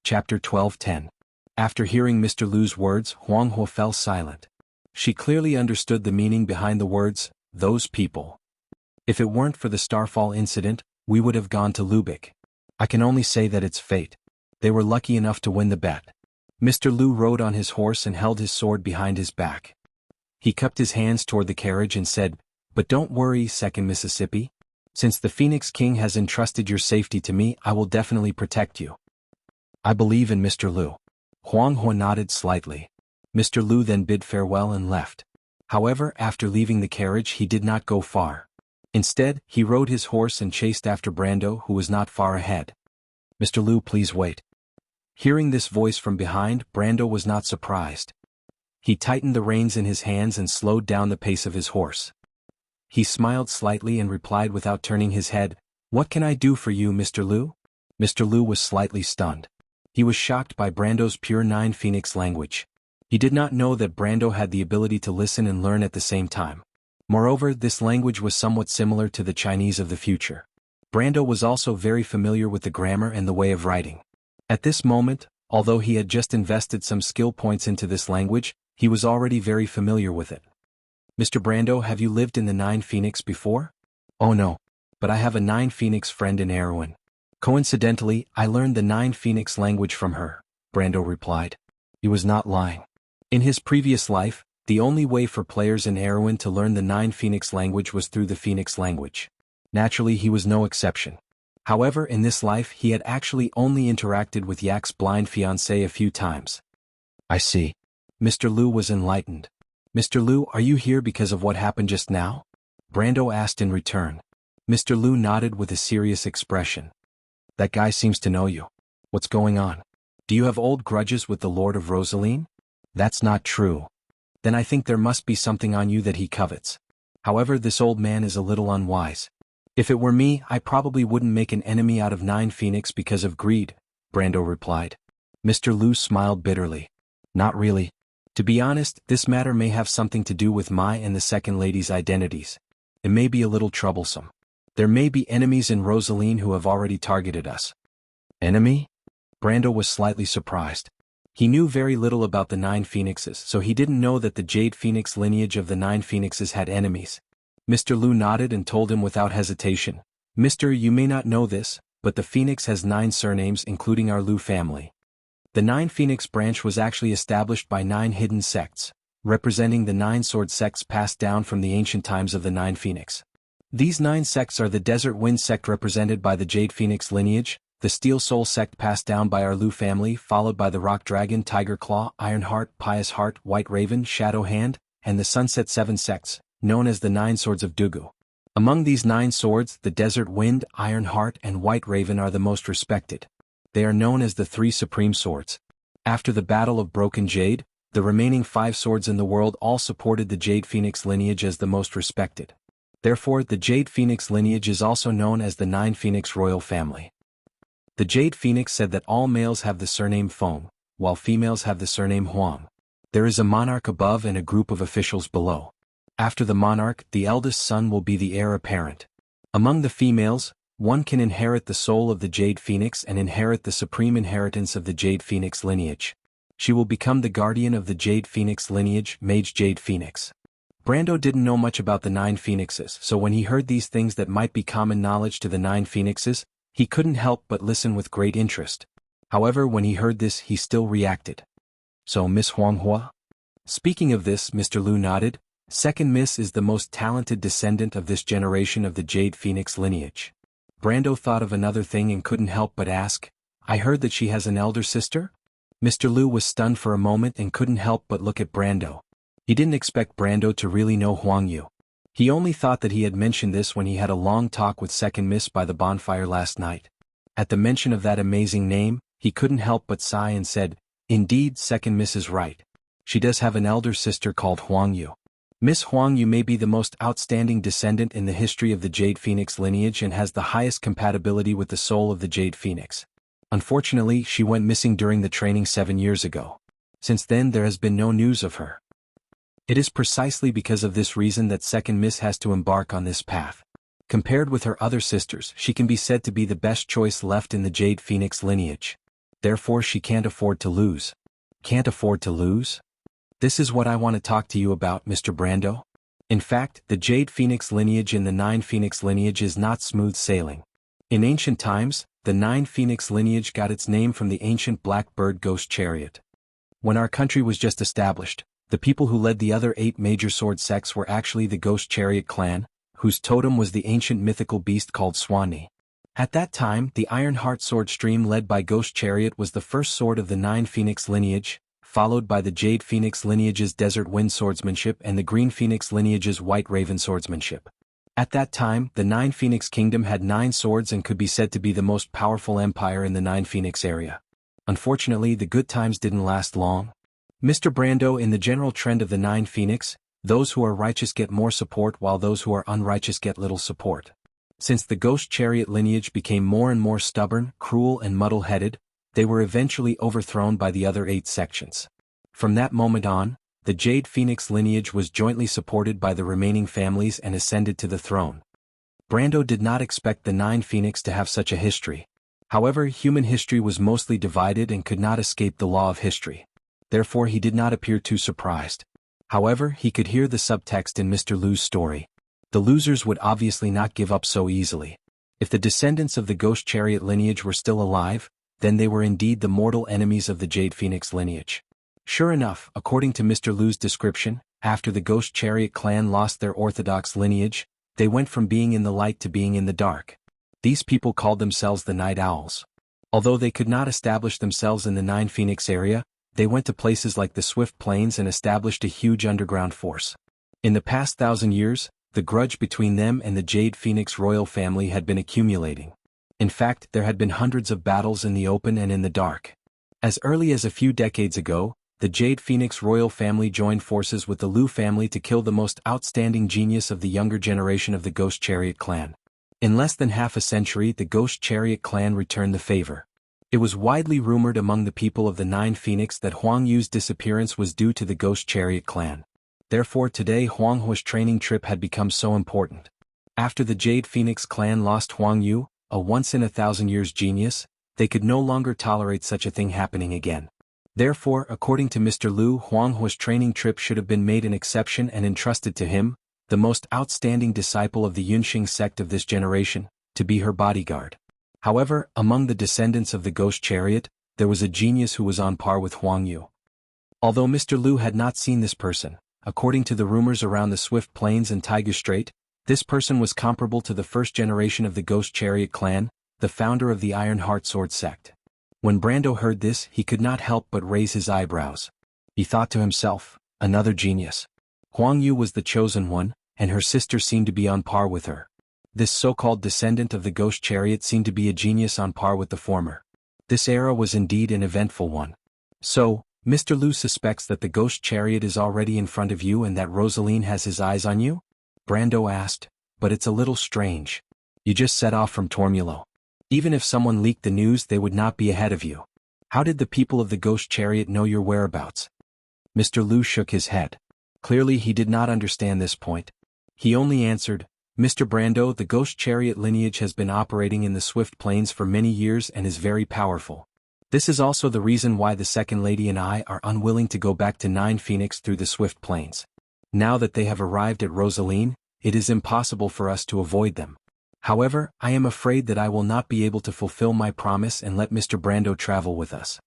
Chapter 12:10. After hearing Mr. Lu's words, Huang Hua fell silent. She clearly understood the meaning behind the words, those people. If it weren't for the Starfall incident, we would have gone to Lubeck. I can only say that it's fate. They were lucky enough to win the bet. Mr. Lu rode on his horse and held his sword behind his back. He cupped his hands toward the carriage and said, "But don't worry, Second Mississippi. Since the Phoenix King has entrusted your safety to me, I will definitely protect you. I believe in Mr. Lu." Huang Hua nodded slightly. Mr. Lu then bid farewell and left. However, after leaving the carriage he did not go far. Instead, he rode his horse and chased after Brando, who was not far ahead. "Mr. Lu, please wait." Hearing this voice from behind, Brando was not surprised. He tightened the reins in his hands and slowed down the pace of his horse. He smiled slightly and replied without turning his head, "What can I do for you, Mr. Lu?" Mr. Lu was slightly stunned. He was shocked by Brando's pure Nine Phoenix language. He did not know that Brando had the ability to listen and learn at the same time. Moreover, this language was somewhat similar to the Chinese of the future. Brando was also very familiar with the grammar and the way of writing. At this moment, although he had just invested some skill points into this language, he was already very familiar with it. "Mr. Brando, have you lived in the Nine Phoenix before?" "Oh no. But I have a Nine Phoenix friend in Erewhon. Coincidentally, I learned the Nine Phoenix language from her," Brando replied. He was not lying. In his previous life, the only way for players in Erewhon to learn the Nine Phoenix language was through the Phoenix language. Naturally, he was no exception. However, in this life he had actually only interacted with Yak's blind fiancée a few times. "I see." Mr. Lu was enlightened. "Mr. Lu, are you here because of what happened just now?" Brando asked in return. Mr. Lu nodded with a serious expression. "That guy seems to know you. What's going on? Do you have old grudges with the Lord of Rosaline?" "That's not true." "Then I think there must be something on you that he covets. However, this old man is a little unwise. If it were me, I probably wouldn't make an enemy out of Nine Phoenix because of greed," Brando replied. Mr. Lu smiled bitterly. "Not really. To be honest, this matter may have something to do with my and the second lady's identities. It may be a little troublesome. There may be enemies in Rosaline who have already targeted us." "Enemy?" Brando was slightly surprised. He knew very little about the Nine Phoenixes, so he didn't know that the Jade Phoenix lineage of the Nine Phoenixes had enemies. Mr. Lu nodded and told him without hesitation, "Mister, you may not know this, but the Phoenix has 9 surnames including our Lu family. The Nine Phoenix branch was actually established by 9 hidden sects, representing the 9 sword sects passed down from the ancient times of the Nine Phoenix. These 9 sects are the Desert Wind sect represented by the Jade Phoenix lineage, the Steel Soul sect passed down by our Lu family followed by the Rock Dragon, Tiger Claw, Iron Heart, Pious Heart, White Raven, Shadow Hand, and the Sunset 7 sects, known as the 9 Swords of Dugu. Among these 9 swords, the Desert Wind, Iron Heart, and White Raven are the most respected. They are known as the 3 Supreme Swords. After the Battle of Broken Jade, the remaining 5 swords in the world all supported the Jade Phoenix lineage as the most respected. Therefore, the Jade Phoenix lineage is also known as the Nine Phoenix royal family. The Jade Phoenix said that all males have the surname Feng, while females have the surname Huang. There is a monarch above and a group of officials below. After the monarch, the eldest son will be the heir apparent. Among the females, one can inherit the soul of the Jade Phoenix and inherit the supreme inheritance of the Jade Phoenix lineage. She will become the guardian of the Jade Phoenix lineage, Mage Jade Phoenix. Brando didn't know much about the 9 Phoenixes, so when he heard these things that might be common knowledge to the 9 Phoenixes, he couldn't help but listen with great interest. However, when he heard this, he still reacted. "So, Miss Huang Hua?" Speaking of this, Mr. Lu nodded. "Second Miss is the most talented descendant of this generation of the Jade Phoenix lineage." Brando thought of another thing and couldn't help but ask, "I heard that she has an elder sister?" Mr. Lu was stunned for a moment and couldn't help but look at Brando. He didn't expect Brando to really know Huang Yu. He only thought that he had mentioned this when he had a long talk with Second Miss by the bonfire last night. At the mention of that amazing name, he couldn't help but sigh and said, "Indeed, Second Miss is right. She does have an elder sister called Huang Yu. Miss Huang Yu may be the most outstanding descendant in the history of the Jade Phoenix lineage and has the highest compatibility with the soul of the Jade Phoenix. Unfortunately, she went missing during the training 7 years ago. Since then there has been no news of her. It is precisely because of this reason that Second Miss has to embark on this path. Compared with her other sisters, she can be said to be the best choice left in the Jade Phoenix lineage. therefore she can't afford to lose. Can't afford to lose? This is what I want to talk to you about, Mr. Brando. In fact, the Jade Phoenix lineage in the Nine Phoenix lineage is not smooth sailing. In ancient times, the Nine Phoenix lineage got its name from the ancient Black Bird Ghost Chariot. When our country was just established, the people who led the other 8 major sword sects were actually the Ghost Chariot clan, whose totem was the ancient mythical beast called Swanee. At that time, the Iron Heart sword stream led by Ghost Chariot was the first sword of the Nine Phoenix lineage, followed by the Jade Phoenix lineage's Desert Wind swordsmanship and the Green Phoenix lineage's White Raven swordsmanship. At that time, the Nine Phoenix Kingdom had 9 swords and could be said to be the most powerful empire in the Nine Phoenix area. Unfortunately, the good times didn't last long. Mr. Brando, in the general trend of the Nine Phoenix, those who are righteous get more support while those who are unrighteous get little support. Since the Ghost Chariot lineage became more and more stubborn, cruel and muddle-headed, they were eventually overthrown by the other 8 sections. From that moment on, the Jade Phoenix lineage was jointly supported by the remaining families and ascended to the throne. Brando did not expect the Nine Phoenix to have such a history. However, human history was mostly divided and could not escape the law of history. Therefore he did not appear too surprised. However, he could hear the subtext in Mr. Lu's story. The losers would obviously not give up so easily. If the descendants of the Ghost Chariot lineage were still alive, then they were indeed the mortal enemies of the Jade Phoenix lineage. Sure enough, according to Mr. Lu's description, after the Ghost Chariot clan lost their orthodox lineage, they went from being in the light to being in the dark. These people called themselves the Night Owls. Although they could not establish themselves in the Nine Phoenix area, they went to places like the Swift Plains and established a huge underground force. In the past 1,000 years, the grudge between them and the Jade Phoenix royal family had been accumulating. In fact, there had been hundreds of battles in the open and in the dark. As early as a few decades ago, the Jade Phoenix royal family joined forces with the Lu family to kill the most outstanding genius of the younger generation of the Ghost Chariot clan. In less than half a century, the Ghost Chariot clan returned the favor. It was widely rumored among the people of the Nine Phoenix that Huang Yu's disappearance was due to the Ghost Chariot clan. Therefore today Huang Huo's training trip had become so important. After the Jade Phoenix clan lost Huang Yu, a once-in-a-thousand-years genius, they could no longer tolerate such a thing happening again. Therefore, according to Mr. Lu, Huang Huo's training trip should have been made an exception and entrusted to him, the most outstanding disciple of the Yunxing sect of this generation, to be her bodyguard. However, among the descendants of the Ghost Chariot, there was a genius who was on par with Huang Yu. Although Mr. Lu had not seen this person, according to the rumors around the Swift Plains and Tiger Strait, this person was comparable to the first generation of the Ghost Chariot clan, the founder of the Iron Heart sword sect. When Brando heard this, he could not help but raise his eyebrows. He thought to himself, another genius. Huang Yu was the chosen one, and her sister seemed to be on par with her. This so-called descendant of the Ghost Chariot seemed to be a genius on par with the former. This era was indeed an eventful one. So, Mr. Lu suspects that the Ghost Chariot is already in front of you and that Rosaline has his eyes on you? Brando asked, but it's a little strange. You just set off from Tormulo. Even if someone leaked the news, they would not be ahead of you. How did the people of the Ghost Chariot know your whereabouts? Mr. Lu shook his head. Clearly he did not understand this point. He only answered, Mr. Brando, the Ghost Chariot lineage has been operating in the Swift Plains for many years and is very powerful. This is also the reason why the Second Lady and I are unwilling to go back to Nine Phoenix through the Swift Plains. Now that they have arrived at Rosaline, it is impossible for us to avoid them. However, I am afraid that I will not be able to fulfill my promise and let Mr. Brando travel with us.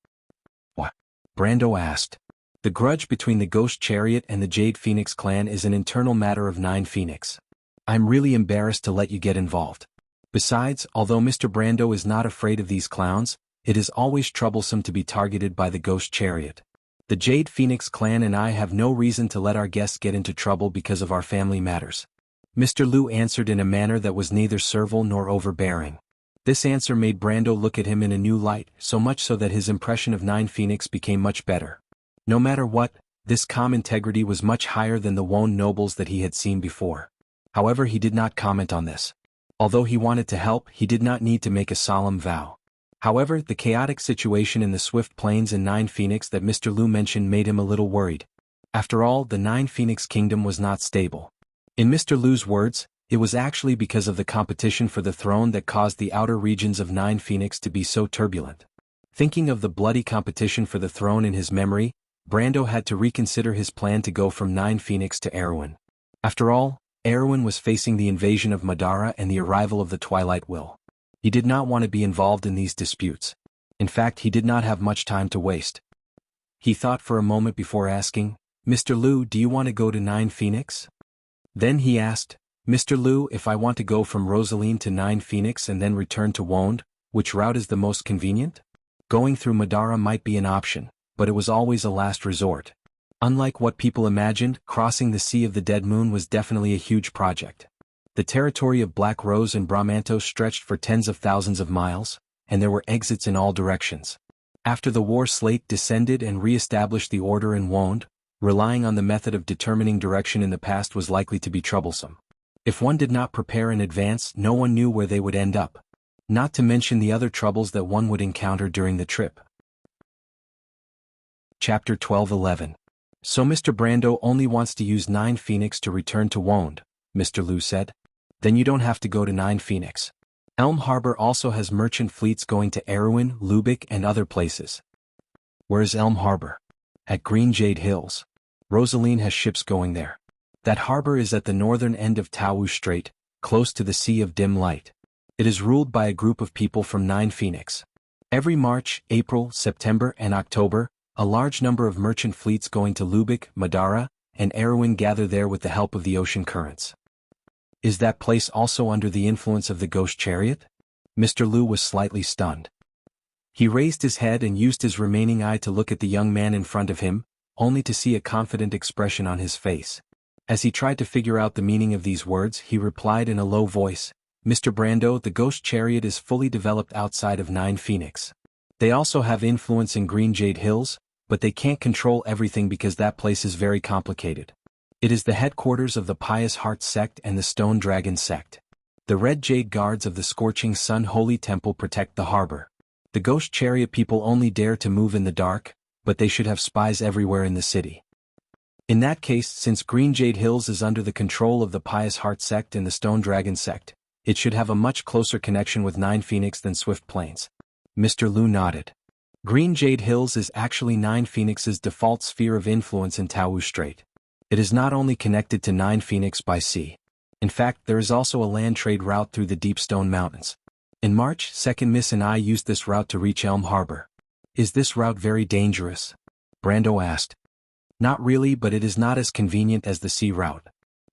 What? Brando asked. The grudge between the Ghost Chariot and the Jade Phoenix clan is an internal matter of Nine Phoenix. I'm really embarrassed to let you get involved. Besides, although Mr. Brando is not afraid of these clowns, it is always troublesome to be targeted by the Ghost Chariot. The Jade Phoenix clan and I have no reason to let our guests get into trouble because of our family matters. Mr. Lu answered in a manner that was neither servile nor overbearing. This answer made Brando look at him in a new light, so much so that his impression of Nine Phoenix became much better. No matter what, this calm integrity was much higher than the Wone nobles that he had seen before. However, he did not comment on this. Although he wanted to help, he did not need to make a solemn vow. However, the chaotic situation in the Swift Plains and Nine Phoenix that Mr. Lu mentioned made him a little worried. After all, the Nine Phoenix kingdom was not stable. In Mr. Lu's words, it was actually because of the competition for the throne that caused the outer regions of Nine Phoenix to be so turbulent. Thinking of the bloody competition for the throne in his memory, Brando had to reconsider his plan to go from Nine Phoenix to Erewhon. After all, Erewhon was facing the invasion of Madara and the arrival of the Twilight Will. He did not want to be involved in these disputes. In fact, he did not have much time to waste. He thought for a moment before asking, "Mr. Liu, do you want to go to Nine Phoenix?" Then he asked, "Mr. Liu, if I want to go from Rosaline to Nine Phoenix and then return to Wond, which route is the most convenient?" Going through Madara might be an option, but it was always a last resort. Unlike what people imagined, crossing the Sea of the Dead Moon was definitely a huge project. The territory of Black Rose and Bramanto stretched for tens of thousands of miles, and there were exits in all directions. After the war, Slate descended and re-established the order in Wond. Relying on the method of determining direction in the past was likely to be troublesome. If one did not prepare in advance, no one knew where they would end up. Not to mention the other troubles that one would encounter during the trip. Chapter 12:11. So Mr. Brando only wants to use Nine Phoenix to return to Wond, Mr. Liu said. Then you don't have to go to Nine Phoenix. Elm Harbor also has merchant fleets going to Erewhon, Lubeck and other places. Where is Elm Harbor? At Green Jade Hills. Rosaline has ships going there. That harbor is at the northern end of Taowu Strait, close to the Sea of Dim Light. It is ruled by a group of people from Nine Phoenix. Every March, April, September, and October, a large number of merchant fleets going to Lubeck, Madara, and Erewhon gather there with the help of the ocean currents. Is that place also under the influence of the ghost chariot? Mr. Liu was slightly stunned. He raised his head and used his remaining eye to look at the young man in front of him, only to see a confident expression on his face. As he tried to figure out the meaning of these words, he replied in a low voice, "Mr. Brando, the ghost chariot is fully developed outside of Nine Phoenix. They also have influence in Green Jade Hills, but they can't control everything because that place is very complicated. It is the headquarters of the Pious Heart sect and the Stone Dragon sect. The Red Jade Guards of the Scorching Sun Holy Temple protect the harbor. The ghost chariot people only dare to move in the dark, but they should have spies everywhere in the city. In that case, since Green Jade Hills is under the control of the Pious Heart sect and the Stone Dragon sect, it should have a much closer connection with Nine Phoenix than Swift Plains." Mr. Liu nodded. Green Jade Hills is actually Nine Phoenix's default sphere of influence in Taowu Strait. It is not only connected to Nine Phoenix by sea. In fact, there is also a land trade route through the Deep Stone Mountains. In March, Second Miss and I used this route to reach Elm Harbor. Is this route very dangerous? Brando asked. Not really, but it is not as convenient as the sea route.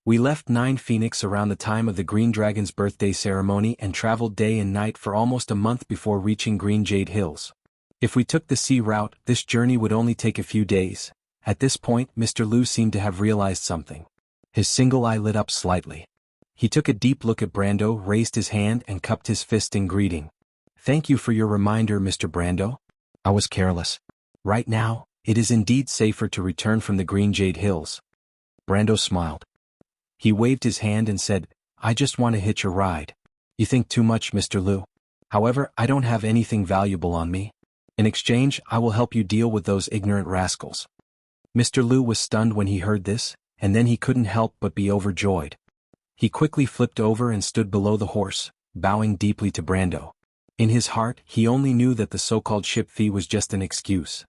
We left Nine Phoenix around the time of the Green Dragon's birthday ceremony and traveled day and night for almost a month before reaching Green Jade Hills. If we took the sea route, this journey would only take a few days. At this point, Mr. Liu seemed to have realized something. His single eye lit up slightly. He took a deep look at Brando, raised his hand and cupped his fist in greeting. "Thank you for your reminder, Mr. Brando. I was careless. Right now, it is indeed safer to return from the Green Jade Hills." Brando smiled. He waved his hand and said, "I just want to hitch a ride." "You think too much, Mr. Liu. However, I don't have anything valuable on me. In exchange, I will help you deal with those ignorant rascals." Mr. Liu was stunned when he heard this, and then he couldn't help but be overjoyed. He quickly flipped over and stood below the horse, bowing deeply to Brando. In his heart, he only knew that the so-called ship fee was just an excuse.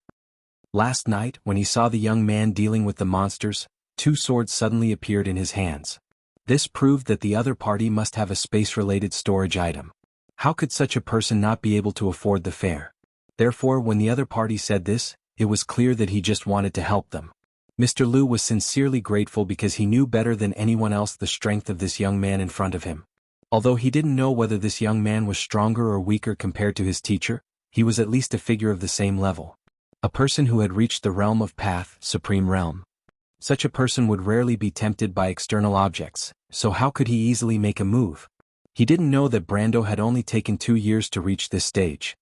Last night, when he saw the young man dealing with the monsters, 2 swords suddenly appeared in his hands. This proved that the other party must have a space-related storage item. How could such a person not be able to afford the fare? Therefore, when the other party said this, it was clear that he just wanted to help them. Mr. Liu was sincerely grateful because he knew better than anyone else the strength of this young man in front of him. Although he didn't know whether this young man was stronger or weaker compared to his teacher, he was at least a figure of the same level. A person who had reached the realm of Path, Supreme Realm. Such a person would rarely be tempted by external objects, so how could he easily make a move? He didn't know that Brando had only taken 2 years to reach this stage.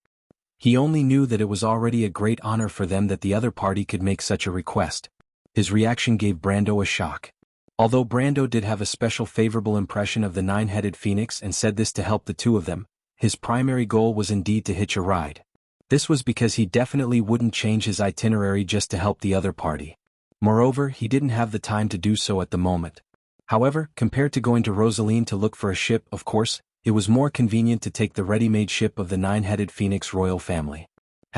He only knew that it was already a great honor for them that the other party could make such a request. His reaction gave Brando a shock. Although Brando did have a special favorable impression of the nine-headed phoenix and said this to help the two of them, his primary goal was indeed to hitch a ride. This was because he definitely wouldn't change his itinerary just to help the other party. Moreover, he didn't have the time to do so at the moment. However, compared to going to Rosaline to look for a ship, of course, it was more convenient to take the ready-made ship of the nine-headed phoenix royal family.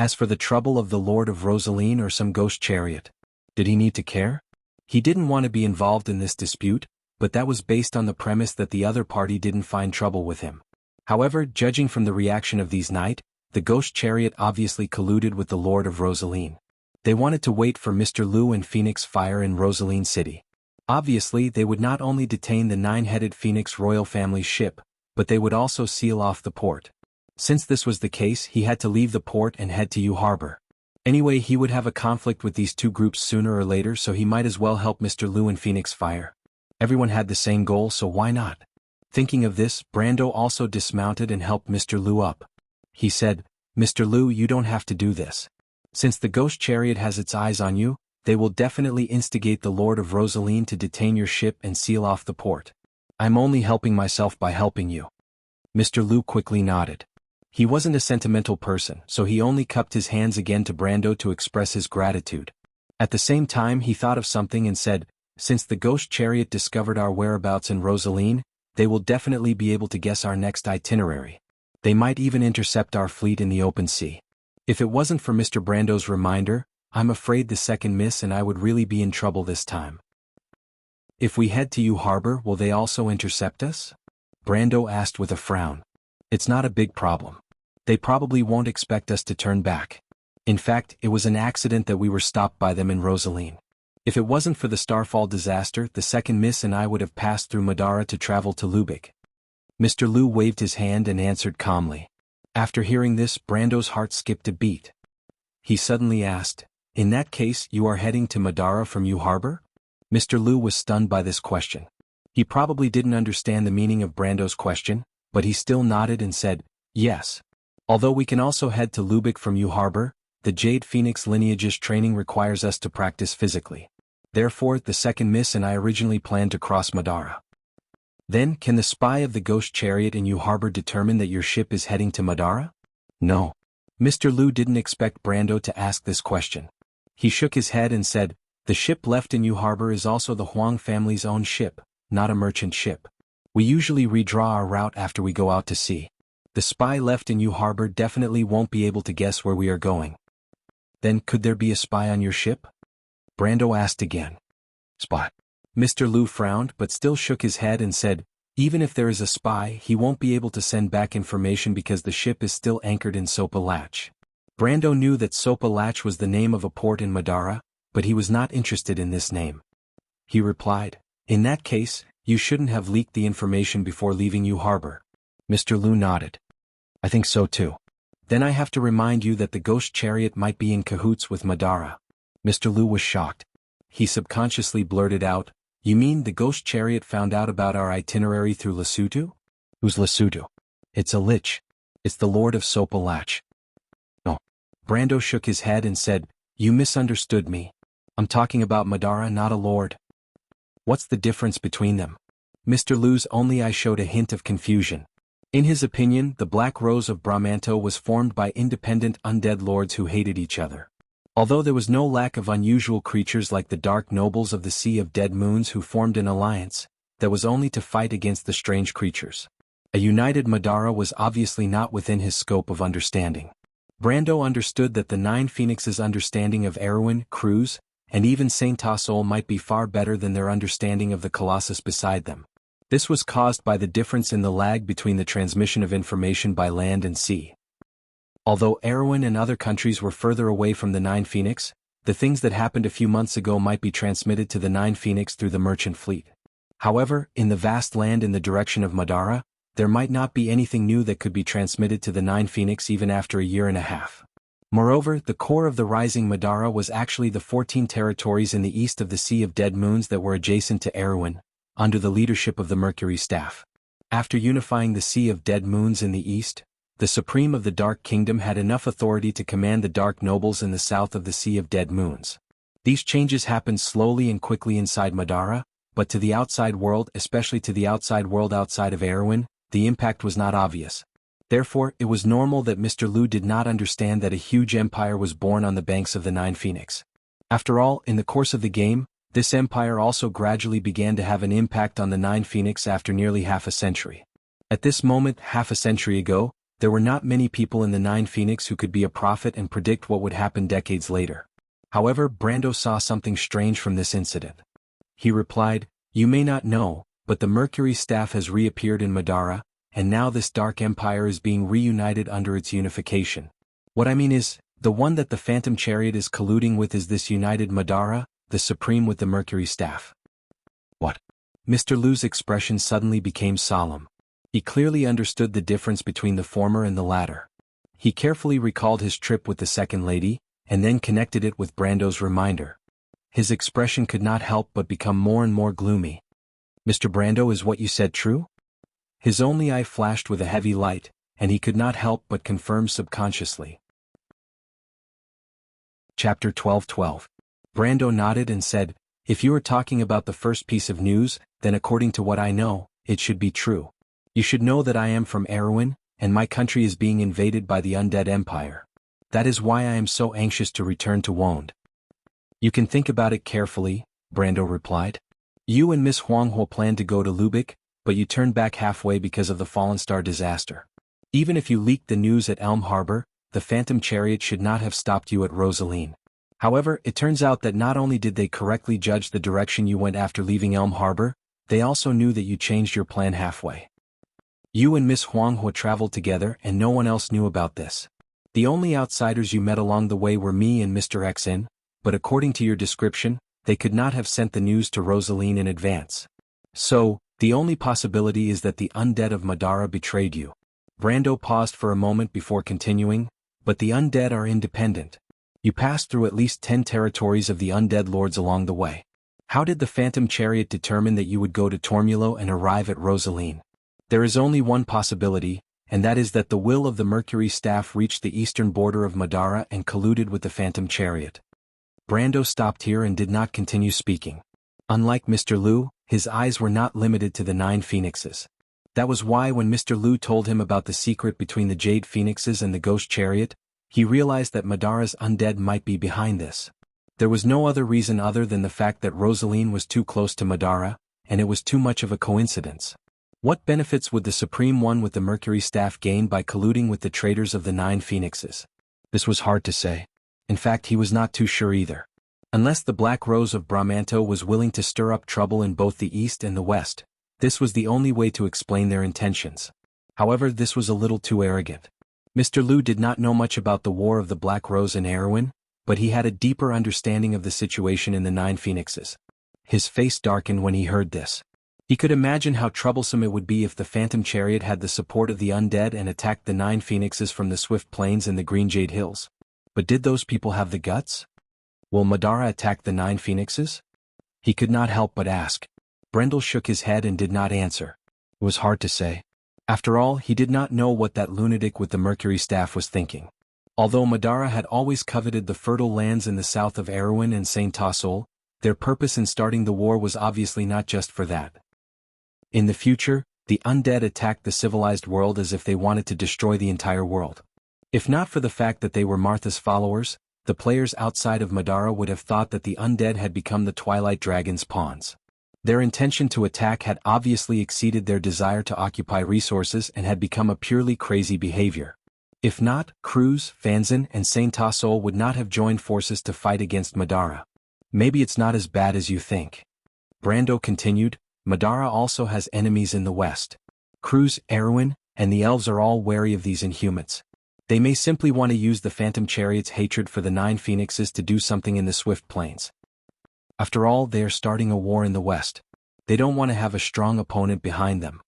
As for the trouble of the Lord of Rosaline or some ghost chariot, did he need to care? He didn't want to be involved in this dispute, but that was based on the premise that the other party didn't find trouble with him. However, judging from the reaction of these knight, the ghost chariot obviously colluded with the Lord of Rosaline. They wanted to wait for Mr. Lu and Phoenix Fire in Rosaline City. Obviously, they would not only detain the nine-headed Phoenix royal family's ship, but they would also seal off the port. Since this was the case, he had to leave the port and head to U Harbor. Anyway, he would have a conflict with these two groups sooner or later, so he might as well help Mr. Lu and Phoenix Fire. Everyone had the same goal, so why not? Thinking of this, Brando also dismounted and helped Mr. Lu up. He said, "Mr. Lu, you don't have to do this. Since the ghost chariot has its eyes on you, they will definitely instigate the Lord of Rosaline to detain your ship and seal off the port. I'm only helping myself by helping you." Mr. Lu quickly nodded. He wasn't a sentimental person, so he only cupped his hands again to Brando to express his gratitude. At the same time, he thought of something and said, "Since the ghost chariot discovered our whereabouts in Rosaline, they will definitely be able to guess our next itinerary. They might even intercept our fleet in the open sea. If it wasn't for Mr. Brando's reminder, I'm afraid the second miss and I would really be in trouble this time." "If we head to U Harbor, will they also intercept us?" Brando asked with a frown. "It's not a big problem. They probably won't expect us to turn back. In fact, it was an accident that we were stopped by them in Rosaline. If it wasn't for the Starfall disaster, the second miss and I would have passed through Madara to travel to Lubeck." Mr. Lu waved his hand and answered calmly. After hearing this, Brando's heart skipped a beat. He suddenly asked, "In that case, you are heading to Madara from U Harbor?" Mr. Lu was stunned by this question. He probably didn't understand the meaning of Brando's question, but he still nodded and said, "Yes. Although we can also head to Lubeck from U Harbor, the Jade Phoenix lineage's training requires us to practice physically. Therefore, the second miss and I originally planned to cross Madara." "Then, can the spy of the ghost chariot in U Harbor determine that your ship is heading to Madara?" "No." Mr. Lu didn't expect Brando to ask this question. He shook his head and said, "The ship left in U Harbor is also the Huang family's own ship, not a merchant ship. We usually redraw our route after we go out to sea. The spy left in U Harbor definitely won't be able to guess where we are going." "Then could there be a spy on your ship?" Brando asked again. "Spy?" Mr. Lu frowned but still shook his head and said, "Even if there is a spy, he won't be able to send back information because the ship is still anchored in Sopa Latch." Brando knew that Sopa Latch was the name of a port in Madara, but he was not interested in this name. He replied, "In that case, you shouldn't have leaked the information before leaving U Harbor." Mr. Lu nodded. "I think so too. Then I have to remind you that the ghost chariot might be in cahoots with Madara." Mr. Lu was shocked. He subconsciously blurted out, "You mean the ghost chariot found out about our itinerary through Lesotho?" "Who's Lesotho?" "It's a lich. It's the Lord of Sopa Latch." "No." Brando shook his head and said, "You misunderstood me. I'm talking about Madara, not a lord." "What's the difference between them?" Mr. Lu's only eye showed a hint of confusion. In his opinion, the Black Rose of Bramanto was formed by independent undead lords who hated each other. Although there was no lack of unusual creatures like the Dark Nobles of the Sea of Dead Moons who formed an alliance, that was only to fight against the strange creatures. A united Madara was obviously not within his scope of understanding. Brando understood that the Nine Phoenixes' understanding of Erwin, Cruz, and even Saint Tassol might be far better than their understanding of the Colossus beside them. This was caused by the difference in the lag between the transmission of information by land and sea. Although Erwin and other countries were further away from the Nine Phoenix, the things that happened a few months ago might be transmitted to the Nine Phoenix through the merchant fleet. However, in the vast land in the direction of Madara, there might not be anything new that could be transmitted to the Nine Phoenix even after a year and a half. Moreover, the core of the rising Madara was actually the 14 territories in the east of the Sea of Dead Moons that were adjacent to Erwin, under the leadership of the Mercury Staff. After unifying the Sea of Dead Moons in the east, the Supreme of the Dark Kingdom had enough authority to command the Dark Nobles in the south of the Sea of Dead Moons. These changes happened slowly and quickly inside Madara, but to the outside world, especially to the outside world outside of Erwin, the impact was not obvious. Therefore, it was normal that Mr. Lu did not understand that a huge empire was born on the banks of the Nine Phoenix. After all, in the course of the game, this empire also gradually began to have an impact on the Nine Phoenix after nearly half a century. At this moment, half a century ago, There were not many people in the Nine Phoenix who could be a prophet and predict what would happen decades later. However, Brando saw something strange from this incident. He replied, "You may not know, but the Mercury staff has reappeared in Madara, and now this Dark Empire is being reunited under its unification. What I mean is, the one that the Phantom Chariot is colluding with is this united Madara, the Supreme with the Mercury staff." What? Mr. Lu's expression suddenly became solemn. He clearly understood the difference between the former and the latter. He carefully recalled his trip with the second lady, and then connected it with Brando's reminder. His expression could not help but become more and more gloomy. "Mr. Brando, is what you said true?" His only eye flashed with a heavy light, and he could not help but confirm subconsciously. Chapter 12:12. Brando nodded and said, "If you are talking about the first piece of news, then according to what I know, it should be true. You should know that I am from Erewhon, and my country is being invaded by the Undead Empire. That is why I am so anxious to return to Wond." "You can think about it carefully," Brando replied. "You and Miss Huanghe planned to go to Lubeck, but you turned back halfway because of the Fallen Star disaster. Even if you leaked the news at Elm Harbor, the Phantom Chariot should not have stopped you at Rosaline. However, it turns out that not only did they correctly judge the direction you went after leaving Elm Harbor, they also knew that you changed your plan halfway. You and Miss Huanghe traveled together and no one else knew about this. The only outsiders you met along the way were me and Mr. Xin, but according to your description, they could not have sent the news to Rosaline in advance. So, the only possibility is that the undead of Madara betrayed you." Brando paused for a moment before continuing, "But the undead are independent. You passed through at least 10 territories of the undead lords along the way. How did the Phantom Chariot determine that you would go to Tormulo and arrive at Rosaline? There is only one possibility, and that is that the will of the Mercury staff reached the eastern border of Madara and colluded with the Phantom Chariot." Brando stopped here and did not continue speaking. Unlike Mr. Lu, his eyes were not limited to the 9 phoenixes. That was why when Mr. Lu told him about the secret between the Jade Phoenixes and the Ghost Chariot, he realized that Madara's undead might be behind this. There was no other reason other than the fact that Rosaline was too close to Madara, and it was too much of a coincidence. What benefits would the Supreme One with the Mercury staff gain by colluding with the traitors of the 9 phoenixes? This was hard to say. In fact, he was not too sure either. Unless the Black Rose of Bramanto was willing to stir up trouble in both the East and the West, this was the only way to explain their intentions. However, this was a little too arrogant. Mr. Lu did not know much about the War of the Black Rose in Erewhon, but he had a deeper understanding of the situation in the 9 phoenixes. His face darkened when he heard this. He could imagine how troublesome it would be if the Phantom Chariot had the support of the undead and attacked the 9 phoenixes from the Swift Plains and the Green Jade Hills. But did those people have the guts? Will Madara attack the 9 phoenixes? He could not help but ask. Brendel shook his head and did not answer. It was hard to say. After all, he did not know what that lunatic with the Mercury staff was thinking. Although Madara had always coveted the fertile lands in the south of Erewhon and Saint Tassol, their purpose in starting the war was obviously not just for that. In the future, the undead attacked the civilized world as if they wanted to destroy the entire world. If not for the fact that they were Martha's followers, the players outside of Madara would have thought that the undead had become the Twilight Dragon's pawns. Their intention to attack had obviously exceeded their desire to occupy resources and had become a purely crazy behavior. If not, Cruz, Fanzin, and Saint Tassol would not have joined forces to fight against Madara. Maybe it's not as bad as you think. Brando continued, Madara also has enemies in the west. Cruz, Erewhon, and the elves are all wary of these Inhumans. They may simply want to use the Phantom Chariot's hatred for the 9 phoenixes to do something in the Swift Plains. After all, they are starting a war in the west. They don't want to have a strong opponent behind them.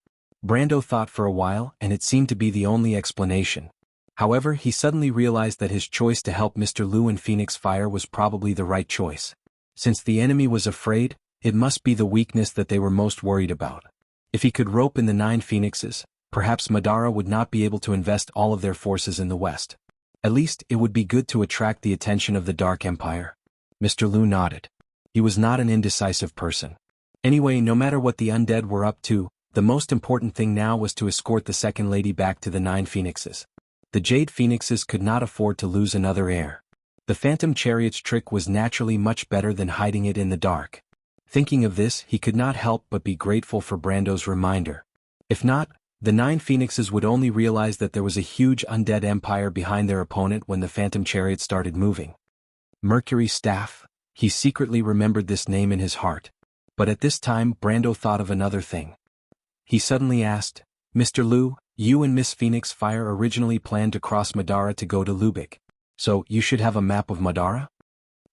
Brando thought for a while, and it seemed to be the only explanation. However, he suddenly realized that his choice to help Mr. Lu and Phoenix Fire was probably the right choice. Since the enemy was afraid, it must be the weakness that they were most worried about. If he could rope in the 9 phoenixes, perhaps Madara would not be able to invest all of their forces in the west. At least, it would be good to attract the attention of the Dark Empire. Mr. Lu nodded. He was not an indecisive person. Anyway, no matter what the undead were up to, the most important thing now was to escort the second lady back to the 9 phoenixes. The Jade Phoenixes could not afford to lose another heir. The Phantom Chariot's trick was naturally much better than hiding it in the dark. Thinking of this, he could not help but be grateful for Brando's reminder. If not, The Nine Phoenixes would only realize that there was a huge undead empire behind their opponent when the phantom chariot started moving. Mercury's staff. He secretly remembered this name in his heart. But at this time Brando thought of another thing. He suddenly asked, "Mr. Liu, you and Miss Phoenix Fire originally planned to cross Madara to go to Lubeck. So, you should have a map of Madara?"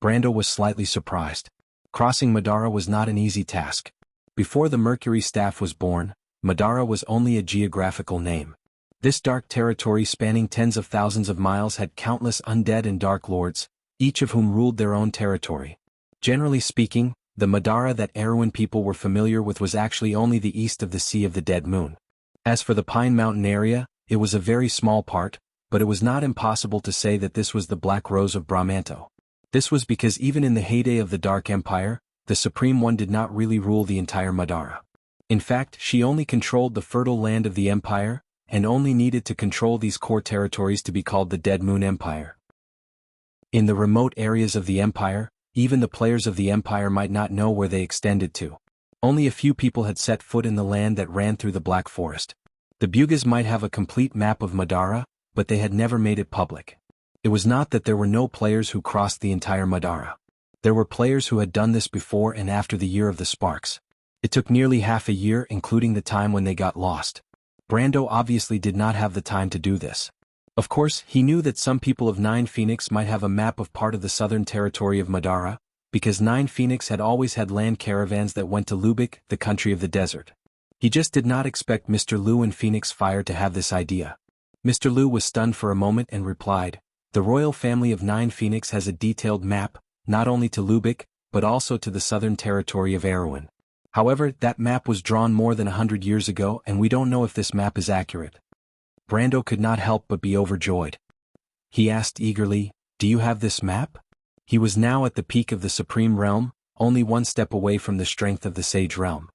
Brando was slightly surprised. Crossing Madara was not an easy task. Before the Mercury staff was born, Madara was only a geographical name. This dark territory spanning tens of thousands of miles had countless undead and dark lords, each of whom ruled their own territory. Generally speaking, the Madara that Erewhon people were familiar with was actually only the east of the Sea of the Dead Moon. As for the Pine Mountain area, it was a very small part, but it was not impossible to say that this was the Black Rose of Bramanto. This was because even in the heyday of the Dark Empire, the Supreme One did not really rule the entire Madara. In fact, she only controlled the fertile land of the Empire, and only needed to control these core territories to be called the Dead Moon Empire. In the remote areas of the Empire, even the players of the Empire might not know where they extended to. Only a few people had set foot in the land that ran through the Black Forest. The Bugas might have a complete map of Madara, but they had never made it public. It was not that there were no players who crossed the entire Madara. There were players who had done this before and after the Year of the Sparks. It took nearly half a year, including the time when they got lost. Brando obviously did not have the time to do this. Of course, he knew that some people of Nine Phoenix might have a map of part of the southern territory of Madara, because Nine Phoenix had always had land caravans that went to Lubeck, the country of the desert. He just did not expect Mr. Liu and Phoenix Fire to have this idea. Mr. Liu was stunned for a moment and replied, "The royal family of Nine Phoenix has a detailed map, not only to Lubeck, but also to the southern territory of Erewhon. However, that map was drawn more than 100 years ago and we don't know if this map is accurate." Brando could not help but be overjoyed. He asked eagerly, "Do you have this map?" He was now at the peak of the Supreme Realm, only one step away from the strength of the Sage Realm.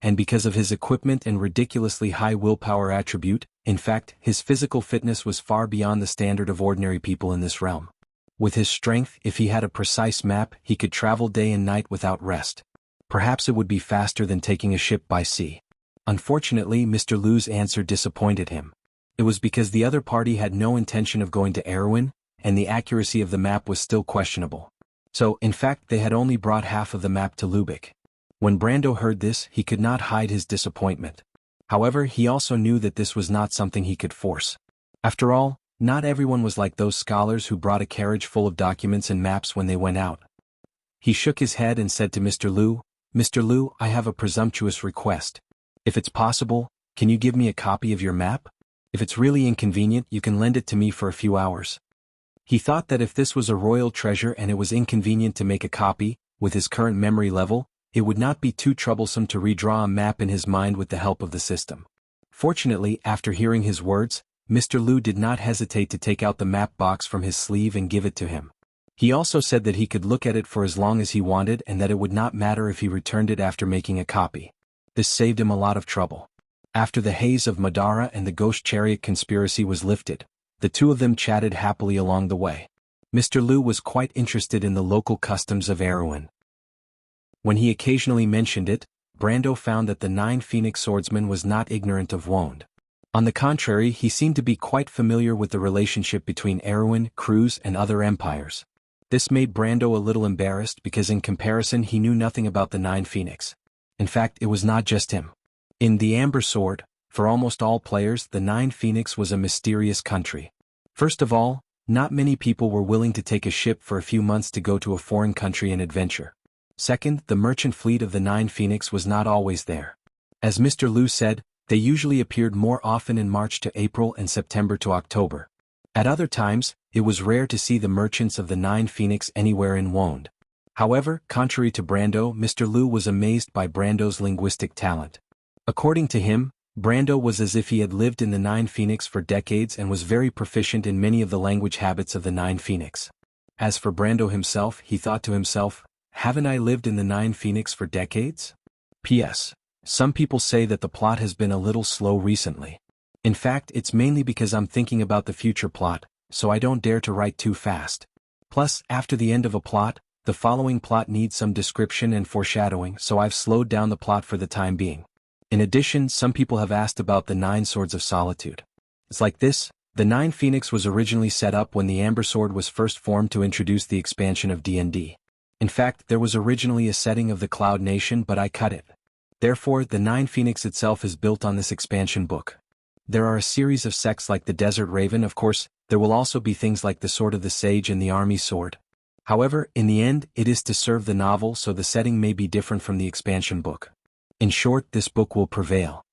And because of his equipment and ridiculously high willpower attribute, in fact, his physical fitness was far beyond the standard of ordinary people in this realm. With his strength, if he had a precise map, he could travel day and night without rest. Perhaps it would be faster than taking a ship by sea. Unfortunately, Mr. Liu's answer disappointed him. It was because the other party had no intention of going to Erewhon, and the accuracy of the map was still questionable. So, in fact, they had only brought half of the map to Lubeck. When Brando heard this, he could not hide his disappointment. However, he also knew that this was not something he could force. After all, not everyone was like those scholars who brought a carriage full of documents and maps when they went out. He shook his head and said to Mr. Liu, "Mr. Liu, I have a presumptuous request. If it's possible, can you give me a copy of your map? If it's really inconvenient, you can lend it to me for a few hours." He thought that if this was a royal treasure and it was inconvenient to make a copy, with his current memory level, it would not be too troublesome to redraw a map in his mind with the help of the system. Fortunately, after hearing his words, Mr. Liu did not hesitate to take out the map box from his sleeve and give it to him. He also said that he could look at it for as long as he wanted and that it would not matter if he returned it after making a copy. This saved him a lot of trouble. After the haze of Madara and the Ghost Chariot conspiracy was lifted, the two of them chatted happily along the way. Mr. Liu was quite interested in the local customs of Erewhon. When he occasionally mentioned it, Brando found that the Nine Phoenix swordsman was not ignorant of Wound. On the contrary, he seemed to be quite familiar with the relationship between Erewhon, Cruz, and other empires. This made Brando a little embarrassed because in comparison he knew nothing about the Nine Phoenix. In fact, it was not just him. In The Amber Sword, for almost all players, the Nine Phoenix was a mysterious country. First of all, not many people were willing to take a ship for a few months to go to a foreign country and adventure. Second, the merchant fleet of the Nine Phoenix was not always there. As Mr. Liu said, they usually appeared more often in March to April and September to October. At other times, it was rare to see the merchants of the Nine Phoenix anywhere in Wound. However, contrary to Brando, Mr. Liu was amazed by Brando's linguistic talent. According to him, Brando was as if he had lived in the Nine Phoenix for decades and was very proficient in many of the language habits of the Nine Phoenix. As for Brando himself, he thought to himself, "Haven't I lived in the Nine Phoenix for decades?" P.S. Some people say that the plot has been a little slow recently. In fact, it's mainly because I'm thinking about the future plot, so I don't dare to write too fast. Plus, after the end of a plot, the following plot needs some description and foreshadowing, so I've slowed down the plot for the time being. In addition, some people have asked about the 9 Swords of Solitude. It's like this: the 9 Phoenix was originally set up when the Amber Sword was first formed to introduce the expansion of D&D. In fact, there was originally a setting of the Cloud Nation, but I cut it. Therefore, the 9 Phoenix itself is built on this expansion book. There are a series of sects like the Desert Raven. Of course, there will also be things like the Sword of the Sage and the Army Sword. However, in the end, it is to serve the novel, so the setting may be different from the expansion book. In short, this book will prevail.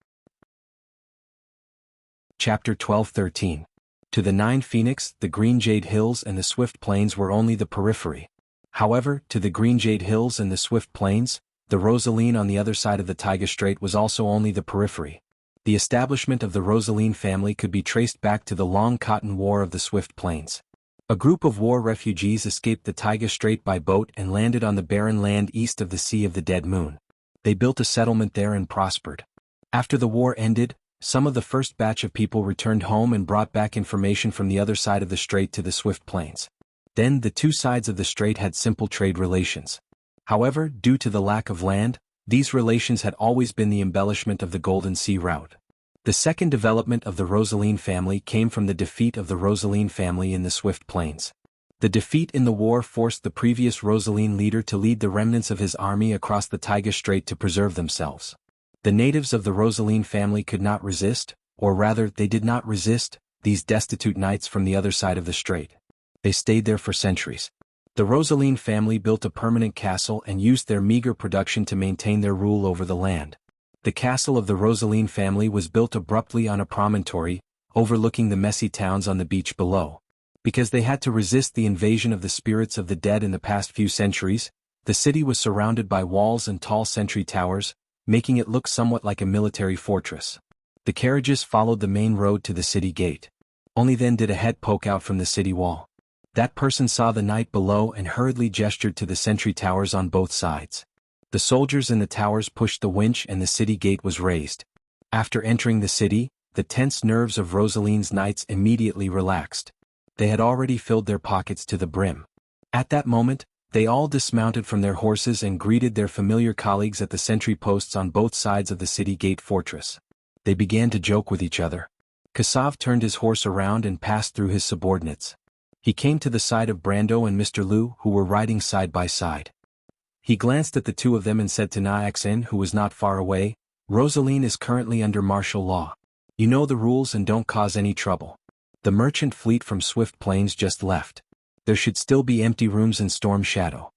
Chapter 12-13. To the 9 Phoenix, the Green Jade Hills and the Swift Plains were only the periphery. However, to the Green Jade Hills and the Swift Plains, the Rosaline on the other side of the Taiga Strait was also only the periphery. The establishment of the Rosaline family could be traced back to the Long Cotton War of the Swift Plains. A group of war refugees escaped the Taiga Strait by boat and landed on the barren land east of the Sea of the Dead Moon. They built a settlement there and prospered. After the war ended, some of the first batch of people returned home and brought back information from the other side of the strait to the Swift Plains. Then the two sides of the strait had simple trade relations. However, due to the lack of land, these relations had always been the embellishment of the Golden Sea route. The second development of the Rosaline family came from the defeat of the Rosaline family in the Swift Plains. The defeat in the war forced the previous Rosaline leader to lead the remnants of his army across the Taiga Strait to preserve themselves. The natives of the Rosaline family could not resist, or rather they did not resist, these destitute knights from the other side of the strait. They stayed there for centuries. The Rosaline family built a permanent castle and used their meager production to maintain their rule over the land. The castle of the Rosaline family was built abruptly on a promontory, overlooking the messy towns on the beach below. Because they had to resist the invasion of the spirits of the dead in the past few centuries, the city was surrounded by walls and tall sentry towers, making it look somewhat like a military fortress. The carriages followed the main road to the city gate. Only then did a head poke out from the city wall. That person saw the knight below and hurriedly gestured to the sentry towers on both sides. The soldiers in the towers pushed the winch and the city gate was raised. After entering the city, the tense nerves of Rosaline's knights immediately relaxed. They had already filled their pockets to the brim. At that moment, they all dismounted from their horses and greeted their familiar colleagues at the sentry posts on both sides of the city gate fortress. They began to joke with each other. Kassav turned his horse around and passed through his subordinates. He came to the side of Brando and Mr. Liu, who were riding side by side. He glanced at the two of them and said to Naxin, who was not far away, "Rosaline is currently under martial law. You know the rules and don't cause any trouble. The merchant fleet from Swift Plains just left. There should still be empty rooms in Storm Shadow."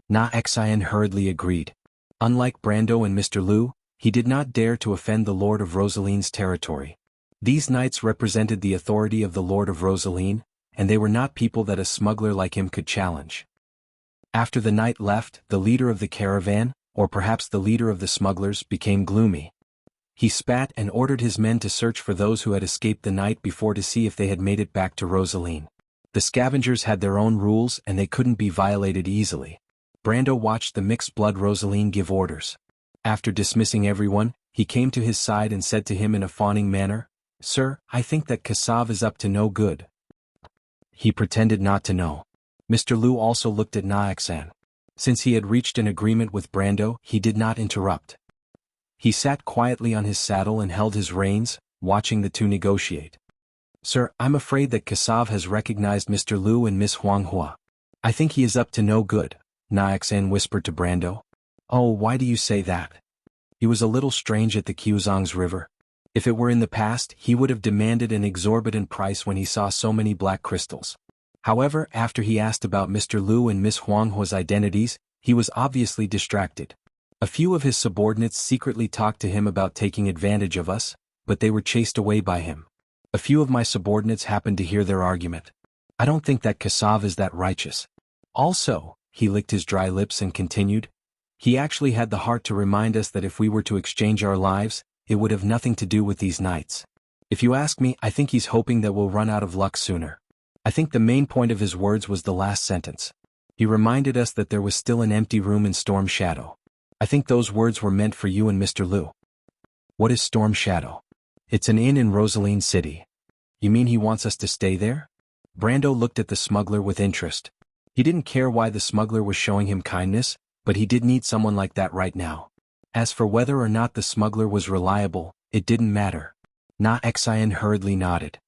Naxin hurriedly agreed. Unlike Brando and Mr. Liu, he did not dare to offend the Lord of Rosaline's territory. These knights represented the authority of the Lord of Rosaline, and they were not people that a smuggler like him could challenge. After the knight left, the leader of the caravan, or perhaps the leader of the smugglers, became gloomy. He spat and ordered his men to search for those who had escaped the night before to see if they had made it back to Rosaline. The scavengers had their own rules and they couldn't be violated easily. Brando watched the mixed-blood Rosaline give orders. After dismissing everyone, he came to his side and said to him in a fawning manner, "Sir, I think that Kassav is up to no good." He pretended not to know. Mr. Liu also looked at Naxin. Since he had reached an agreement with Brando, he did not interrupt. He sat quietly on his saddle and held his reins, watching the two negotiate. "Sir, I'm afraid that Kassav has recognized Mr. Liu and Miss Huanghua. I think he is up to no good," Naxin whispered to Brando. "Oh, why do you say that? He was a little strange at the Qiuzong's river. If it were in the past, he would have demanded an exorbitant price when he saw so many black crystals. However, after he asked about Mr. Liu and Miss Huanghua's identities, he was obviously distracted. A few of his subordinates secretly talked to him about taking advantage of us, but they were chased away by him. A few of my subordinates happened to hear their argument. I don't think that Kassav is that righteous. Also," he licked his dry lips and continued, "he actually had the heart to remind us that if we were to exchange our lives, it would have nothing to do with these knights. If you ask me, I think he's hoping that we'll run out of luck sooner. I think the main point of his words was the last sentence. He reminded us that there was still an empty room in Storm Shadow. I think those words were meant for you and Mr. Liu." "What is Storm Shadow?" "It's an inn in Rosaline City." "You mean he wants us to stay there?" Brando looked at the smuggler with interest. He didn't care why the smuggler was showing him kindness, but he did need someone like that right now. As for whether or not the smuggler was reliable, it didn't matter. Na Xian hurriedly nodded.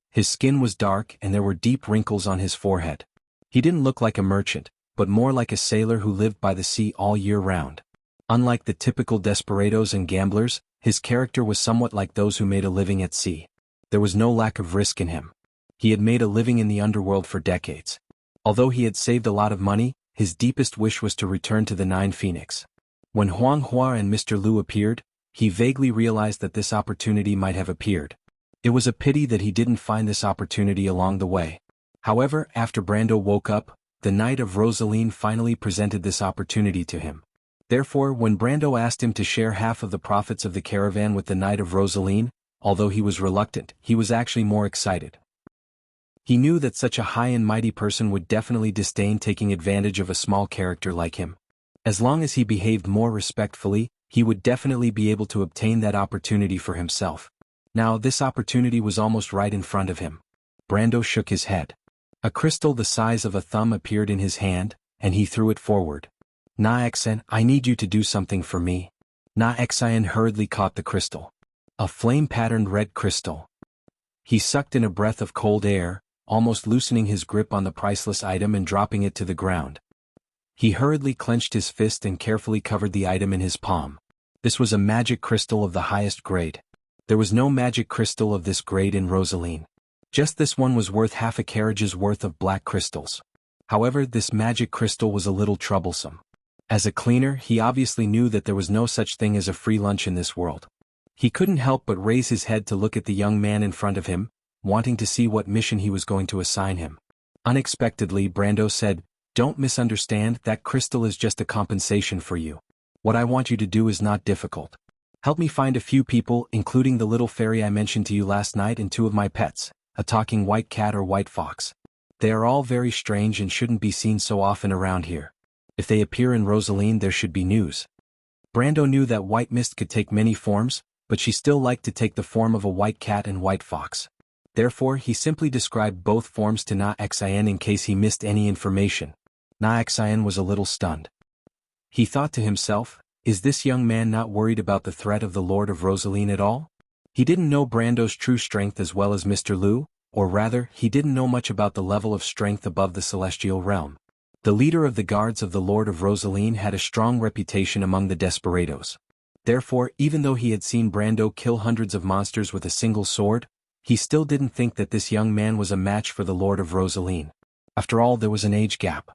His skin was dark and there were deep wrinkles on his forehead. He didn't look like a merchant, but more like a sailor who lived by the sea all year round. Unlike the typical desperados and gamblers, his character was somewhat like those who made a living at sea. There was no lack of risk in him. He had made a living in the underworld for decades. Although he had saved a lot of money, his deepest wish was to return to the Nine Phoenix. When Huang Hua and Mr. Lu appeared, he vaguely realized that this opportunity might have appeared. It was a pity that he didn't find this opportunity along the way. However, after Brando woke up, the Knight of Rosaline finally presented this opportunity to him. Therefore, when Brando asked him to share half of the profits of the caravan with the Knight of Rosaline, although he was reluctant, he was actually more excited. He knew that such a high and mighty person would definitely disdain taking advantage of a small character like him. As long as he behaved more respectfully, he would definitely be able to obtain that opportunity for himself. Now this opportunity was almost right in front of him. Brando shook his head. A crystal the size of a thumb appeared in his hand, and he threw it forward. Na Xian, I need you to do something for me. Na Xian hurriedly caught the crystal. A flame-patterned red crystal. He sucked in a breath of cold air, almost loosening his grip on the priceless item and dropping it to the ground. He hurriedly clenched his fist and carefully covered the item in his palm. This was a magic crystal of the highest grade. There was no magic crystal of this grade in Rosaline. Just this one was worth half a carriage's worth of black crystals. However, this magic crystal was a little troublesome. As a cleaner, he obviously knew that there was no such thing as a free lunch in this world. He couldn't help but raise his head to look at the young man in front of him, wanting to see what mission he was going to assign him. Unexpectedly, Brando said, "Don't misunderstand, that crystal is just a compensation for you. What I want you to do is not difficult. Help me find a few people, including the little fairy I mentioned to you last night and two of my pets, a talking white cat or white fox. They are all very strange and shouldn't be seen so often around here. If they appear in Rosaline, there should be news." Brando knew that White Mist could take many forms, but she still liked to take the form of a white cat and white fox. Therefore, he simply described both forms to Na Xian in case he missed any information. Na Xian was a little stunned. He thought to himself, is this young man not worried about the threat of the Lord of Rosaline at all? He didn't know Brando's true strength as well as Mr. Lu, or rather, he didn't know much about the level of strength above the celestial realm. The leader of the guards of the Lord of Rosaline had a strong reputation among the desperados. Therefore, even though he had seen Brando kill hundreds of monsters with a single sword, he still didn't think that this young man was a match for the Lord of Rosaline. After all, there was an age gap.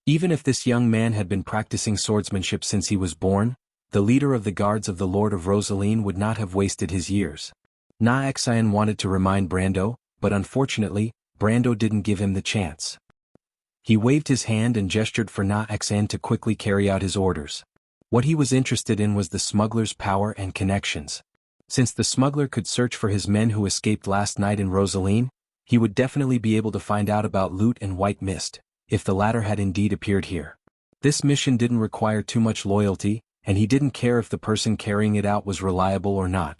Even if this young man had been practicing swordsmanship since he was born, the leader of the guards of the Lord of Rosaline would not have wasted his years. Na Xian wanted to remind Brando, but unfortunately, Brando didn't give him the chance. He waved his hand and gestured for Na Xian to quickly carry out his orders. What he was interested in was the smuggler's power and connections. Since the smuggler could search for his men who escaped last night in Rosaline, he would definitely be able to find out about Loot and White Mist, if the latter had indeed appeared here. This mission didn't require too much loyalty, and he didn't care if the person carrying it out was reliable or not.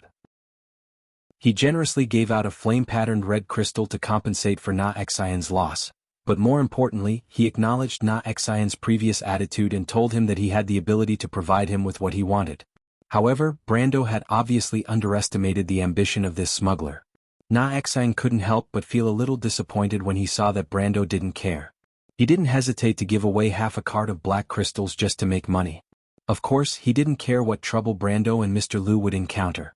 He generously gave out a flame-patterned red crystal to compensate for Na Xian's loss, but more importantly, he acknowledged Na Xian's previous attitude and told him that he had the ability to provide him with what he wanted. However, Brando had obviously underestimated the ambition of this smuggler. Na Xian couldn't help but feel a little disappointed when he saw that Brando didn't care. He didn't hesitate to give away half a cart of black crystals just to make money. Of course, he didn't care what trouble Brando and Mr. Lu would encounter.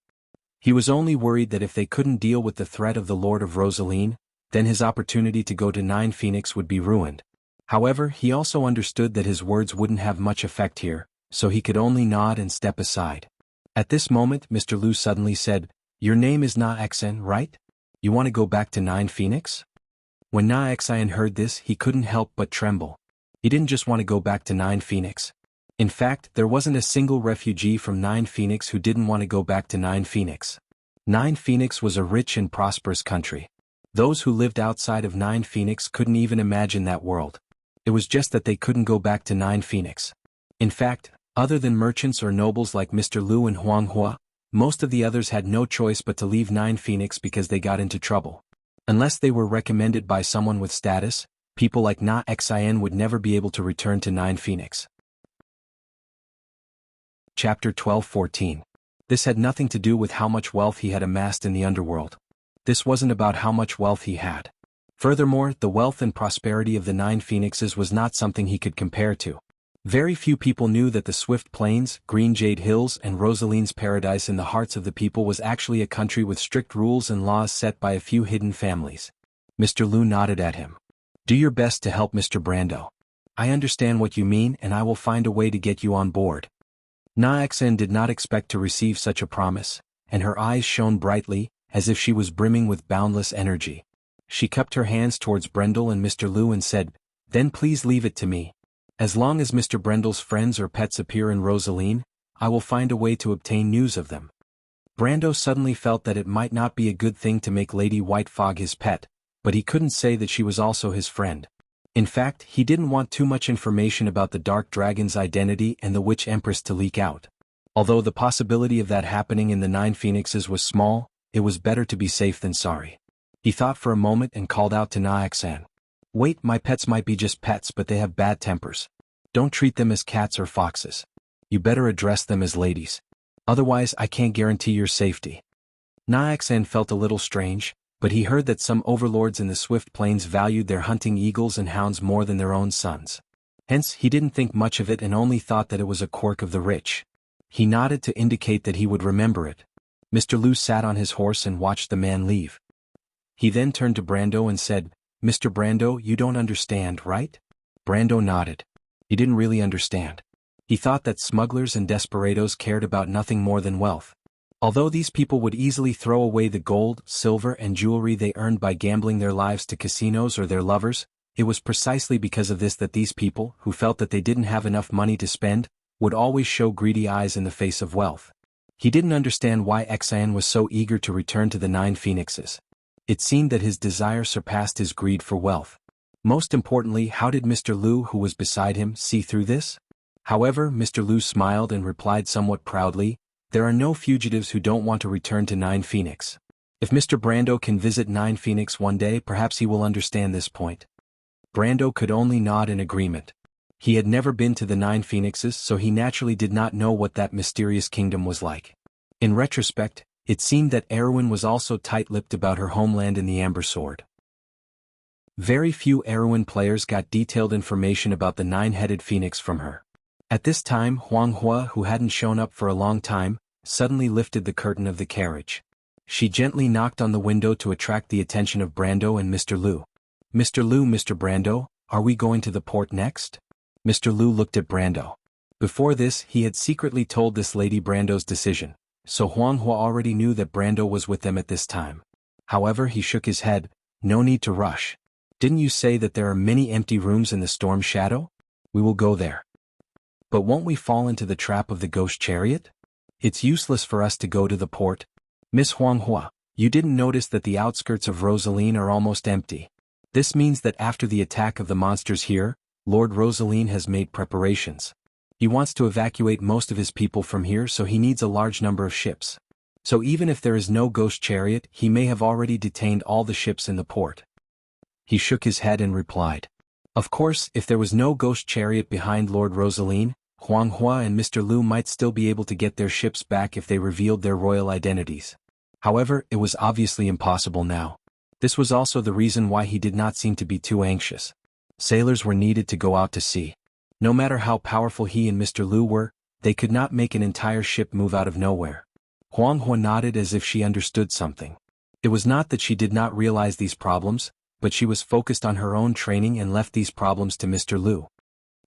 He was only worried that if they couldn't deal with the threat of the Lord of Rosaline, then his opportunity to go to Nine Phoenix would be ruined. However, he also understood that his words wouldn't have much effect here, so he could only nod and step aside. At this moment, Mr. Lu suddenly said, "Your name is Na Xian, right? You want to go back to Nine Phoenix?" When Na Xian heard this, he couldn't help but tremble. He didn't just want to go back to Nine Phoenix. In fact, there wasn't a single refugee from Nine Phoenix who didn't want to go back to Nine Phoenix. Nine Phoenix was a rich and prosperous country. Those who lived outside of Nine Phoenix couldn't even imagine that world. It was just that they couldn't go back to Nine Phoenix. In fact, other than merchants or nobles like Mr. Lu and Huang Hua, most of the others had no choice but to leave Nine Phoenix because they got into trouble. Unless they were recommended by someone with status, people like Na Xian would never be able to return to Nine Phoenix. Chapter 12:14. This had nothing to do with how much wealth he had amassed in the underworld. This wasn't about how much wealth he had. Furthermore, the wealth and prosperity of the 9 Phoenixes was not something he could compare to. Very few people knew that the Swift Plains, Green Jade Hills and Rosaline's paradise in the hearts of the people was actually a country with strict rules and laws set by a few hidden families. Mr. Lu nodded at him. Do your best to help Mr. Brando. I understand what you mean and I will find a way to get you on board. Naoxen did not expect to receive such a promise, and her eyes shone brightly, as if she was brimming with boundless energy. She cupped her hands towards Brendel and Mr. Lu and said, Then please leave it to me. As long as Mr. Brendel's friends or pets appear in Rosaline, I will find a way to obtain news of them. Brando suddenly felt that it might not be a good thing to make Lady White Fog his pet, but he couldn't say that she was also his friend. In fact, he didn't want too much information about the Dark Dragon's identity and the Witch Empress to leak out. Although the possibility of that happening in the 9 Phoenixes was small, it was better to be safe than sorry. He thought for a moment and called out to Naoxen. Wait, my pets might be just pets but they have bad tempers. Don't treat them as cats or foxes. You better address them as ladies. Otherwise I can't guarantee your safety. Naoxen felt a little strange, but he heard that some overlords in the Swift Plains valued their hunting eagles and hounds more than their own sons. Hence, he didn't think much of it and only thought that it was a quirk of the rich. He nodded to indicate that he would remember it. Mr. Lu sat on his horse and watched the man leave. He then turned to Brando and said, Mr. Brando, you don't understand, right? Brando nodded. He didn't really understand. He thought that smugglers and desperados cared about nothing more than wealth. Although these people would easily throw away the gold, silver and jewelry they earned by gambling their lives to casinos or their lovers, it was precisely because of this that these people, who felt that they didn't have enough money to spend, would always show greedy eyes in the face of wealth. He didn't understand why Xan was so eager to return to the 9 Phoenixes. It seemed that his desire surpassed his greed for wealth. Most importantly, how did Mr. Lu, who was beside him, see through this? However, Mr. Lu smiled and replied somewhat proudly, There are no fugitives who don't want to return to 9 Phoenix. If Mr. Brando can visit 9 Phoenix one day, perhaps he will understand this point. Brando could only nod in agreement. He had never been to the 9 Phoenixes, so he naturally did not know what that mysterious kingdom was like. In retrospect, it seemed that Erwin was also tight-lipped about her homeland in the Amber Sword. Very few Erwin players got detailed information about the 9-headed phoenix from her. At this time, Huang Hua, who hadn't shown up for a long time, suddenly lifted the curtain of the carriage. She gently knocked on the window to attract the attention of Brando and Mr. Lu. Mr. Brando, are we going to the port next? Mr. Lu looked at Brando. Before this, he had secretly told this lady Brando's decision, so Huang Hua already knew that Brando was with them at this time. However, he shook his head. No need to rush. Didn't you say that there are many empty rooms in the storm shadow? We will go there. But won't we fall into the trap of the ghost chariot? It's useless for us to go to the port. Miss Huang Hua, you didn't notice that the outskirts of Rosaline are almost empty. This means that after the attack of the monsters here, Lord Rosaline has made preparations. He wants to evacuate most of his people from here, so he needs a large number of ships. So even if there is no ghost chariot, he may have already detained all the ships in the port. He shook his head and replied. Of course, if there was no ghost chariot behind Lord Rosaline, Huang Hua and Mr. Lu might still be able to get their ships back if they revealed their royal identities. However, it was obviously impossible now. This was also the reason why he did not seem to be too anxious. Sailors were needed to go out to sea. No matter how powerful he and Mr. Lu were, they could not make an entire ship move out of nowhere. Huang Hua nodded as if she understood something. It was not that she did not realize these problems, but she was focused on her own training and left these problems to Mr. Lu.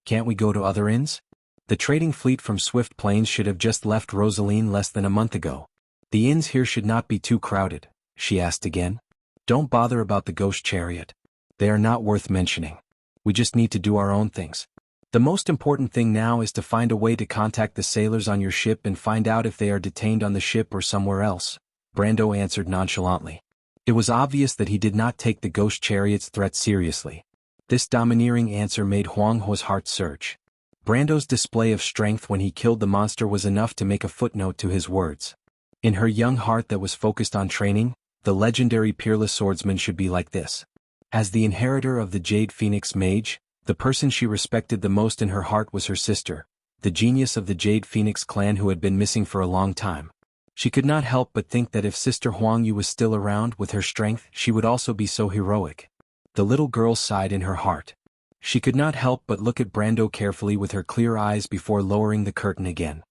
Can't we go to other inns? The trading fleet from Swift Plains should have just left Rosaline less than a month ago. The inns here should not be too crowded, she asked again. Don't bother about the ghost chariot. They are not worth mentioning. We just need to do our own things. The most important thing now is to find a way to contact the sailors on your ship and find out if they are detained on the ship or somewhere else, Brando answered nonchalantly. It was obvious that he did not take the ghost chariot's threat seriously. This domineering answer made Huang Hua's heart surge. Brando's display of strength when he killed the monster was enough to make a footnote to his words. In her young heart that was focused on training, the legendary peerless swordsman should be like this. As the inheritor of the Jade Phoenix Mage, the person she respected the most in her heart was her sister, the genius of the Jade Phoenix clan who had been missing for a long time. She could not help but think that if Sister Huang Yu was still around with her strength, she would also be so heroic. The little girl sighed in her heart. She could not help but look at Brando carefully with her clear eyes before lowering the curtain again.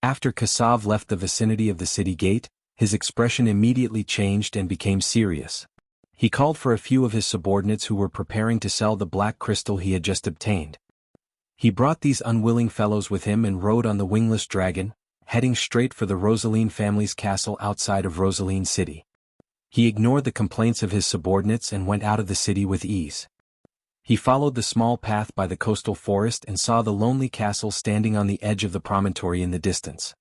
After Kasav left the vicinity of the city gate, his expression immediately changed and became serious. He called for a few of his subordinates who were preparing to sell the black crystal he had just obtained. He brought these unwilling fellows with him and rode on the wingless dragon, heading straight for the Rosaline family's castle outside of Rosaline City. He ignored the complaints of his subordinates and went out of the city with ease. He followed the small path by the coastal forest and saw the lonely castle standing on the edge of the promontory in the distance.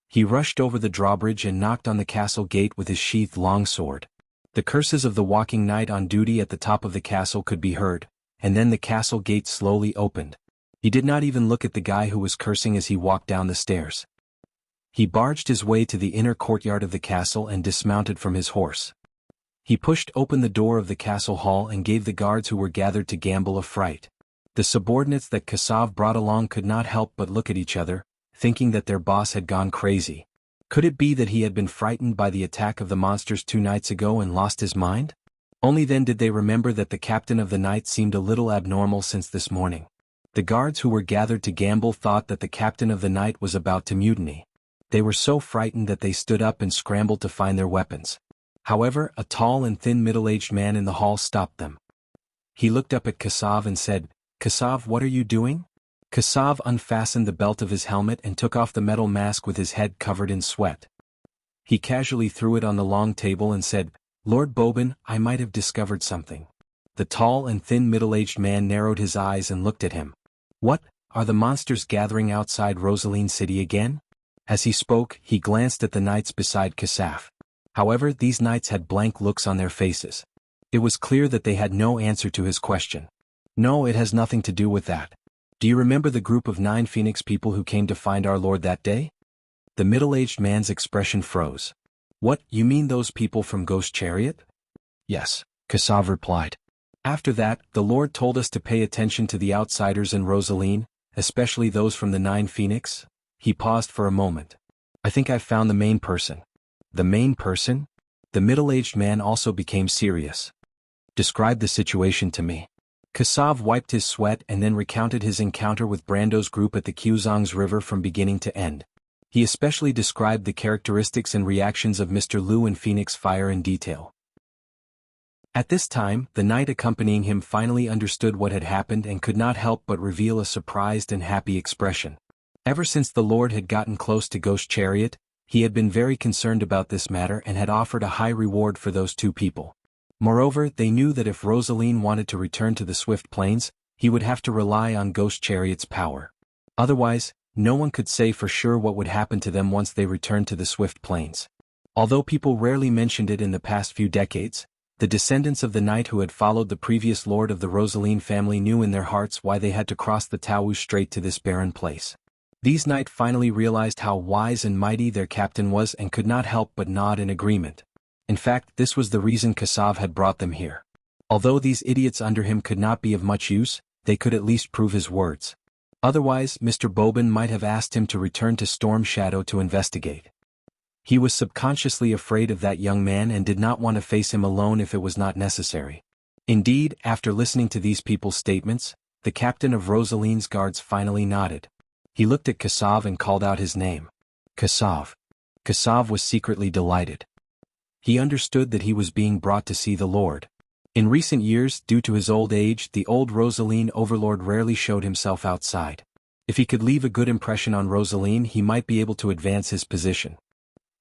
He rushed over the drawbridge and knocked on the castle gate with his sheathed longsword. The curses of the walking knight on duty at the top of the castle could be heard, and then the castle gate slowly opened. He did not even look at the guy who was cursing as he walked down the stairs. He barged his way to the inner courtyard of the castle and dismounted from his horse. He pushed open the door of the castle hall and gave the guards who were gathered to gamble a fright. The subordinates that Kasav brought along could not help but look at each other, thinking that their boss had gone crazy. Could it be that he had been frightened by the attack of the monsters 2 nights ago and lost his mind? Only then did they remember that the captain of the night seemed a little abnormal since this morning. The guards who were gathered to gamble thought that the captain of the night was about to mutiny. They were so frightened that they stood up and scrambled to find their weapons. However, a tall and thin middle-aged man in the hall stopped them. He looked up at Kasav and said, "Kasav, what are you doing?" Kasav unfastened the belt of his helmet and took off the metal mask with his head covered in sweat. He casually threw it on the long table and said, "Lord Bobin, I might have discovered something." The tall and thin middle-aged man narrowed his eyes and looked at him. "What, are the monsters gathering outside Rosaline City again?" As he spoke, he glanced at the knights beside Kasav. However, these knights had blank looks on their faces. It was clear that they had no answer to his question. "No, it has nothing to do with that. Do you remember the group of 9 Phoenix people who came to find our Lord that day?" The middle-aged man's expression froze. "What, you mean those people from Ghost Chariot?" "Yes," Kasav replied. "After that, the Lord told us to pay attention to the outsiders in Rosaline, especially those from the 9 Phoenix." He paused for a moment. "I think I've found the main person." "The main person?" The middle-aged man also became serious. "Describe the situation to me." Kasav wiped his sweat and then recounted his encounter with Brando's group at the Quzong's River from beginning to end. He especially described the characteristics and reactions of Mr. Liu and Phoenix Fire in detail. At this time, the knight accompanying him finally understood what had happened and could not help but reveal a surprised and happy expression. Ever since the Lord had gotten close to Ghost Chariot, he had been very concerned about this matter and had offered a high reward for those 2 people. Moreover, they knew that if Rosaline wanted to return to the Swift Plains, he would have to rely on Ghost Chariot's power. Otherwise, no one could say for sure what would happen to them once they returned to the Swift Plains. Although people rarely mentioned it in the past few decades, the descendants of the knight who had followed the previous lord of the Rosaline family knew in their hearts why they had to cross the Tawu Strait to this barren place. These knights finally realized how wise and mighty their captain was and could not help but nod in agreement. In fact, this was the reason Kasav had brought them here. Although these idiots under him could not be of much use, they could at least prove his words. Otherwise, Mr. Bobin might have asked him to return to Storm Shadow to investigate. He was subconsciously afraid of that young man and did not want to face him alone if it was not necessary. Indeed, after listening to these people's statements, the captain of Rosaline's guards finally nodded. He looked at Kasav and called out his name. "Kasav." Kasav was secretly delighted. He understood that he was being brought to see the Lord. In recent years, due to his old age, the old Rosaline overlord rarely showed himself outside. If he could leave a good impression on Rosaline, he might be able to advance his position.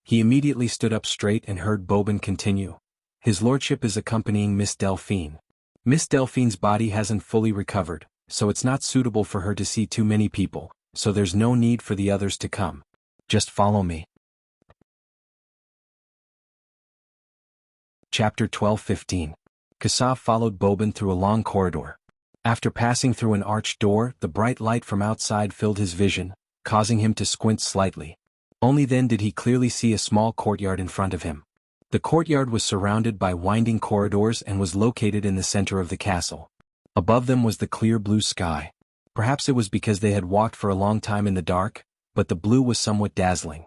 He immediately stood up straight and heard Bobin continue. "His lordship is accompanying Miss Delphine. Miss Delphine's body hasn't fully recovered, so it's not suitable for her to see too many people, so there's no need for the others to come. Just follow me." Chapter 12:15. Kasav followed Bobin through a long corridor. After passing through an arched door, the bright light from outside filled his vision, causing him to squint slightly. Only then did he clearly see a small courtyard in front of him. The courtyard was surrounded by winding corridors and was located in the center of the castle. Above them was the clear blue sky. Perhaps it was because they had walked for a long time in the dark, but the blue was somewhat dazzling.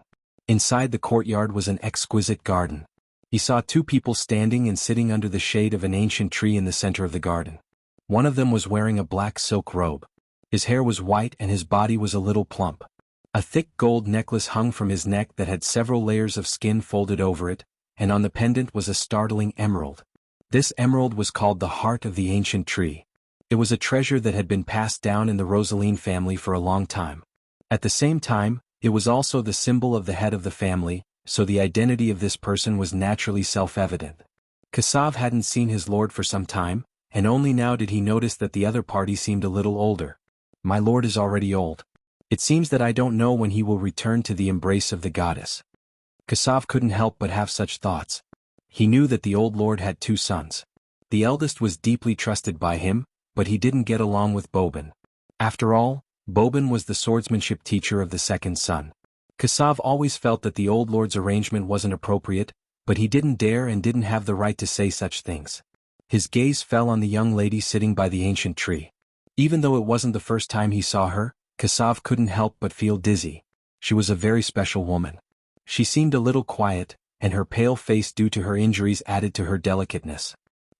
Inside the courtyard was an exquisite garden. He saw two people standing and sitting under the shade of an ancient tree in the center of the garden. One of them was wearing a black silk robe. His hair was white and his body was a little plump. A thick gold necklace hung from his neck that had several layers of skin folded over it, and on the pendant was a startling emerald. This emerald was called the heart of the ancient tree. It was a treasure that had been passed down in the Rosaline family for a long time. At the same time, it was also the symbol of the head of the family, so the identity of this person was naturally self-evident. Kasav hadn't seen his lord for some time, and only now did he notice that the other party seemed a little older. My lord is already old. It seems that I don't know when he will return to the embrace of the goddess. Kasav couldn't help but have such thoughts. He knew that the old lord had two sons. The eldest was deeply trusted by him, but he didn't get along with Bobin. After all, Bobin was the swordsmanship teacher of the second son. Kasav always felt that the old lord's arrangement wasn't appropriate, but he didn't dare and didn't have the right to say such things. His gaze fell on the young lady sitting by the ancient tree. Even though it wasn't the first time he saw her, Kasav couldn't help but feel dizzy. She was a very special woman. She seemed a little quiet, and her pale face due to her injuries added to her delicateness.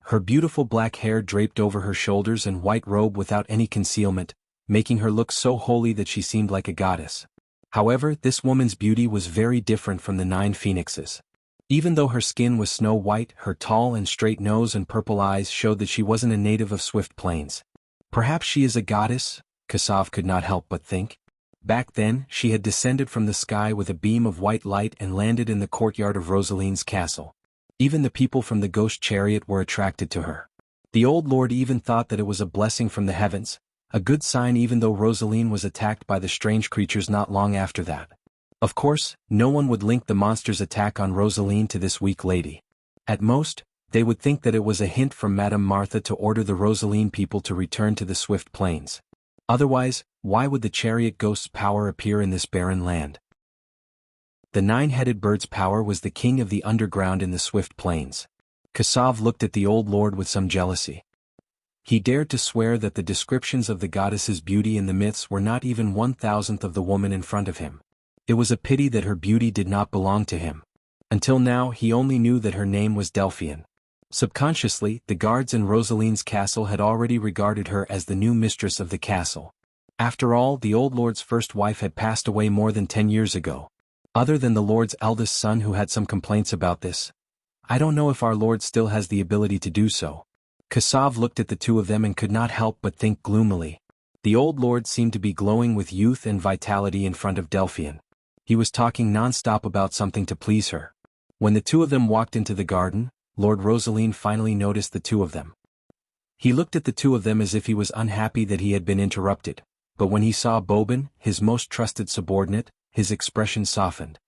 Her beautiful black hair draped over her shoulders and white robe without any concealment, making her look so holy that she seemed like a goddess. However, this woman's beauty was very different from the 9 phoenixes. Even though her skin was snow white, her tall and straight nose and purple eyes showed that she wasn't a native of Swift Plains. Perhaps she is a goddess, Kasav could not help but think. Back then, she had descended from the sky with a beam of white light and landed in the courtyard of Rosaline's castle. Even the people from the ghost chariot were attracted to her. The old lord even thought that it was a blessing from the heavens, a good sign even though Rosaline was attacked by the strange creatures not long after that. Of course, no one would link the monster's attack on Rosaline to this weak lady. At most, they would think that it was a hint from Madame Martha to order the Rosaline people to return to the Swift Plains. Otherwise, why would the chariot ghost's power appear in this barren land? The 9-headed bird's power was the king of the underground in the Swift Plains. Kasav looked at the old lord with some jealousy. He dared to swear that the descriptions of the goddess's beauty in the myths were not even 1,000th of the woman in front of him. It was a pity that her beauty did not belong to him. Until now he only knew that her name was Delphian. Subconsciously, the guards in Rosaline's castle had already regarded her as the new mistress of the castle. After all, the old lord's first wife had passed away more than 10 years ago. Other than the lord's eldest son who had some complaints about this, I don't know if our lord still has the ability to do so. Kasav looked at the two of them and could not help but think gloomily. The old lord seemed to be glowing with youth and vitality in front of Delphian. He was talking non-stop about something to please her. When the two of them walked into the garden, Lord Rosaline finally noticed the two of them. He looked at the two of them as if he was unhappy that he had been interrupted, but when he saw Bobin, his most trusted subordinate, his expression softened.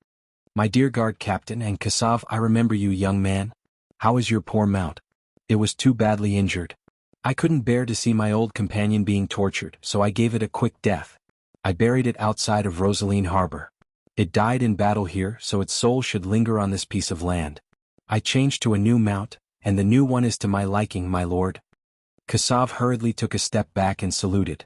My dear guard captain and Kasav, I remember you, young man. How is your poor mount? It was too badly injured. I couldn't bear to see my old companion being tortured, so I gave it a quick death. I buried it outside of Rosaline Harbor. It died in battle here, so its soul should linger on this piece of land. I changed to a new mount, and the new one is to my liking, my lord. Kasav hurriedly took a step back and saluted.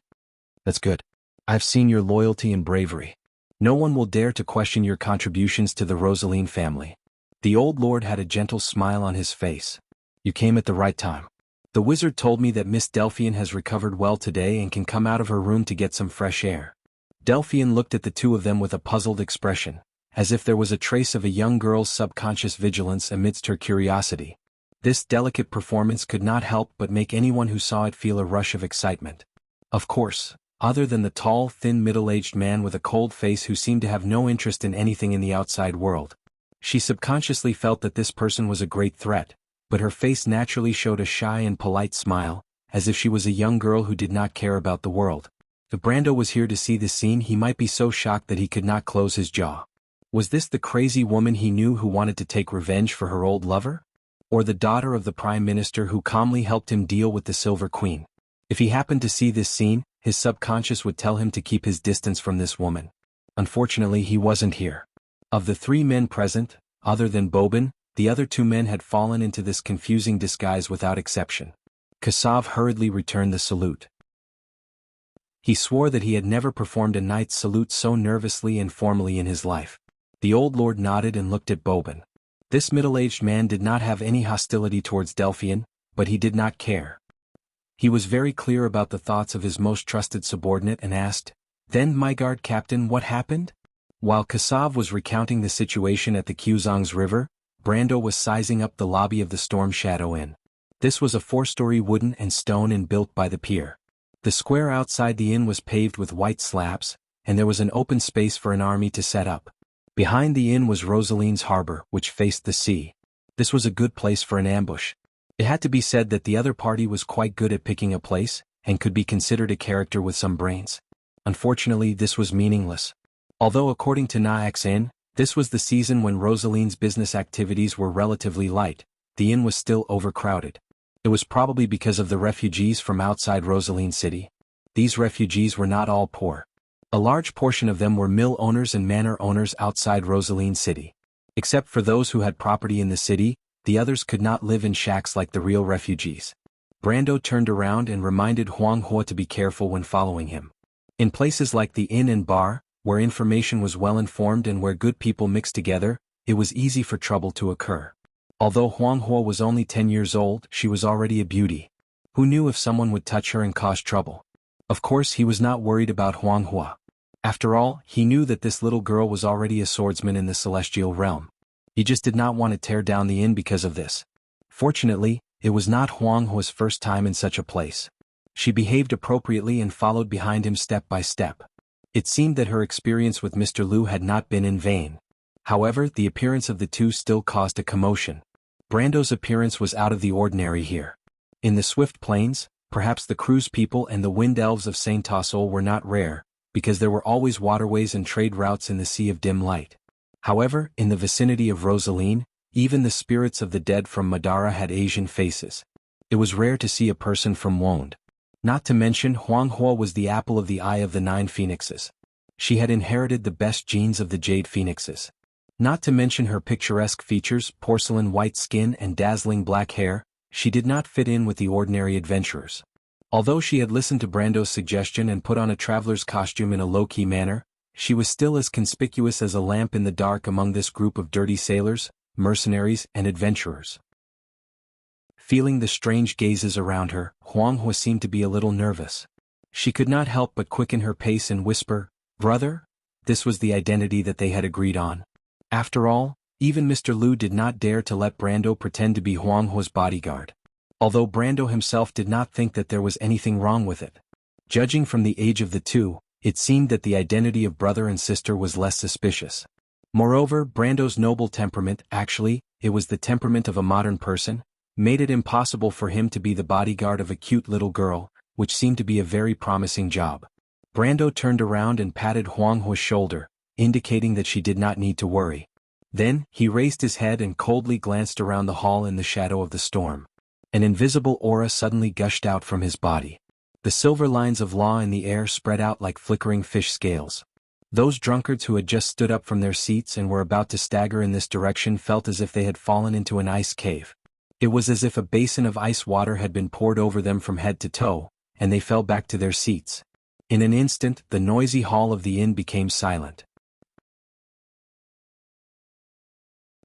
That's good. I've seen your loyalty and bravery. No one will dare to question your contributions to the Rosaline family. The old lord had a gentle smile on his face. You came at the right time. The wizard told me that Miss Delphian has recovered well today and can come out of her room to get some fresh air. Delphian looked at the two of them with a puzzled expression, as if there was a trace of a young girl's subconscious vigilance amidst her curiosity. This delicate performance could not help but make anyone who saw it feel a rush of excitement. Of course, other than the tall, thin middle-aged man with a cold face who seemed to have no interest in anything in the outside world. She subconsciously felt that this person was a great threat, but her face naturally showed a shy and polite smile, as if she was a young girl who did not care about the world. If Brando was here to see this scene, he might be so shocked that he could not close his jaw. Was this the crazy woman he knew who wanted to take revenge for her old lover? Or the daughter of the Prime Minister who calmly helped him deal with the Silver Queen? If he happened to see this scene, his subconscious would tell him to keep his distance from this woman. Unfortunately, he wasn't here. Of the 3 men present, other than Bobin, the other 2 men had fallen into this confusing disguise without exception. Kasav hurriedly returned the salute. He swore that he had never performed a knight's salute so nervously and formally in his life. The old lord nodded and looked at Bobin. This middle-aged man did not have any hostility towards Delphian, but he did not care. He was very clear about the thoughts of his most trusted subordinate and asked, "Then, my guard captain, what happened?" While Kasav was recounting the situation at the Kuzong's river, Brando was sizing up the lobby of the Storm Shadow Inn. This was a 4-story wooden and stone inn built by the pier. The square outside the inn was paved with white slabs, and there was an open space for an army to set up. Behind the inn was Rosaline's harbor, which faced the sea. This was a good place for an ambush. It had to be said that the other party was quite good at picking a place, and could be considered a character with some brains. Unfortunately, this was meaningless. Although according to Naak's inn, this was the season when Rosaline's business activities were relatively light, the inn was still overcrowded. It was probably because of the refugees from outside Rosaline City. These refugees were not all poor. A large portion of them were mill owners and manor owners outside Rosaline City. Except for those who had property in the city, the others could not live in shacks like the real refugees. Brando turned around and reminded Huang Hua to be careful when following him. In places like the inn and bar, where information was well informed and where good people mixed together, it was easy for trouble to occur. Although Huang Hua was only 10 years old, she was already a beauty. Who knew if someone would touch her and cause trouble? Of course, he was not worried about Huang Hua. After all, he knew that this little girl was already a swordsman in the celestial realm. He just did not want to tear down the inn because of this. Fortunately, it was not Huang Hua's first time in such a place. She behaved appropriately and followed behind him step by step. It seemed that her experience with Mr. Liu had not been in vain. However, the appearance of the two still caused a commotion. Brando's appearance was out of the ordinary here. In the swift plains, perhaps the cruise people and the wind elves of Saint Tossol were not rare, because there were always waterways and trade routes in the Sea of Dim Light. However, in the vicinity of Rosaline, even the spirits of the dead from Madara had Asian faces. It was rare to see a person from Wonde. Not to mention, Huang Hua was the apple of the eye of the 9 phoenixes. She had inherited the best genes of the Jade Phoenixes. Not to mention her picturesque features, porcelain white skin and dazzling black hair, she did not fit in with the ordinary adventurers. Although she had listened to Brando's suggestion and put on a traveler's costume in a low-key manner, she was still as conspicuous as a lamp in the dark among this group of dirty sailors, mercenaries, and adventurers. Feeling the strange gazes around her, Huang Hua seemed to be a little nervous. She could not help but quicken her pace and whisper, "Brother?" This was the identity that they had agreed on. After all, even Mr. Liu did not dare to let Brando pretend to be Huang Hua's bodyguard. Although Brando himself did not think that there was anything wrong with it. Judging from the age of the two, it seemed that the identity of brother and sister was less suspicious. Moreover, Brando's noble temperament, actually, it was the temperament of a modern person, made it impossible for him to be the bodyguard of a cute little girl, which seemed to be a very promising job. Brando turned around and patted Huang Hua's shoulder, indicating that she did not need to worry. Then, he raised his head and coldly glanced around the hall in the shadow of the storm. An invisible aura suddenly gushed out from his body. The silver lines of law in the air spread out like flickering fish scales. Those drunkards who had just stood up from their seats and were about to stagger in this direction felt as if they had fallen into an ice cave. It was as if a basin of ice water had been poured over them from head to toe, and they fell back to their seats. In an instant, the noisy hall of the inn became silent.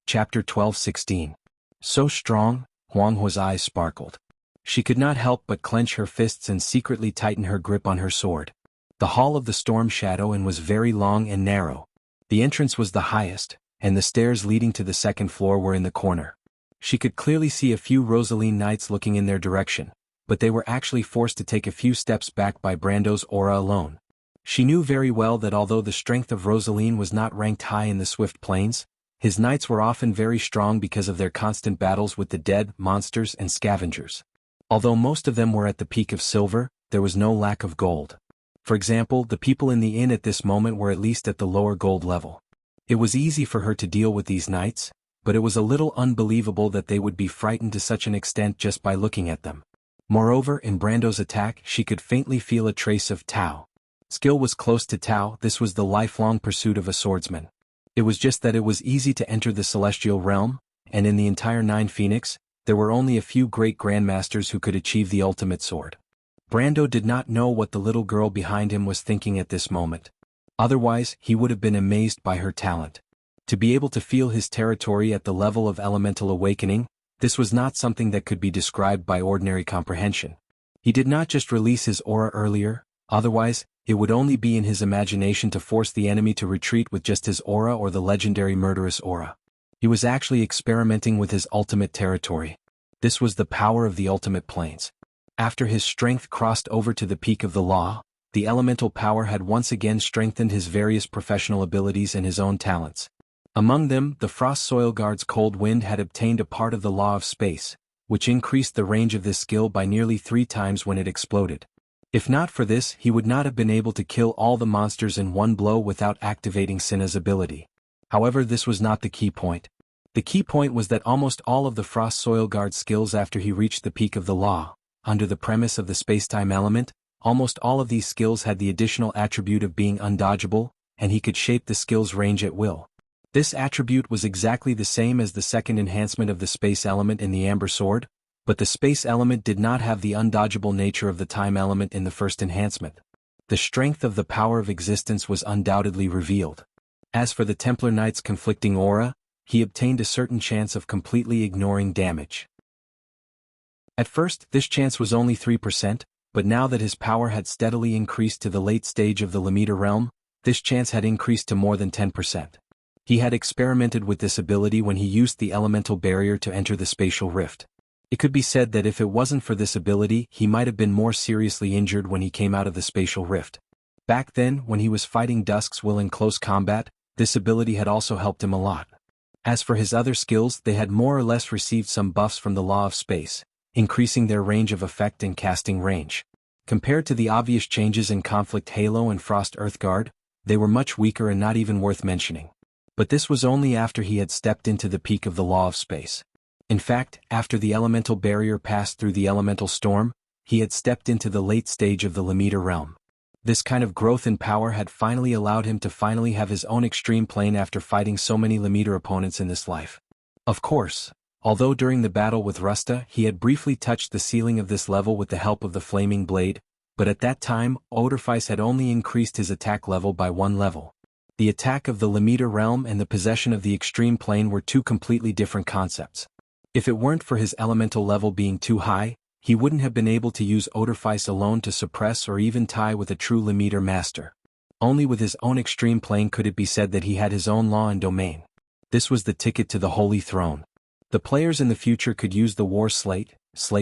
Chapter 12:16. So strong, Huang Hua's eyes sparkled. She could not help but clench her fists and secretly tighten her grip on her sword. The hall of the Storm Shadow Inn was very long and narrow. The entrance was the highest, and the stairs leading to the second floor were in the corner. She could clearly see a few Rosaline knights looking in their direction, but they were actually forced to take a few steps back by Brando's aura alone. She knew very well that although the strength of Rosaline was not ranked high in the Swift Plains, his knights were often very strong because of their constant battles with the dead, monsters, and scavengers. Although most of them were at the peak of silver, there was no lack of gold. For example, the people in the inn at this moment were at least at the lower gold level. It was easy for her to deal with these knights, but it was a little unbelievable that they would be frightened to such an extent just by looking at them. Moreover, in Brando's attack she could faintly feel a trace of Tao. Skill was close to Tao. This was the lifelong pursuit of a swordsman. It was just that it was easy to enter the celestial realm, and in the entire 9 Phoenix, there were only a few great grandmasters who could achieve the ultimate sword. Brando did not know what the little girl behind him was thinking at this moment. Otherwise, he would have been amazed by her talent. To be able to feel his territory at the level of elemental awakening, this was not something that could be described by ordinary comprehension. He did not just release his aura earlier, otherwise, it would only be in his imagination to force the enemy to retreat with just his aura or the legendary murderous aura. He was actually experimenting with his ultimate territory. This was the power of the ultimate planes. After his strength crossed over to the peak of the law, the elemental power had once again strengthened his various professional abilities and his own talents. Among them, the Frost Soil Guard's cold wind had obtained a part of the law of space, which increased the range of this skill by nearly 3 times when it exploded. If not for this, he would not have been able to kill all the monsters in one blow without activating Sinna's ability. However, this was not the key point. The key point was that almost all of the Frost Soil Guard skills after he reached the peak of the law, under the premise of the space-time element, almost all of these skills had the additional attribute of being undodgeable, and he could shape the skill's range at will. This attribute was exactly the same as the second enhancement of the space element in the Amber Sword, but the space element did not have the undodgeable nature of the time element in the first enhancement. The strength of the power of existence was undoubtedly revealed. As for the Templar Knight's conflicting aura, he obtained a certain chance of completely ignoring damage. At first, this chance was only 3%, but now that his power had steadily increased to the late stage of the Lamita realm, this chance had increased to more than 10%. He had experimented with this ability when he used the elemental barrier to enter the spatial rift. It could be said that if it wasn't for this ability, he might have been more seriously injured when he came out of the spatial rift. Back then, when he was fighting Dusk's Will in close combat, this ability had also helped him a lot. As for his other skills, they had more or less received some buffs from the law of space, increasing their range of effect and casting range. Compared to the obvious changes in Conflict Halo and Frost Earthguard, they were much weaker and not even worth mentioning. But this was only after he had stepped into the peak of the law of space. In fact, after the elemental barrier passed through the elemental storm, he had stepped into the late stage of the Lamita realm. This kind of growth in power had finally allowed him to finally have his own extreme plane after fighting so many Lamita opponents in this life. Of course, although during the battle with Rusta he had briefly touched the ceiling of this level with the help of the flaming blade, but at that time, Odorfice had only increased his attack level by 1 level. The attack of the Lamita realm and the possession of the extreme plane were 2 completely different concepts. If it weren't for his elemental level being too high, he wouldn't have been able to use Odorfice alone to suppress or even tie with a true Lamita master. Only with his own extreme plane could it be said that he had his own law and domain. This was the ticket to the Holy Throne. The players in the future could use the War Slate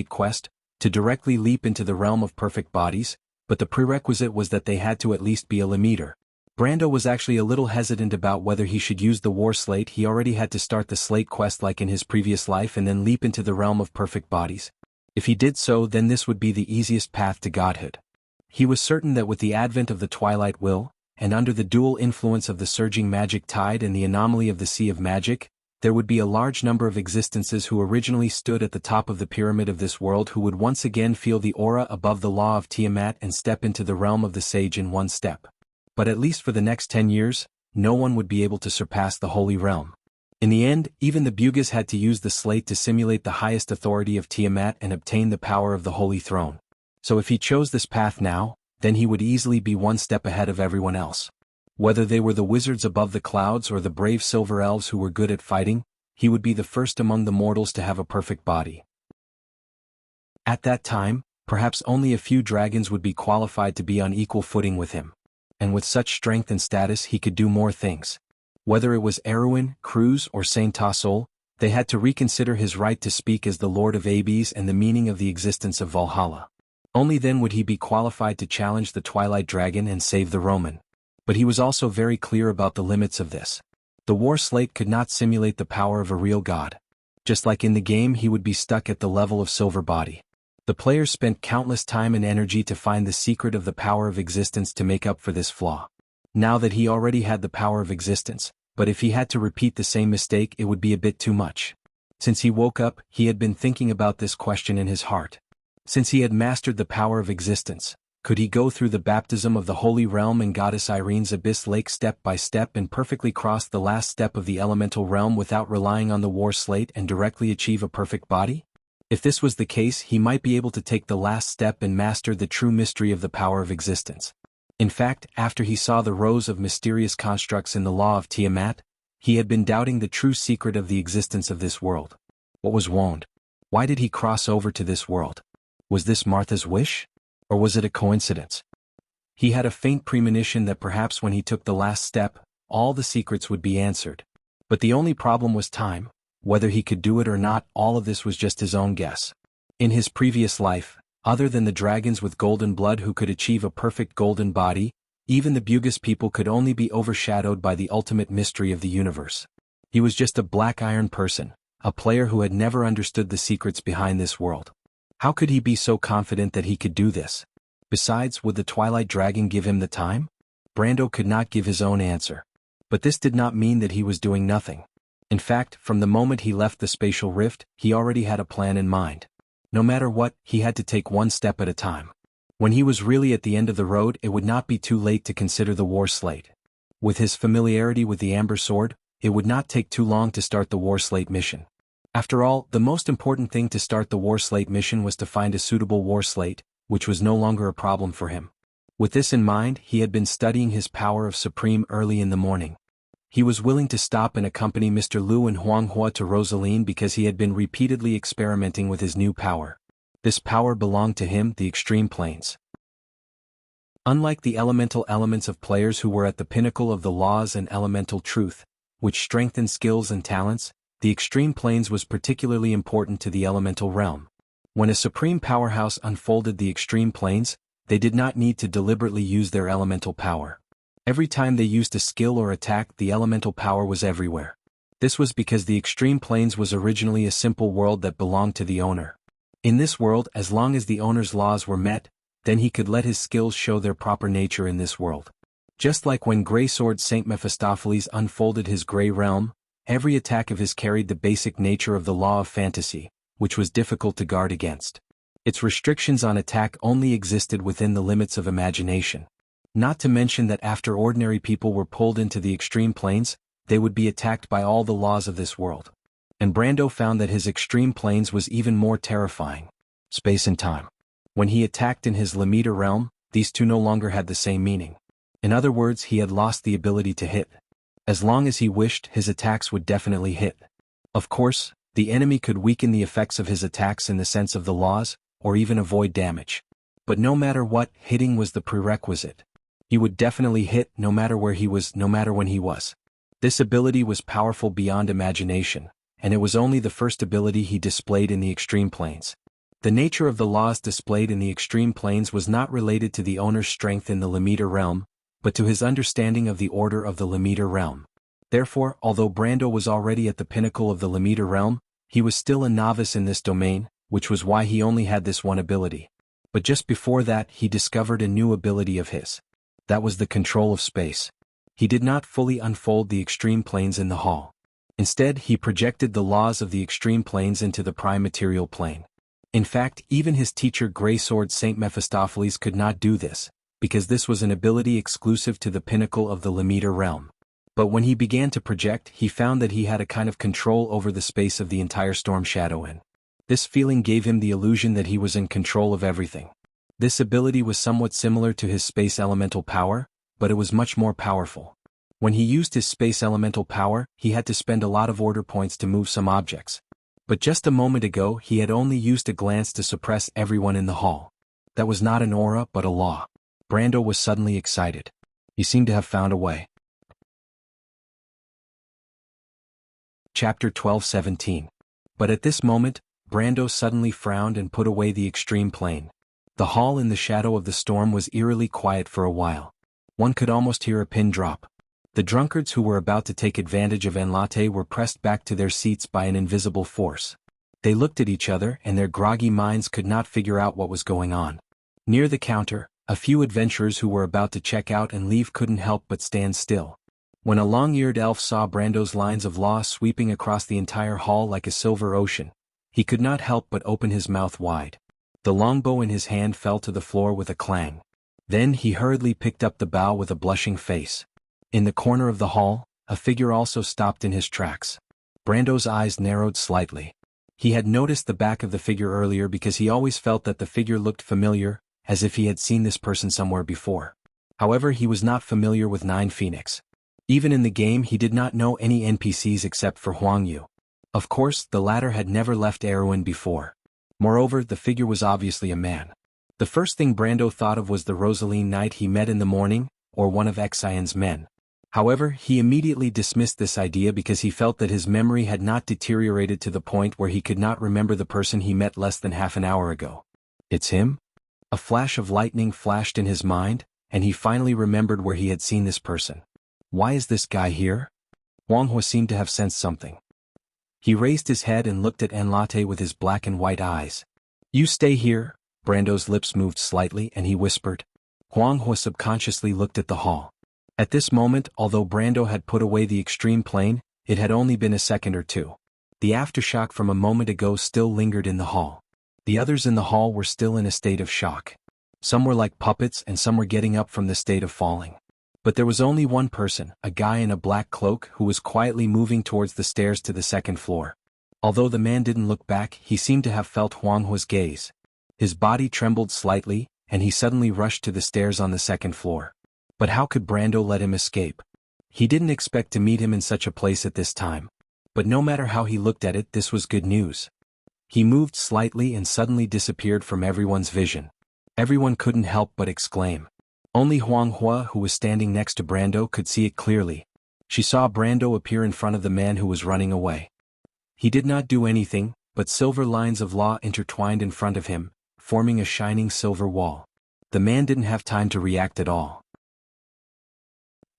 Quest, to directly leap into the realm of perfect bodies, but the prerequisite was that they had to at least be a Lamiter. Brando was actually a little hesitant about whether he should use the War Slate. He already had to start the Slate quest like in his previous life and then leap into the realm of perfect bodies. If he did so, then this would be the easiest path to godhood. He was certain that with the advent of the Twilight Will, and under the dual influence of the surging magic tide and the anomaly of the Sea of Magic, there would be a large number of existences who originally stood at the top of the pyramid of this world who would once again feel the aura above the law of Tiamat and step into the realm of the sage in one step. But at least for the next 10 years, no one would be able to surpass the Holy Realm. In the end, even the Bugas had to use the slate to simulate the highest authority of Tiamat and obtain the power of the Holy Throne. So if he chose this path now, then he would easily be 1 step ahead of everyone else. Whether they were the wizards above the clouds or the brave silver elves who were good at fighting, he would be the first among the mortals to have a perfect body. At that time, perhaps only a few dragons would be qualified to be on equal footing with him. And with such strength and status he could do more things. Whether it was Erwin, Cruz or Saint Tassol, they had to reconsider his right to speak as the Lord of Abes and the meaning of the existence of Valhalla. Only then would he be qualified to challenge the Twilight Dragon and save the Roman. But he was also very clear about the limits of this. The War Slate could not simulate the power of a real god. Just like in the game, he would be stuck at the level of Silver Body. The players spent countless time and energy to find the secret of the power of existence to make up for this flaw. Now that he already had the power of existence, but if he had to repeat the same mistake it would be a bit too much. Since he woke up, he had been thinking about this question in his heart. Since he had mastered the power of existence, could he go through the baptism of the Holy Realm and Goddess Irene's Abyss Lake step by step and perfectly cross the last step of the elemental realm without relying on the War Slate and directly achieve a perfect body? If this was the case, he might be able to take the last step and master the true mystery of the power of existence. In fact, after he saw the rows of mysterious constructs in the law of Tiamat, he had been doubting the true secret of the existence of this world. What was Wand? Why did he cross over to this world? Was this Martha's wish? Or was it a coincidence? He had a faint premonition that perhaps when he took the last step, all the secrets would be answered. But the only problem was time. Whether he could do it or not, all of this was just his own guess. In his previous life, other than the dragons with golden blood who could achieve a perfect golden body, even the Bugis people could only be overshadowed by the ultimate mystery of the universe. He was just a black iron person, a player who had never understood the secrets behind this world. How could he be so confident that he could do this? Besides, would the Twilight Dragon give him the time? Brando could not give his own answer. But this did not mean that he was doing nothing. In fact, from the moment he left the spatial rift, he already had a plan in mind. No matter what, he had to take one step at a time. When he was really at the end of the road, it would not be too late to consider the war slate. With his familiarity with the Amber Sword, it would not take too long to start the war slate mission. After all, the most important thing to start the war slate mission was to find a suitable war slate, which was no longer a problem for him. With this in mind, he had been studying his power of Supreme early in the morning. He was willing to stop and accompany Mr. Liu and Huang Hua to Rosaline because he had been repeatedly experimenting with his new power. This power belonged to him, the extreme planes. Unlike the elemental elements of players who were at the pinnacle of the laws and elemental truth, which strengthened skills and talents, the extreme planes was particularly important to the elemental realm. When a supreme powerhouse unfolded the extreme planes, they did not need to deliberately use their elemental power. Every time they used a skill or attack, the elemental power was everywhere. This was because the extreme planes was originally a simple world that belonged to the owner. In this world, as long as the owner's laws were met, then he could let his skills show their proper nature in this world. Just like when Grey Sword Saint Mephistopheles unfolded his Grey Realm, every attack of his carried the basic nature of the law of fantasy, which was difficult to guard against. Its restrictions on attack only existed within the limits of imagination. Not to mention that after ordinary people were pulled into the extreme planes, they would be attacked by all the laws of this world. And Brando found that his extreme planes was even more terrifying. Space and time. When he attacked in his Lamita realm, these two no longer had the same meaning. In other words, he had lost the ability to hit. As long as he wished, his attacks would definitely hit. Of course, the enemy could weaken the effects of his attacks in the sense of the laws, or even avoid damage. But no matter what, hitting was the prerequisite. He would definitely hit no matter where he was, no matter when he was. This ability was powerful beyond imagination, and it was only the first ability he displayed in the extreme planes. The nature of the laws displayed in the extreme planes was not related to the owner's strength in the Lamita realm, but to his understanding of the order of the Lamita realm. Therefore, although Brando was already at the pinnacle of the Lamita realm, he was still a novice in this domain, which was why he only had this one ability. But just before that, he discovered a new ability of his. That was the control of space. He did not fully unfold the extreme planes in the hall. Instead, he projected the laws of the extreme planes into the prime material plane. In fact, even his teacher Grey Sword Saint Mephistopheles could not do this, because this was an ability exclusive to the pinnacle of the Lamita realm. But when he began to project, he found that he had a kind of control over the space of the entire Storm Shadow Inn. This feeling gave him the illusion that he was in control of everything. This ability was somewhat similar to his space elemental power, but it was much more powerful. When he used his space elemental power, he had to spend a lot of order points to move some objects. But just a moment ago, he had only used a glance to suppress everyone in the hall. That was not an aura but a law. Brando was suddenly excited. He seemed to have found a way. Chapter 12:17. But at this moment, Brando suddenly frowned and put away the extreme plane. The hall in the shadow of the storm was eerily quiet for a while. One could almost hear a pin drop. The drunkards who were about to take advantage of Enlatte were pressed back to their seats by an invisible force. They looked at each other and their groggy minds could not figure out what was going on. Near the counter, a few adventurers who were about to check out and leave couldn't help but stand still. When a long-eared elf saw Brando's lines of law sweeping across the entire hall like a silver ocean, he could not help but open his mouth wide. The longbow in his hand fell to the floor with a clang. Then he hurriedly picked up the bow with a blushing face. In the corner of the hall, a figure also stopped in his tracks. Brando's eyes narrowed slightly. He had noticed the back of the figure earlier because he always felt that the figure looked familiar, as if he had seen this person somewhere before. However, he was not familiar with Nine Phoenix. Even in the game he did not know any NPCs except for Huang Yu. Of course, the latter had never left Erewhon before. Moreover, the figure was obviously a man. The first thing Brando thought of was the Rosaline knight he met in the morning, or one of Xian's men. However, he immediately dismissed this idea because he felt that his memory had not deteriorated to the point where he could not remember the person he met less than half an hour ago. It's him? A flash of lightning flashed in his mind, and he finally remembered where he had seen this person. Why is this guy here? Huang Hua seemed to have sensed something. He raised his head and looked at Enlate with his black and white eyes. You stay here? Brando's lips moved slightly and he whispered. Huang Hua subconsciously looked at the hall. At this moment, although Brando had put away the extreme plane, it had only been a second or two. The aftershock from a moment ago still lingered in the hall. The others in the hall were still in a state of shock. Some were like puppets and some were getting up from the state of falling. But there was only one person, a guy in a black cloak who was quietly moving towards the stairs to the second floor. Although the man didn't look back, he seemed to have felt Huang Hua's gaze. His body trembled slightly, and he suddenly rushed to the stairs on the second floor. But how could Brando let him escape? He didn't expect to meet him in such a place at this time. But no matter how he looked at it, this was good news. He moved slightly and suddenly disappeared from everyone's vision. Everyone couldn't help but exclaim. Only Huang Hua, who was standing next to Brando, could see it clearly. She saw Brando appear in front of the man who was running away. He did not do anything, but silver lines of law intertwined in front of him, forming a shining silver wall. The man didn't have time to react at all.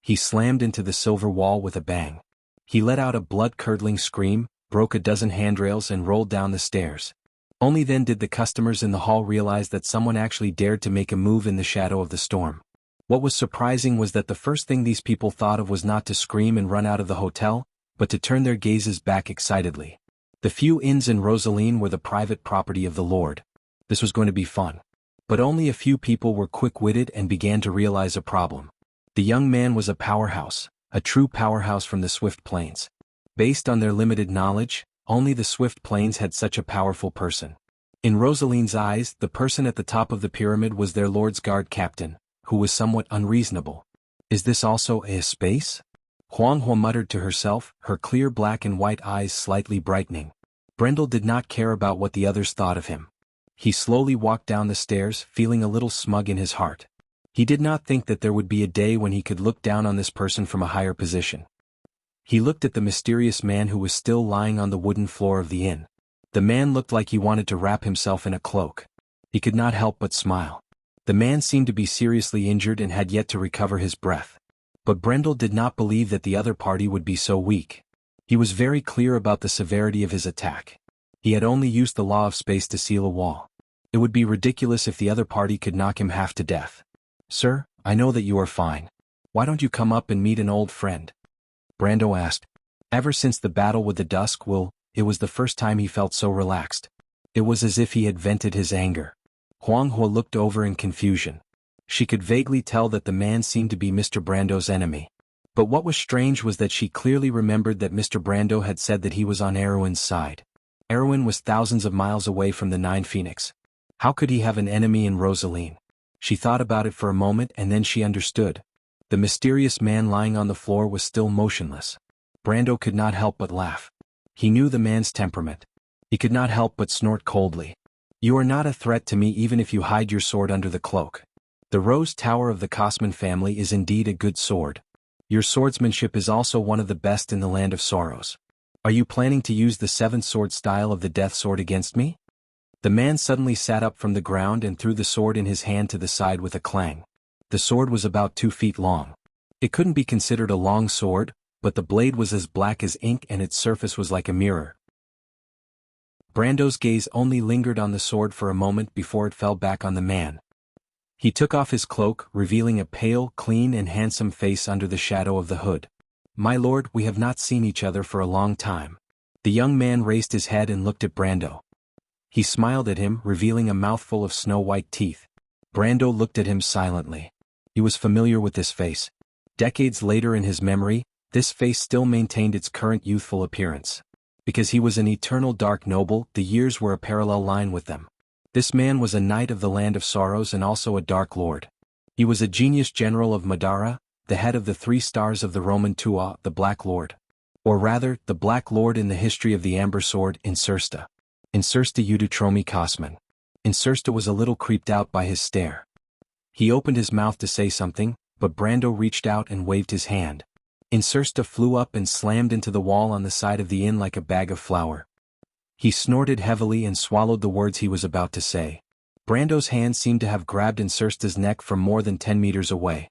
He slammed into the silver wall with a bang. He let out a blood-curdling scream, broke a dozen handrails and rolled down the stairs. Only then did the customers in the hall realize that someone actually dared to make a move in the shadow of the storm. What was surprising was that the first thing these people thought of was not to scream and run out of the hotel, but to turn their gazes back excitedly. The few inns in Rosaline were the private property of the Lord. This was going to be fun. But only a few people were quick-witted and began to realize a problem. The young man was a powerhouse, a true powerhouse from the Swift Plains. Based on their limited knowledge, only the Swift Plains had such a powerful person. In Rosaline's eyes, the person at the top of the pyramid was their Lord's Guard captain, who was somewhat unreasonable. Is this also a space? Huang Hua muttered to herself, her clear black and white eyes slightly brightening. Brendel did not care about what the others thought of him. He slowly walked down the stairs, feeling a little smug in his heart. He did not think that there would be a day when he could look down on this person from a higher position. He looked at the mysterious man who was still lying on the wooden floor of the inn. The man looked like he wanted to wrap himself in a cloak. He could not help but smile. The man seemed to be seriously injured and had yet to recover his breath. But Brendel did not believe that the other party would be so weak. He was very clear about the severity of his attack. He had only used the law of space to seal a wall. It would be ridiculous if the other party could knock him half to death. Sir, I know that you are fine. Why don't you come up and meet an old friend? Brando asked. Ever since the battle with the Dusk Will, it was the first time he felt so relaxed. It was as if he had vented his anger. Huang Hua looked over in confusion. She could vaguely tell that the man seemed to be Mr. Brando's enemy. But what was strange was that she clearly remembered that Mr. Brando had said that he was on Erewhon's side. Erewhon was thousands of miles away from the Nine Phoenix. How could he have an enemy in Rosaline? She thought about it for a moment and then she understood. The mysterious man lying on the floor was still motionless. Brando could not help but laugh. He knew the man's temperament. He could not help but snort coldly. You are not a threat to me even if you hide your sword under the cloak. The Rose Tower of the Kosman family is indeed a good sword. Your swordsmanship is also one of the best in the Land of Sorrows. Are you planning to use the seventh sword style of the Death Sword against me? The man suddenly sat up from the ground and threw the sword in his hand to the side with a clang. The sword was about 2 feet long. It couldn't be considered a long sword, but the blade was as black as ink and its surface was like a mirror. Brando's gaze only lingered on the sword for a moment before it fell back on the man. He took off his cloak, revealing a pale, clean and handsome face under the shadow of the hood. My lord, we have not seen each other for a long time. The young man raised his head and looked at Brando. He smiled at him, revealing a mouthful of snow-white teeth. Brando looked at him silently. He was familiar with this face. Decades later in his memory, this face still maintained its current youthful appearance. Because he was an eternal dark noble, the years were a parallel line with them. This man was a knight of the land of sorrows and also a dark lord. He was a genius general of Madara, the head of the 3 stars of the Roman Tua, the Black Lord. Or rather, the Black Lord in the history of the Amber Sword, Insursta. Insursta Udutromi Kosman. Insursta was a little creeped out by his stare. He opened his mouth to say something, but Brando reached out and waved his hand. Insursta flew up and slammed into the wall on the side of the inn like a bag of flour. He snorted heavily and swallowed the words he was about to say. Brando's hand seemed to have grabbed Insursta's neck from more than 10 meters away.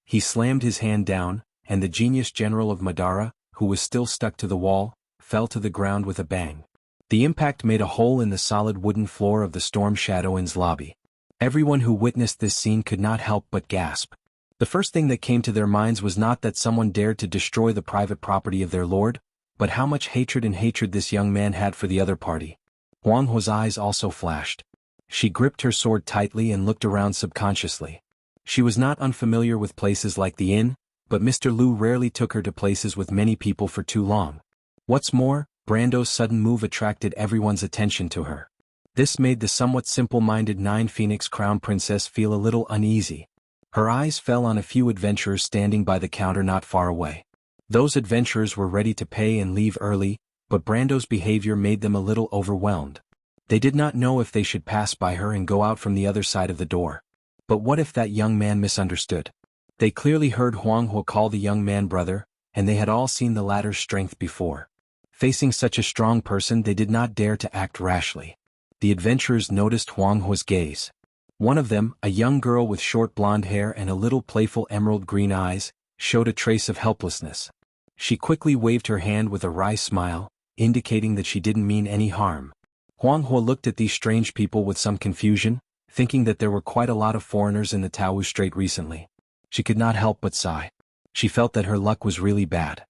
He slammed his hand down, and the genius general of Madara, who was still stuck to the wall, fell to the ground with a bang. The impact made a hole in the solid wooden floor of the Storm Shadow Inn's lobby. Everyone who witnessed this scene could not help but gasp. The first thing that came to their minds was not that someone dared to destroy the private property of their lord, but how much hatred this young man had for the other party. Huang Huo's eyes also flashed. She gripped her sword tightly and looked around subconsciously. She was not unfamiliar with places like the inn, but Mr. Liu rarely took her to places with many people for too long. What's more, Brando's sudden move attracted everyone's attention to her. This made the somewhat simple-minded Nine Phoenix Crown Princess feel a little uneasy. Her eyes fell on a few adventurers standing by the counter not far away. Those adventurers were ready to pay and leave early, but Brando's behavior made them a little overwhelmed. They did not know if they should pass by her and go out from the other side of the door. But what if that young man misunderstood? They clearly heard Huang Huo call the young man brother, and they had all seen the latter's strength before. Facing such a strong person, they did not dare to act rashly. The adventurers noticed Huang Huo's gaze. One of them, a young girl with short blonde hair and a little playful emerald green eyes, showed a trace of helplessness. She quickly waved her hand with a wry smile, indicating that she didn't mean any harm. Huang Huo looked at these strange people with some confusion, thinking that there were quite a lot of foreigners in the Taowu Strait recently. She could not help but sigh. She felt that her luck was really bad.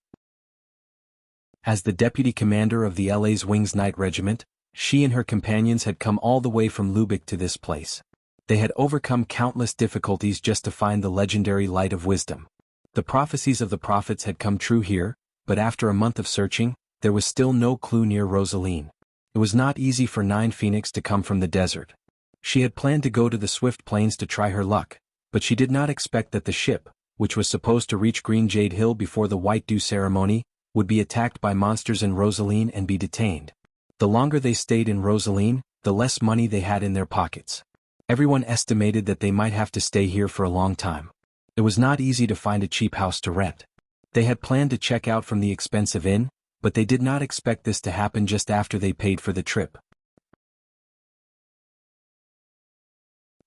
As the deputy commander of the LA's Wings Night Regiment, she and her companions had come all the way from Lubeck to this place. They had overcome countless difficulties just to find the legendary Light of Wisdom. The prophecies of the prophets had come true here, but after a month of searching, there was still no clue near Rosaline. It was not easy for Nine Phoenix to come from the desert. She had planned to go to the Swift Plains to try her luck, but she did not expect that the ship, which was supposed to reach Green Jade Hill before the White Dew ceremony, would be attacked by monsters in Rosaline and be detained. The longer they stayed in Rosaline, the less money they had in their pockets. Everyone estimated that they might have to stay here for a long time. It was not easy to find a cheap house to rent. They had planned to check out from the expensive inn, but they did not expect this to happen just after they paid for the trip.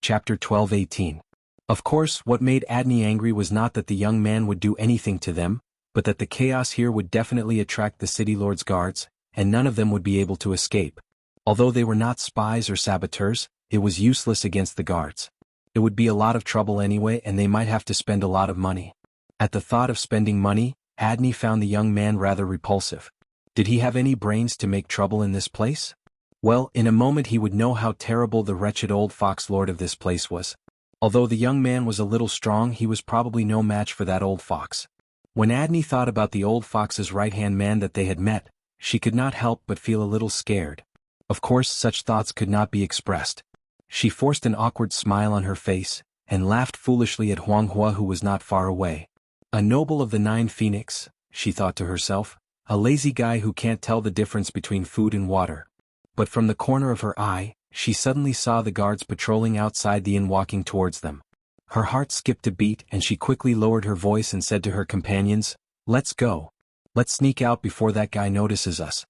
Chapter 12:18. Of course, what made Adney angry was not that the young man would do anything to them, but that the chaos here would definitely attract the city lord's guards, and none of them would be able to escape. Although they were not spies or saboteurs, it was useless against the guards. It would be a lot of trouble anyway, and they might have to spend a lot of money. At the thought of spending money, Adney found the young man rather repulsive. Did he have any brains to make trouble in this place? Well, in a moment he would know how terrible the wretched old fox lord of this place was. Although the young man was a little strong, he was probably no match for that old fox. When Adney thought about the old fox's right-hand man that they had met, she could not help but feel a little scared. Of course, such thoughts could not be expressed. She forced an awkward smile on her face, and laughed foolishly at Huang Huo, who was not far away. A noble of the Nine Phoenix, she thought to herself, a lazy guy who can't tell the difference between food and water. But from the corner of her eye, she suddenly saw the guards patrolling outside the inn walking towards them. Her heart skipped a beat and she quickly lowered her voice and said to her companions, "Let's go. Let's sneak out before that guy notices us."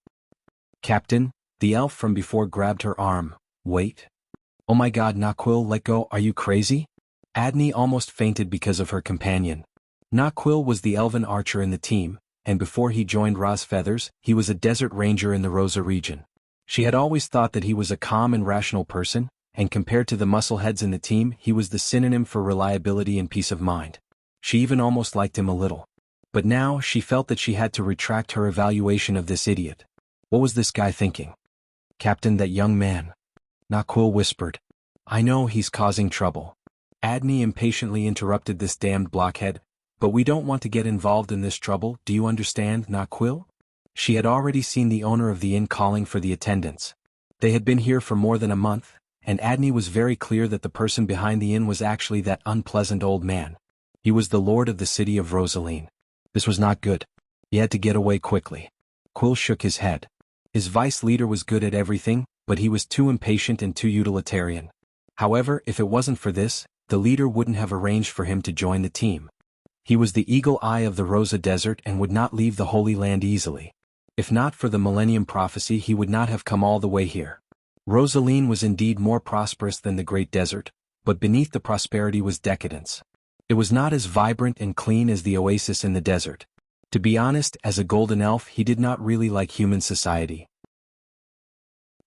"Captain," the elf from before grabbed her arm. "Wait. Oh my god, Naquil, let go, are you crazy?" Adney almost fainted because of her companion. Naquil was the elven archer in the team, and before he joined Ra's Feathers, he was a desert ranger in the Rosa region. She had always thought that he was a calm and rational person, and compared to the muscleheads in the team, he was the synonym for reliability and peace of mind. She even almost liked him a little. But now, she felt that she had to retract her evaluation of this idiot. What was this guy thinking? "Captain, that young man," Naquil whispered. "I know he's causing trouble." Adney impatiently interrupted this damned blockhead. "But we don't want to get involved in this trouble, do you understand, Naquil?" She had already seen the owner of the inn calling for the attendants. They had been here for more than a month, and Adney was very clear that the person behind the inn was actually that unpleasant old man. He was the lord of the city of Rosaline. This was not good. He had to get away quickly. Quill shook his head. His vice leader was good at everything, but he was too impatient and too utilitarian. However, if it wasn't for this, the leader wouldn't have arranged for him to join the team. He was the eagle eye of the Rosa Desert and would not leave the Holy Land easily. If not for the Millennium Prophecy, he would not have come all the way here. Rosaline was indeed more prosperous than the Great Desert, but beneath the prosperity was decadence. It was not as vibrant and clean as the oasis in the desert. To be honest, as a golden elf, he did not really like human society.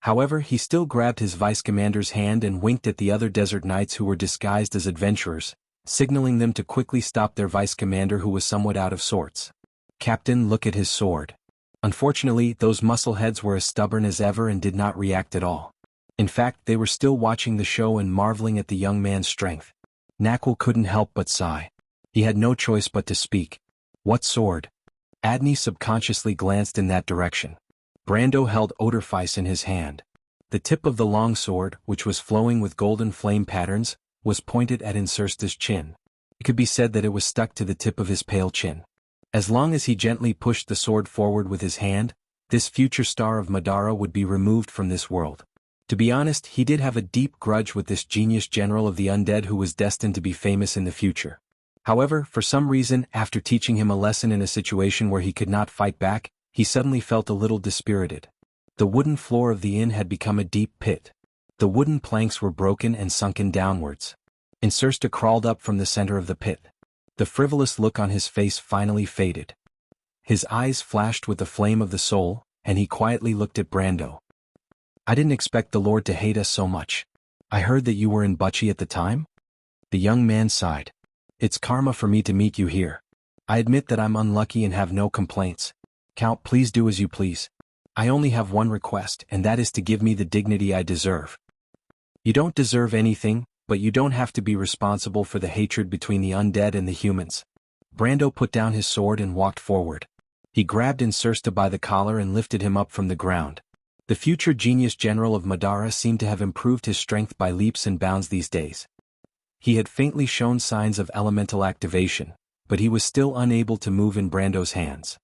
However, he still grabbed his vice commander's hand and winked at the other desert knights who were disguised as adventurers, signaling them to quickly stop their vice commander who was somewhat out of sorts. "Captain, look at his sword." Unfortunately, those muscleheads were as stubborn as ever and did not react at all. In fact, they were still watching the show and marveling at the young man's strength. Naquil couldn't help but sigh. He had no choice but to speak. "What sword?" Adney subconsciously glanced in that direction. Brando held Odorfice in his hand. The tip of the long sword, which was flowing with golden flame patterns, was pointed at Insursta's chin. It could be said that it was stuck to the tip of his pale chin. As long as he gently pushed the sword forward with his hand, this future star of Madara would be removed from this world. To be honest, he did have a deep grudge with this genius general of the undead who was destined to be famous in the future. However, for some reason, after teaching him a lesson in a situation where he could not fight back, he suddenly felt a little dispirited. The wooden floor of the inn had become a deep pit. The wooden planks were broken and sunken downwards. Insursta crawled up from the center of the pit. The frivolous look on his face finally faded. His eyes flashed with the flame of the soul, and he quietly looked at Brando. "I didn't expect the Lord to hate us so much. I heard that you were in Bucci at the time?" The young man sighed. "It's karma for me to meet you here. I admit that I'm unlucky and have no complaints. Count, please do as you please. I only have one request, and that is to give me the dignity I deserve." "You don't deserve anything, but you don't have to be responsible for the hatred between the undead and the humans." Brando put down his sword and walked forward. He grabbed Insursta by the collar and lifted him up from the ground. The future genius general of Madara seemed to have improved his strength by leaps and bounds these days. He had faintly shown signs of elemental activation, but he was still unable to move in Brando's hands.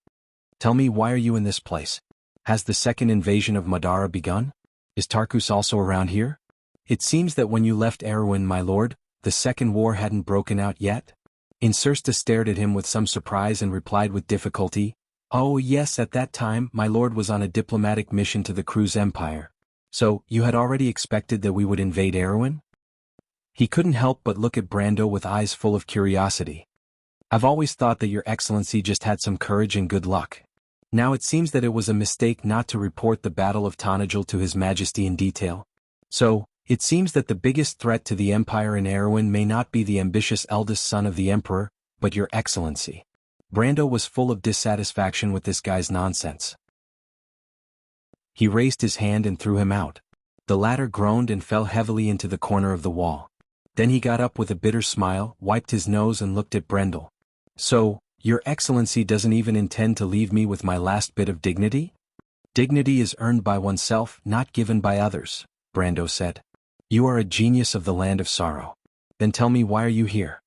"Tell me, why are you in this place? Has the second invasion of Madara begun? Is Tarkus also around here? It seems that when you left Erewhon, my lord, the second war hadn't broken out yet?" Insursta stared at him with some surprise and replied with difficulty, "Oh yes, at that time my lord was on a diplomatic mission to the Cruz Empire. So, you had already expected that we would invade Erewhon?" He couldn't help but look at Brando with eyes full of curiosity. "I've always thought that your excellency just had some courage and good luck. Now it seems that it was a mistake not to report the Battle of Tonajil to His Majesty in detail. So, it seems that the biggest threat to the Empire in Erewhon may not be the ambitious eldest son of the Emperor, but your excellency." Brando was full of dissatisfaction with this guy's nonsense. He raised his hand and threw him out. The latter groaned and fell heavily into the corner of the wall. Then he got up with a bitter smile, wiped his nose and looked at Brendel. "So, your excellency doesn't even intend to leave me with my last bit of dignity?" "Dignity is earned by oneself, not given by others," Brando said. "You are a genius of the land of sorrow. Then tell me, why are you here?"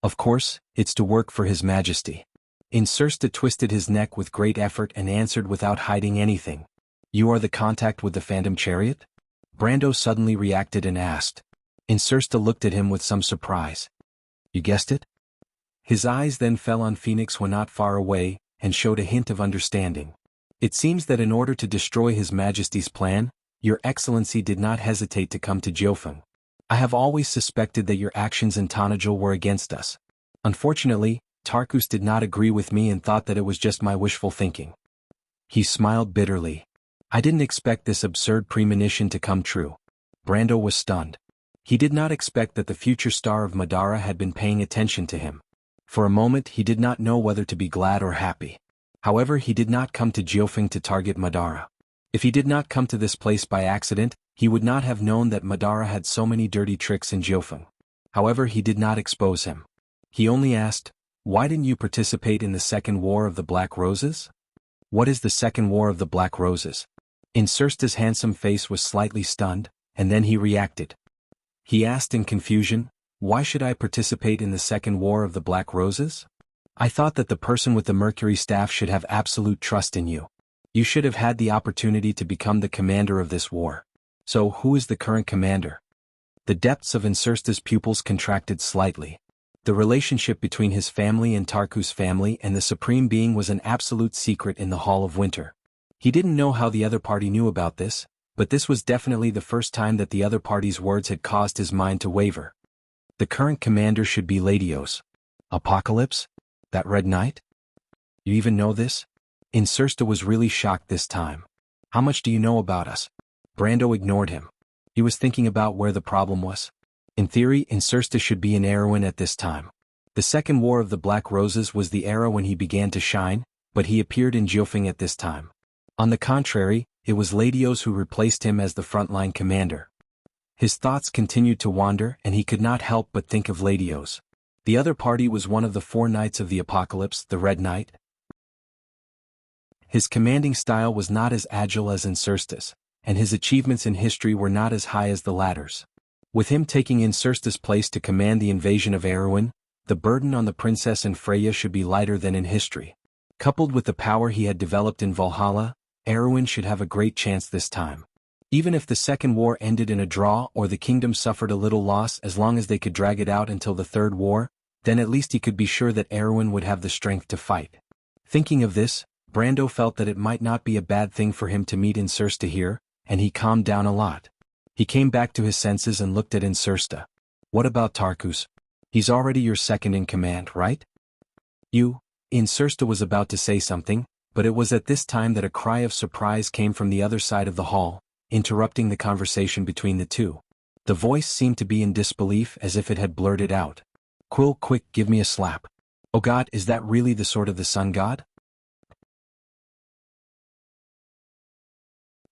"Of course, it's to work for His Majesty." Insursta twisted his neck with great effort and answered without hiding anything. "You are the contact with the Phantom Chariot?" Brando suddenly reacted and asked. Insursta looked at him with some surprise. "You guessed it?" His eyes then fell on Phoenix when not far away, and showed a hint of understanding. "It seems that in order to destroy His Majesty's plan, your excellency did not hesitate to come to Jiufeng. I have always suspected that your actions in Tonajil were against us. Unfortunately, Tarkus did not agree with me and thought that it was just my wishful thinking." He smiled bitterly. "I didn't expect this absurd premonition to come true." Brando was stunned. He did not expect that the future star of Madara had been paying attention to him. For a moment he did not know whether to be glad or happy. However, he did not come to Jiufeng to target Madara. If he did not come to this place by accident, he would not have known that Madara had so many dirty tricks in Jiufeng. However, he did not expose him. He only asked, "Why didn't you participate in the Second War of the Black Roses?" What is the Second War of the Black Roses? Insursta's handsome face was slightly stunned, and then he reacted. He asked in confusion, "Why should I participate in the Second War of the Black Roses? I thought that the person with the Mercury staff should have absolute trust in you. You should have had the opportunity to become the commander of this war. So who is the current commander?" The depths of Insursta's pupils contracted slightly. The relationship between his family and Tarku's family and the Supreme Being was an absolute secret in the Hall of Winter. He didn't know how the other party knew about this, but this was definitely the first time that the other party's words had caused his mind to waver. The current commander should be Latios. Apocalypse? That Red Knight? You even know this? Insursta was really shocked this time. How much do you know about us? Brando ignored him. He was thinking about where the problem was. In theory, Insursta should be an Erewhon at this time. The Second War of the Black Roses was the era when he began to shine, but he appeared in Jiufeng at this time. On the contrary, it was Latios who replaced him as the frontline commander. His thoughts continued to wander and he could not help but think of Latios. The other party was one of the 4 Knights of the Apocalypse, the Red Knight. His commanding style was not as agile as Insursta's, and his achievements in history were not as high as the latter's. With him taking Insursta's place to command the invasion of Erewhon, the burden on the princess and Freya should be lighter than in history. Coupled with the power he had developed in Valhalla, Erewhon should have a great chance this time. Even if the Second War ended in a draw or the kingdom suffered a little loss, as long as they could drag it out until the Third War, then at least he could be sure that Erewhon would have the strength to fight. Thinking of this, Brando felt that it might not be a bad thing for him to meet Insursta here, and he calmed down a lot. He came back to his senses and looked at Insursta. "What about Tarkus? He's already your second in command, right?" Insursta was about to say something, but it was at this time that a cry of surprise came from the other side of the hall, interrupting the conversation between the two. The voice seemed to be in disbelief, as if it had blurted out, "Quill, quick, give me a slap. Oh God, is that really the sword of the sun god?"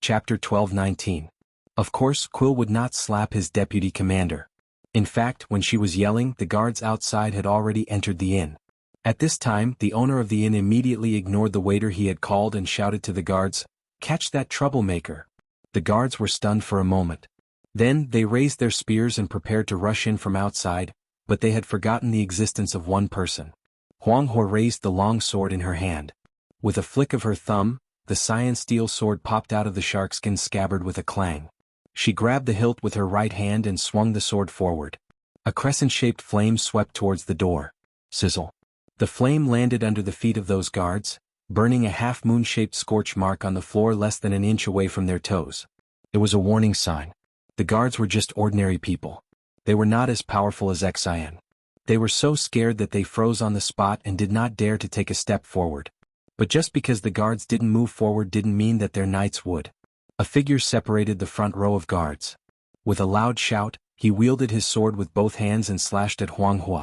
Chapter 12:19. Of course, Quill would not slap his deputy commander. In fact, when she was yelling, the guards outside had already entered the inn. At this time, the owner of the inn immediately ignored the waiter he had called and shouted to the guards, "Catch that troublemaker." The guards were stunned for a moment. Then, they raised their spears and prepared to rush in from outside, but they had forgotten the existence of one person. Huang He raised the long sword in her hand. With a flick of her thumb, the cyan steel sword popped out of the sharkskin scabbard with a clang. She grabbed the hilt with her right hand and swung the sword forward. A crescent-shaped flame swept towards the door. Sizzle. The flame landed under the feet of those guards, burning a half-moon-shaped scorch mark on the floor less than an inch away from their toes. It was a warning sign. The guards were just ordinary people. They were not as powerful as Xian. They were so scared that they froze on the spot and did not dare to take a step forward. But just because the guards didn't move forward didn't mean that their knights would. A figure separated the front row of guards. With a loud shout, he wielded his sword with both hands and slashed at Huang He.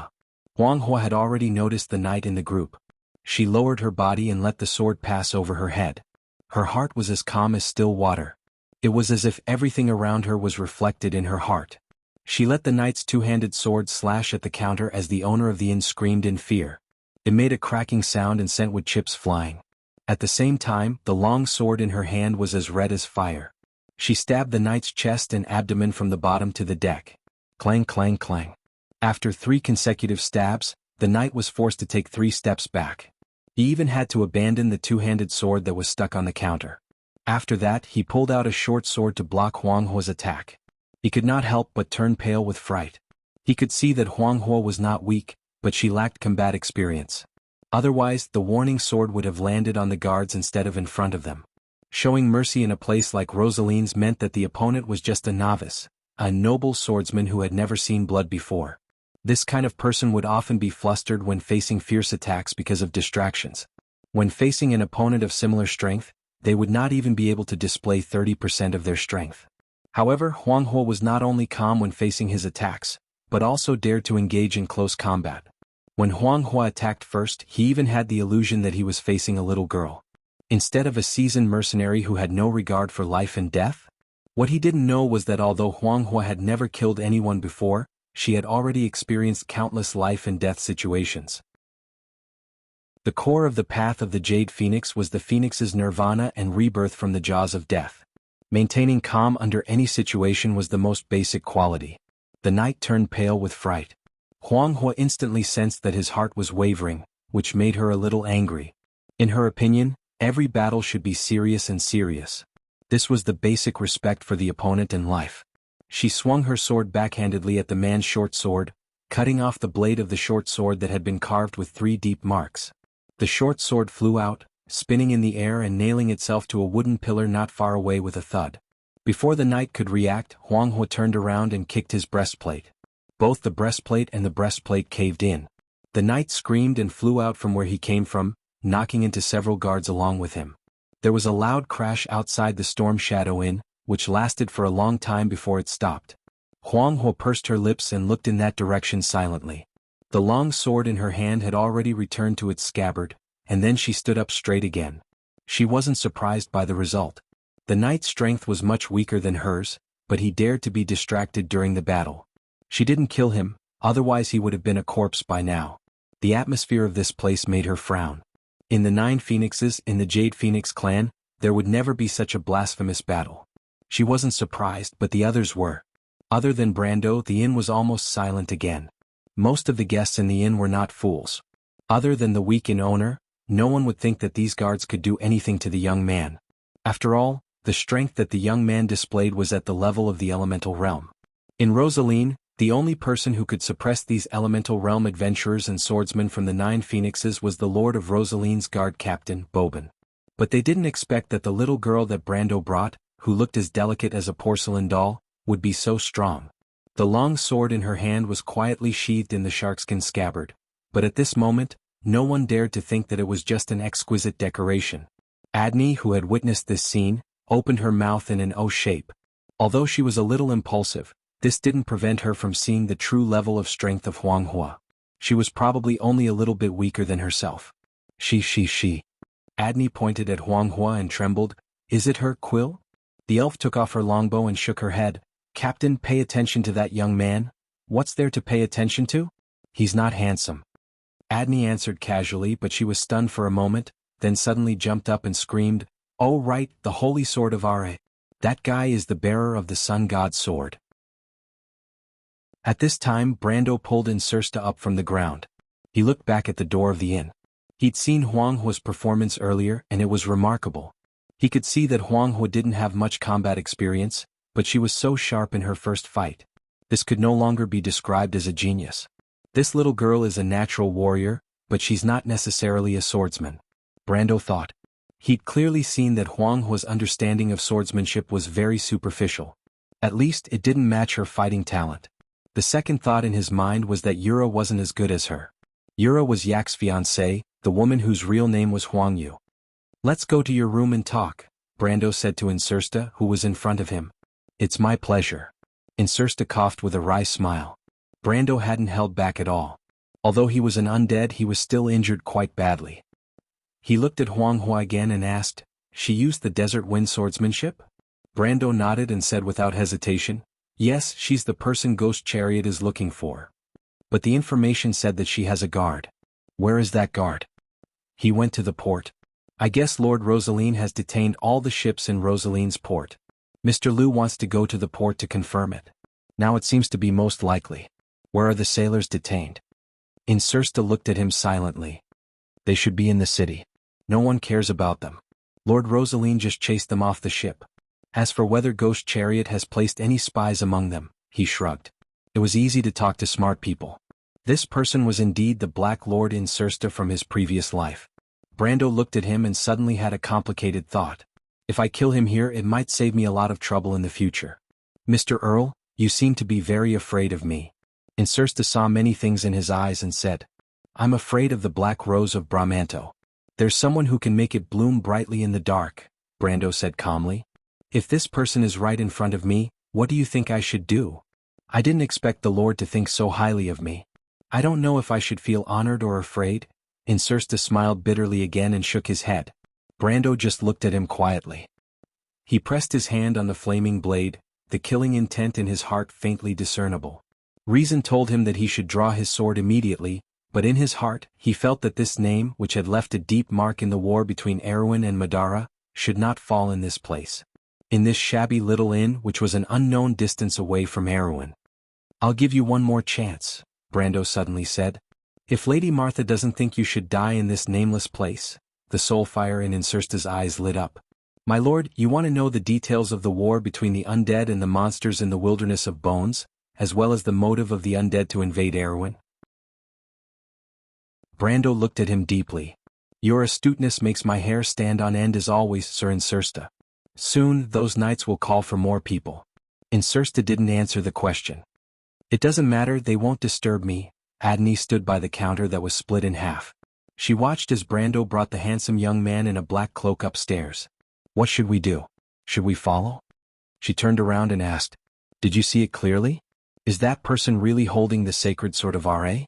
Huang He had already noticed the knight in the group. She lowered her body and let the sword pass over her head. Her heart was as calm as still water. It was as if everything around her was reflected in her heart. She let the knight's two-handed sword slash at the counter as the owner of the inn screamed in fear. It made a cracking sound and sent wood chips flying. At the same time, the long sword in her hand was as red as fire. She stabbed the knight's chest and abdomen from the bottom to the deck. Clang, clang, clang. After 3 consecutive stabs, the knight was forced to take 3 steps back. He even had to abandon the two-handed sword that was stuck on the counter. After that, he pulled out a short sword to block Huang He's attack. He could not help but turn pale with fright. He could see that Huang He was not weak, but she lacked combat experience. Otherwise, the warning sword would have landed on the guards instead of in front of them. Showing mercy in a place like Rosaline's meant that the opponent was just a novice, a noble swordsman who had never seen blood before. This kind of person would often be flustered when facing fierce attacks because of distractions. When facing an opponent of similar strength, they would not even be able to display 30% of their strength. However, Huang He was not only calm when facing his attacks, but also dared to engage in close combat. When Huang He attacked first, he even had the illusion that he was facing a little girl. Instead of a seasoned mercenary who had no regard for life and death? What he didn't know was that although Huang He had never killed anyone before, she had already experienced countless life and death situations. The core of the path of the Jade Phoenix was the Phoenix's nirvana and rebirth from the jaws of death. Maintaining calm under any situation was the most basic quality. The knight turned pale with fright. Huang Hua instantly sensed that his heart was wavering, which made her a little angry. In her opinion, every battle should be serious and serious. This was the basic respect for the opponent in life. She swung her sword backhandedly at the man's short sword, cutting off the blade of the short sword that had been carved with 3 deep marks. The short sword flew out, spinning in the air and nailing itself to a wooden pillar not far away with a thud. Before the knight could react, Huang Hua turned around and kicked his breastplate. Both the breastplate and the breastplate caved in. The knight screamed and flew out from where he came from, knocking into several guards along with him. There was a loud crash outside the Storm Shadow Inn, which lasted for a long time before it stopped. Huang Hua pursed her lips and looked in that direction silently. The long sword in her hand had already returned to its scabbard, and then she stood up straight again. She wasn't surprised by the result. The knight's strength was much weaker than hers, but he dared to be distracted during the battle. She didn't kill him, otherwise he would have been a corpse by now. The atmosphere of this place made her frown. In the 9 phoenixes in the Jade Phoenix clan, there would never be such a blasphemous battle. She wasn't surprised, but the others were. Other than Brando, the inn was almost silent again. Most of the guests in the inn were not fools. Other than the weak inn owner, no one would think that these guards could do anything to the young man. After all, the strength that the young man displayed was at the level of the elemental realm. In Rosaline, the only person who could suppress these elemental realm adventurers and swordsmen from the 9 phoenixes was the lord of Rosaline's guard captain, Bobin. But they didn't expect that the little girl that Brando brought, who looked as delicate as a porcelain doll, would be so strong. The long sword in her hand was quietly sheathed in the sharkskin scabbard, but at this moment, no one dared to think that it was just an exquisite decoration. Adney, who had witnessed this scene, opened her mouth in an O shape. Although she was a little impulsive, this didn't prevent her from seeing the true level of strength of Huang Hua. She was probably only a little bit weaker than herself. She. Adney pointed at Huang Hua and trembled. Is it her, Quill? The elf took off her longbow and shook her head. Captain, pay attention to that young man. What's there to pay attention to? He's not handsome. Adney answered casually, but she was stunned for a moment, then suddenly jumped up and screamed, Oh right, the holy sword of Are. That guy is the bearer of the sun god's sword. At this time Brando pulled Insursta up from the ground. He looked back at the door of the inn. He'd seen Huang Hua's performance earlier and it was remarkable. He could see that Huang Hua didn't have much combat experience, but she was so sharp in her first fight. This could no longer be described as a genius. This little girl is a natural warrior, but she's not necessarily a swordsman. Brando thought. He'd clearly seen that Huang Hua's understanding of swordsmanship was very superficial. At least it didn't match her fighting talent. The second thought in his mind was that Yura wasn't as good as her. Yura was Yak's fiancée, the woman whose real name was Huang Yu. Let's go to your room and talk, Brando said to Insursta, who was in front of him. It's my pleasure. Insursta coughed with a wry smile. Brando hadn't held back at all. Although he was an undead, he was still injured quite badly. He looked at Huang Hua again and asked, She used the desert wind swordsmanship? Brando nodded and said without hesitation, Yes, she's the person Ghost Chariot is looking for. But the information said that she has a guard. Where is that guard? He went to the port. I guess Lord Rosaline has detained all the ships in Rosaline's port. Mr. Liu wants to go to the port to confirm it. Now it seems to be most likely. Where are the sailors detained? Insursta looked at him silently. They should be in the city. No one cares about them. Lord Rosaline just chased them off the ship. As for whether Ghost Chariot has placed any spies among them, he shrugged. It was easy to talk to smart people. This person was indeed the Black Lord Insursta from his previous life. Brando looked at him and suddenly had a complicated thought. If I kill him here, it might save me a lot of trouble in the future. Mr. Earl, you seem to be very afraid of me. Insursta saw many things in his eyes and said, I'm afraid of the Black Rose of Bramanto. There's someone who can make it bloom brightly in the dark, Brando said calmly. If this person is right in front of me, what do you think I should do? I didn't expect the Lord to think so highly of me. I don't know if I should feel honored or afraid. Insursta smiled bitterly again and shook his head. Brando just looked at him quietly. He pressed his hand on the flaming blade, the killing intent in his heart faintly discernible. Reason told him that he should draw his sword immediately, But in his heart, he felt that this name, which had left a deep mark in the war between Erwin and Madara, should not fall in this place. In this shabby little inn which was an unknown distance away from Erwin. "I'll give you one more chance," Brando suddenly said. "If Lady Martha doesn't think you should die in this nameless place." The soul fire in Incersta's eyes lit up. "My lord, you want to know the details of the war between the undead and the monsters in the wilderness of bones, as well as the motive of the undead to invade Erwin?" Brando looked at him deeply. "Your astuteness makes my hair stand on end as always, Sir Incersta. Soon, those knights will call for more people." Incersta didn't answer the question. "It doesn't matter, they won't disturb me." Adney stood by the counter that was split in half. She watched as Brando brought the handsome young man in a black cloak upstairs. "What should we do? Should we follow?" She turned around and asked, "Did you see it clearly? Is that person really holding the sacred sword of Ra?"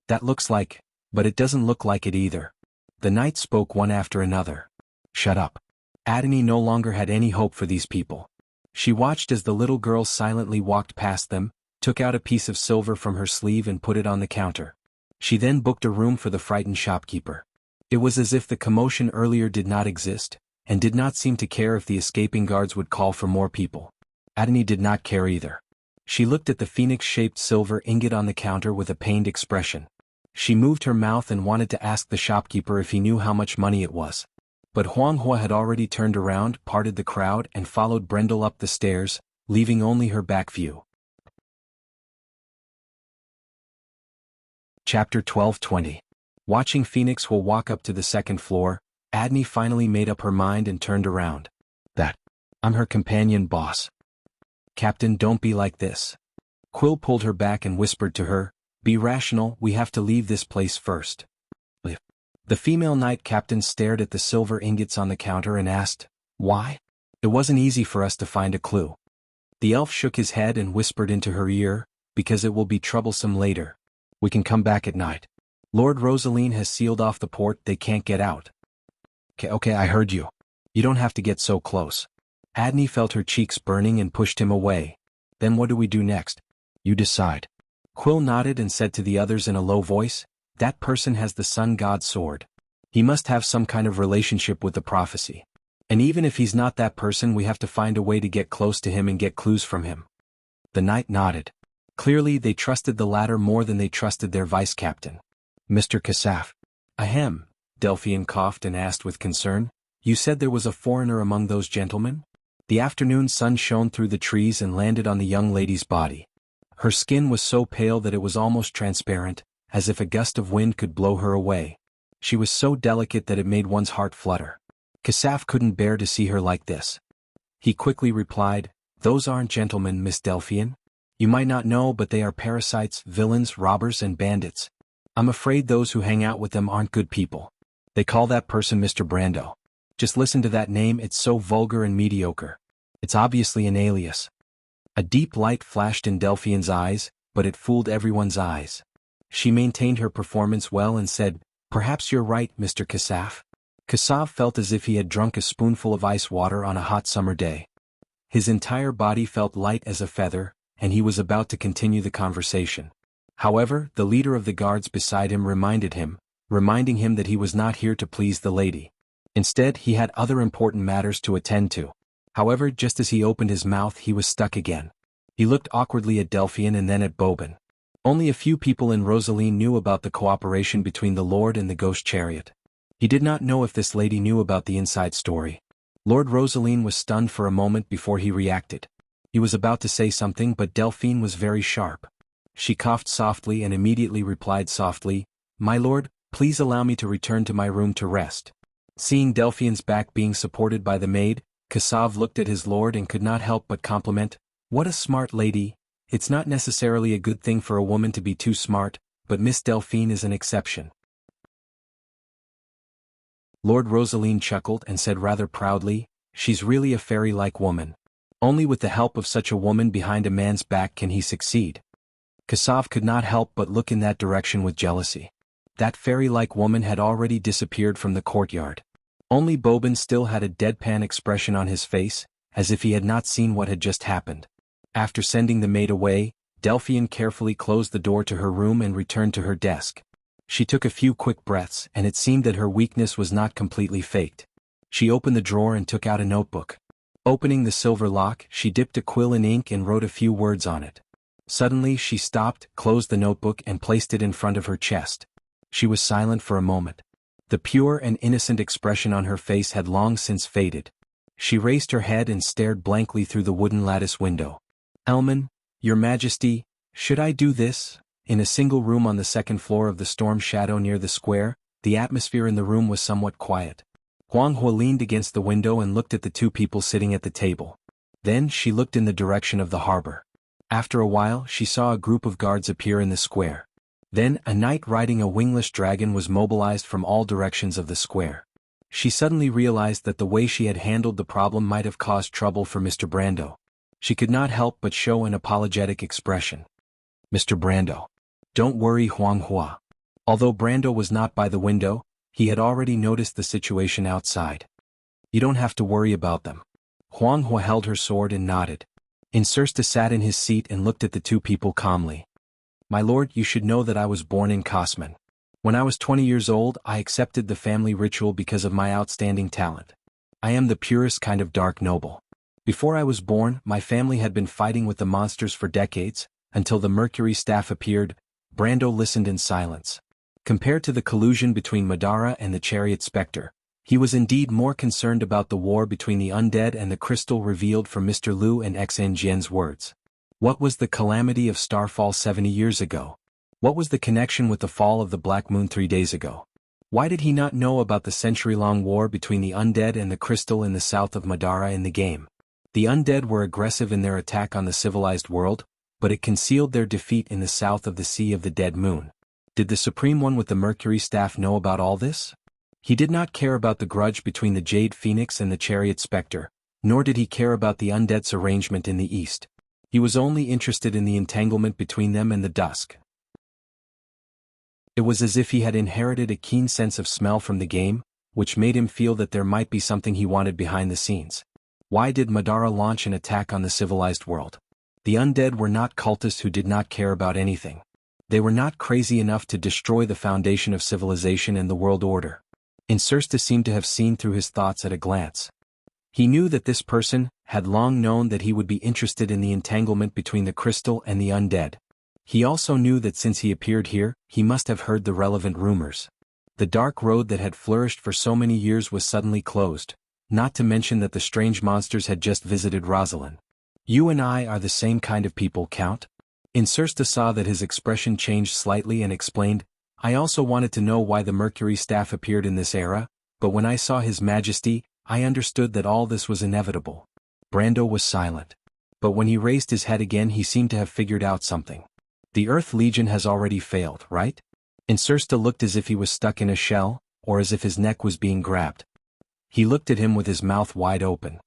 "That looks like, but it doesn't look like it either." The knights spoke one after another. "Shut up." Adney no longer had any hope for these people. She watched as the little girl silently walked past them, took out a piece of silver from her sleeve and put it on the counter. She then booked a room for the frightened shopkeeper. It was as if the commotion earlier did not exist, and did not seem to care if the escaping guards would call for more people. Adney did not care either. She looked at the phoenix-shaped silver ingot on the counter with a pained expression. She moved her mouth and wanted to ask the shopkeeper if he knew how much money it was. But Huang Hua had already turned around, parted the crowd and followed Brendel up the stairs, leaving only her back view. Chapter 12:20. Watching Phoenix Hua walk up to the second floor, Adney finally made up her mind and turned around. I'm her companion boss. Captain, don't be like this." Quill pulled her back and whispered to her, "Be rational, we have to leave this place first." The female knight captain stared at the silver ingots on the counter and asked, "Why?" "It wasn't easy for us to find a clue." The elf shook his head and whispered into her ear, "Because it will be troublesome later. We can come back at night. Lord Rosaline has sealed off the port, they can't get out." Okay, I heard you. You don't have to get so close." Adney felt her cheeks burning and pushed him away. "Then what do we do next?" "You decide." Quill nodded and said to the others in a low voice, "That person has the sun god's sword. He must have some kind of relationship with the prophecy. And even if he's not that person, we have to find a way to get close to him and get clues from him." The knight nodded. Clearly they trusted the latter more than they trusted their vice-captain. "Mr. Kasaf." "Ahem," Delphian coughed and asked with concern, "You said there was a foreigner among those gentlemen?" The afternoon sun shone through the trees and landed on the young lady's body. Her skin was so pale that it was almost transparent, as if a gust of wind could blow her away. She was so delicate that it made one's heart flutter. Kasaf couldn't bear to see her like this. He quickly replied, "Those aren't gentlemen, Miss Delphian. You might not know, but they are parasites, villains, robbers and bandits. I'm afraid those who hang out with them aren't good people. They call that person Mr. Brando. Just listen to that name, it's so vulgar and mediocre. It's obviously an alias." A deep light flashed in Delphian's eyes, but it fooled everyone's eyes. She maintained her performance well and said, "Perhaps you're right, Mr. Kasaf." Kasaf felt as if he had drunk a spoonful of ice water on a hot summer day. His entire body felt light as a feather, and he was about to continue the conversation. However, the leader of the guards beside him reminding him that he was not here to please the lady. Instead, he had other important matters to attend to. However, just as he opened his mouth, he was stuck again. He looked awkwardly at Delphian and then at Bobin. Only a few people in Rosaline knew about the cooperation between the Lord and the Ghost Chariot. He did not know if this lady knew about the inside story. Lord Rosaline was stunned for a moment before he reacted. He was about to say something, but Delphine was very sharp. She coughed softly and immediately replied softly, "My lord, please allow me to return to my room to rest." Seeing Delphine's back being supported by the maid, Kassav looked at his lord and could not help but compliment, "What a smart lady. It's not necessarily a good thing for a woman to be too smart, but Miss Delphine is an exception." Lord Rosaline chuckled and said rather proudly, "She's really a fairy-like woman. Only with the help of such a woman behind a man's back can he succeed." Kassav could not help but look in that direction with jealousy. That fairy-like woman had already disappeared from the courtyard. Only Bobin still had a deadpan expression on his face, as if he had not seen what had just happened. After sending the maid away, Delphian carefully closed the door to her room and returned to her desk. She took a few quick breaths, and it seemed that her weakness was not completely faked. She opened the drawer and took out a notebook. Opening the silver lock, she dipped a quill in ink and wrote a few words on it. Suddenly she stopped, closed the notebook and placed it in front of her chest. She was silent for a moment. The pure and innocent expression on her face had long since faded. She raised her head and stared blankly through the wooden lattice window. "Elman, Your Majesty, should I do this?" In a single room on the second floor of the storm shadow near the square, the atmosphere in the room was somewhat quiet. Huang Hua leaned against the window and looked at the two people sitting at the table. Then she looked in the direction of the harbor. After a while she saw a group of guards appear in the square. Then a knight riding a wingless dragon was mobilized from all directions of the square. She suddenly realized that the way she had handled the problem might have caused trouble for Mr. Brando. She could not help but show an apologetic expression. "Mr. Brando. Don't worry, Huang Hua." Although Brando was not by the window, he had already noticed the situation outside. "You don't have to worry about them." Huang Hua held her sword and nodded. Incersta sat in his seat and looked at the two people calmly. "My lord, you should know that I was born in Kosman. When I was 20 years old, I accepted the family ritual because of my outstanding talent. I am the purest kind of dark noble. Before I was born, my family had been fighting with the monsters for decades, until the Mercury staff appeared." Brando listened in silence. Compared to the collusion between Madara and the Chariot Spectre, he was indeed more concerned about the war between the undead and the crystal revealed from Mr. Liu and Xn Jian's words. What was the calamity of Starfall 70 years ago? What was the connection with the fall of the Black Moon 3 days ago? Why did he not know about the century-long war between the undead and the crystal in the south of Madara in the game? The undead were aggressive in their attack on the civilized world, but it concealed their defeat in the south of the Sea of the Dead Moon. Did the Supreme One with the Mercury Staff know about all this? He did not care about the grudge between the Jade Phoenix and the Chariot Spectre, nor did he care about the undead's arrangement in the east. He was only interested in the entanglement between them and the dusk. It was as if he had inherited a keen sense of smell from the game, which made him feel that there might be something he wanted behind the scenes. Why did Madara launch an attack on the civilized world? The undead were not cultists who did not care about anything. They were not crazy enough to destroy the foundation of civilization and the world order. Incersta seemed to have seen through his thoughts at a glance. He knew that this person had long known that he would be interested in the entanglement between the crystal and the undead. He also knew that since he appeared here, he must have heard the relevant rumors. The dark road that had flourished for so many years was suddenly closed, not to mention that the strange monsters had just visited Rosalind. "You and I are the same kind of people, Count?" Incersta saw that his expression changed slightly and explained, "I also wanted to know why the Mercury staff appeared in this era, but when I saw His Majesty, I understood that all this was inevitable." Brando was silent. But when he raised his head again he seemed to have figured out something. "The Earth Legion has already failed, right?" Incersta looked as if he was stuck in a shell, or as if his neck was being grabbed. He looked at him with his mouth wide open.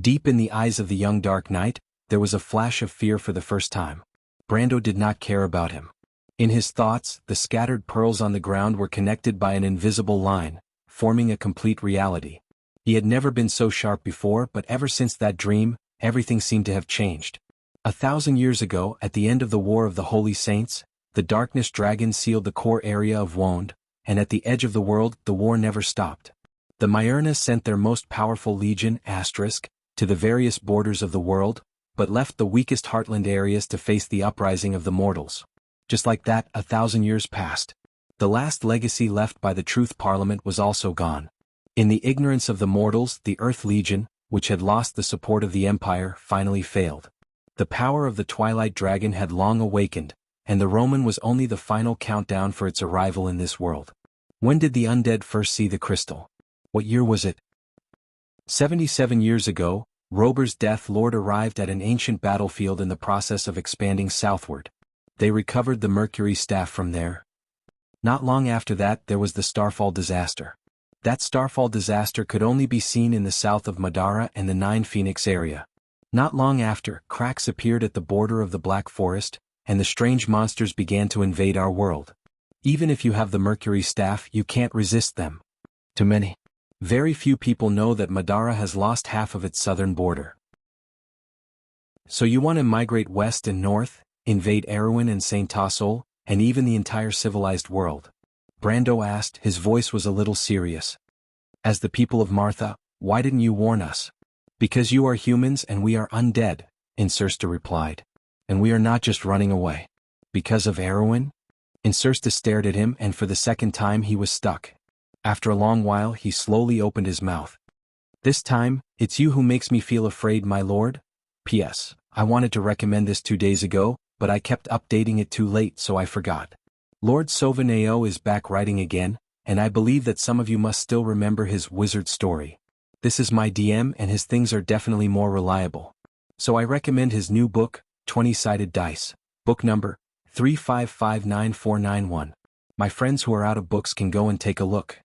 Deep in the eyes of the young Dark Knight, there was a flash of fear for the first time. Brando did not care about him. In his thoughts, the scattered pearls on the ground were connected by an invisible line, forming a complete reality. He had never been so sharp before, but ever since that dream, everything seemed to have changed. 1,000 years ago, at the end of the War of the Holy Saints, the Darkness Dragon sealed the core area of Wond, and at the edge of the world, the war never stopped. The Myurna sent their most powerful legion, to the various borders of the world, but left the weakest heartland areas to face the uprising of the mortals. Just like that, 1,000 years passed. The last legacy left by the Truth Parliament was also gone. In the ignorance of the mortals, the Earth Legion, which had lost the support of the Empire, finally failed. The power of the Twilight Dragon had long awakened, and the Roman was only the final countdown for its arrival in this world. When did the undead first see the crystal? What year was it? 77 years ago, Rober's Death Lord arrived at an ancient battlefield in the process of expanding southward. They recovered the Mercury staff from there. Not long after that there was the Starfall disaster. That Starfall disaster could only be seen in the south of Madara and the Nine Phoenix area. Not long after, cracks appeared at the border of the Black Forest, and the strange monsters began to invade our world. Even if you have the Mercury staff, you can't resist them. To many. Very few people know that Madara has lost half of its southern border. So you want to migrate west and north, invade Erewhon and Saint Tassol, and even the entire civilized world. Brando asked. His voice was a little serious. As the people of Martha, why didn't you warn us? Because you are humans and we are undead, Insursta replied. And we are not just running away. Because of Erwin? Insursta stared at him, and for the second time he was stuck. After a long while he slowly opened his mouth. This time, it's you who makes me feel afraid, my lord? P.S. I wanted to recommend this 2 days ago, but I kept updating it too late, so I forgot. Lord Sauveneo is back writing again, and I believe that some of you must still remember his wizard story. This is my DM and his things are definitely more reliable. So I recommend his new book, 20-Sided Dice, book number 3559491. My friends who are out of books can go and take a look.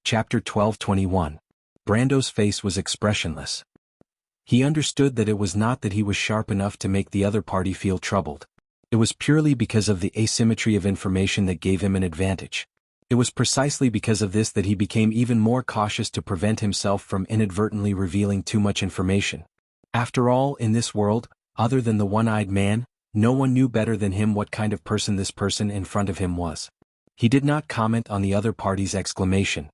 Chapter 12:21. Brando's face was expressionless. He understood that it was not that he was sharp enough to make the other party feel troubled. It was purely because of the asymmetry of information that gave him an advantage. It was precisely because of this that he became even more cautious to prevent himself from inadvertently revealing too much information. After all, in this world, other than the one-eyed man, no one knew better than him what kind of person this person in front of him was. He did not comment on the other party's exclamation.